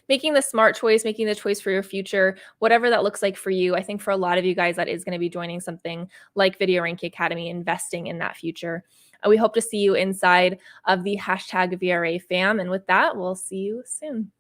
making the smart choice, making the choice for your future, whatever that looks like for you. I think for a lot of you guys, that is going to be joining something like Video Ranking Academy, investing in that future. We hope to see you inside of the hashtag VRA fam. And with that, we'll see you soon.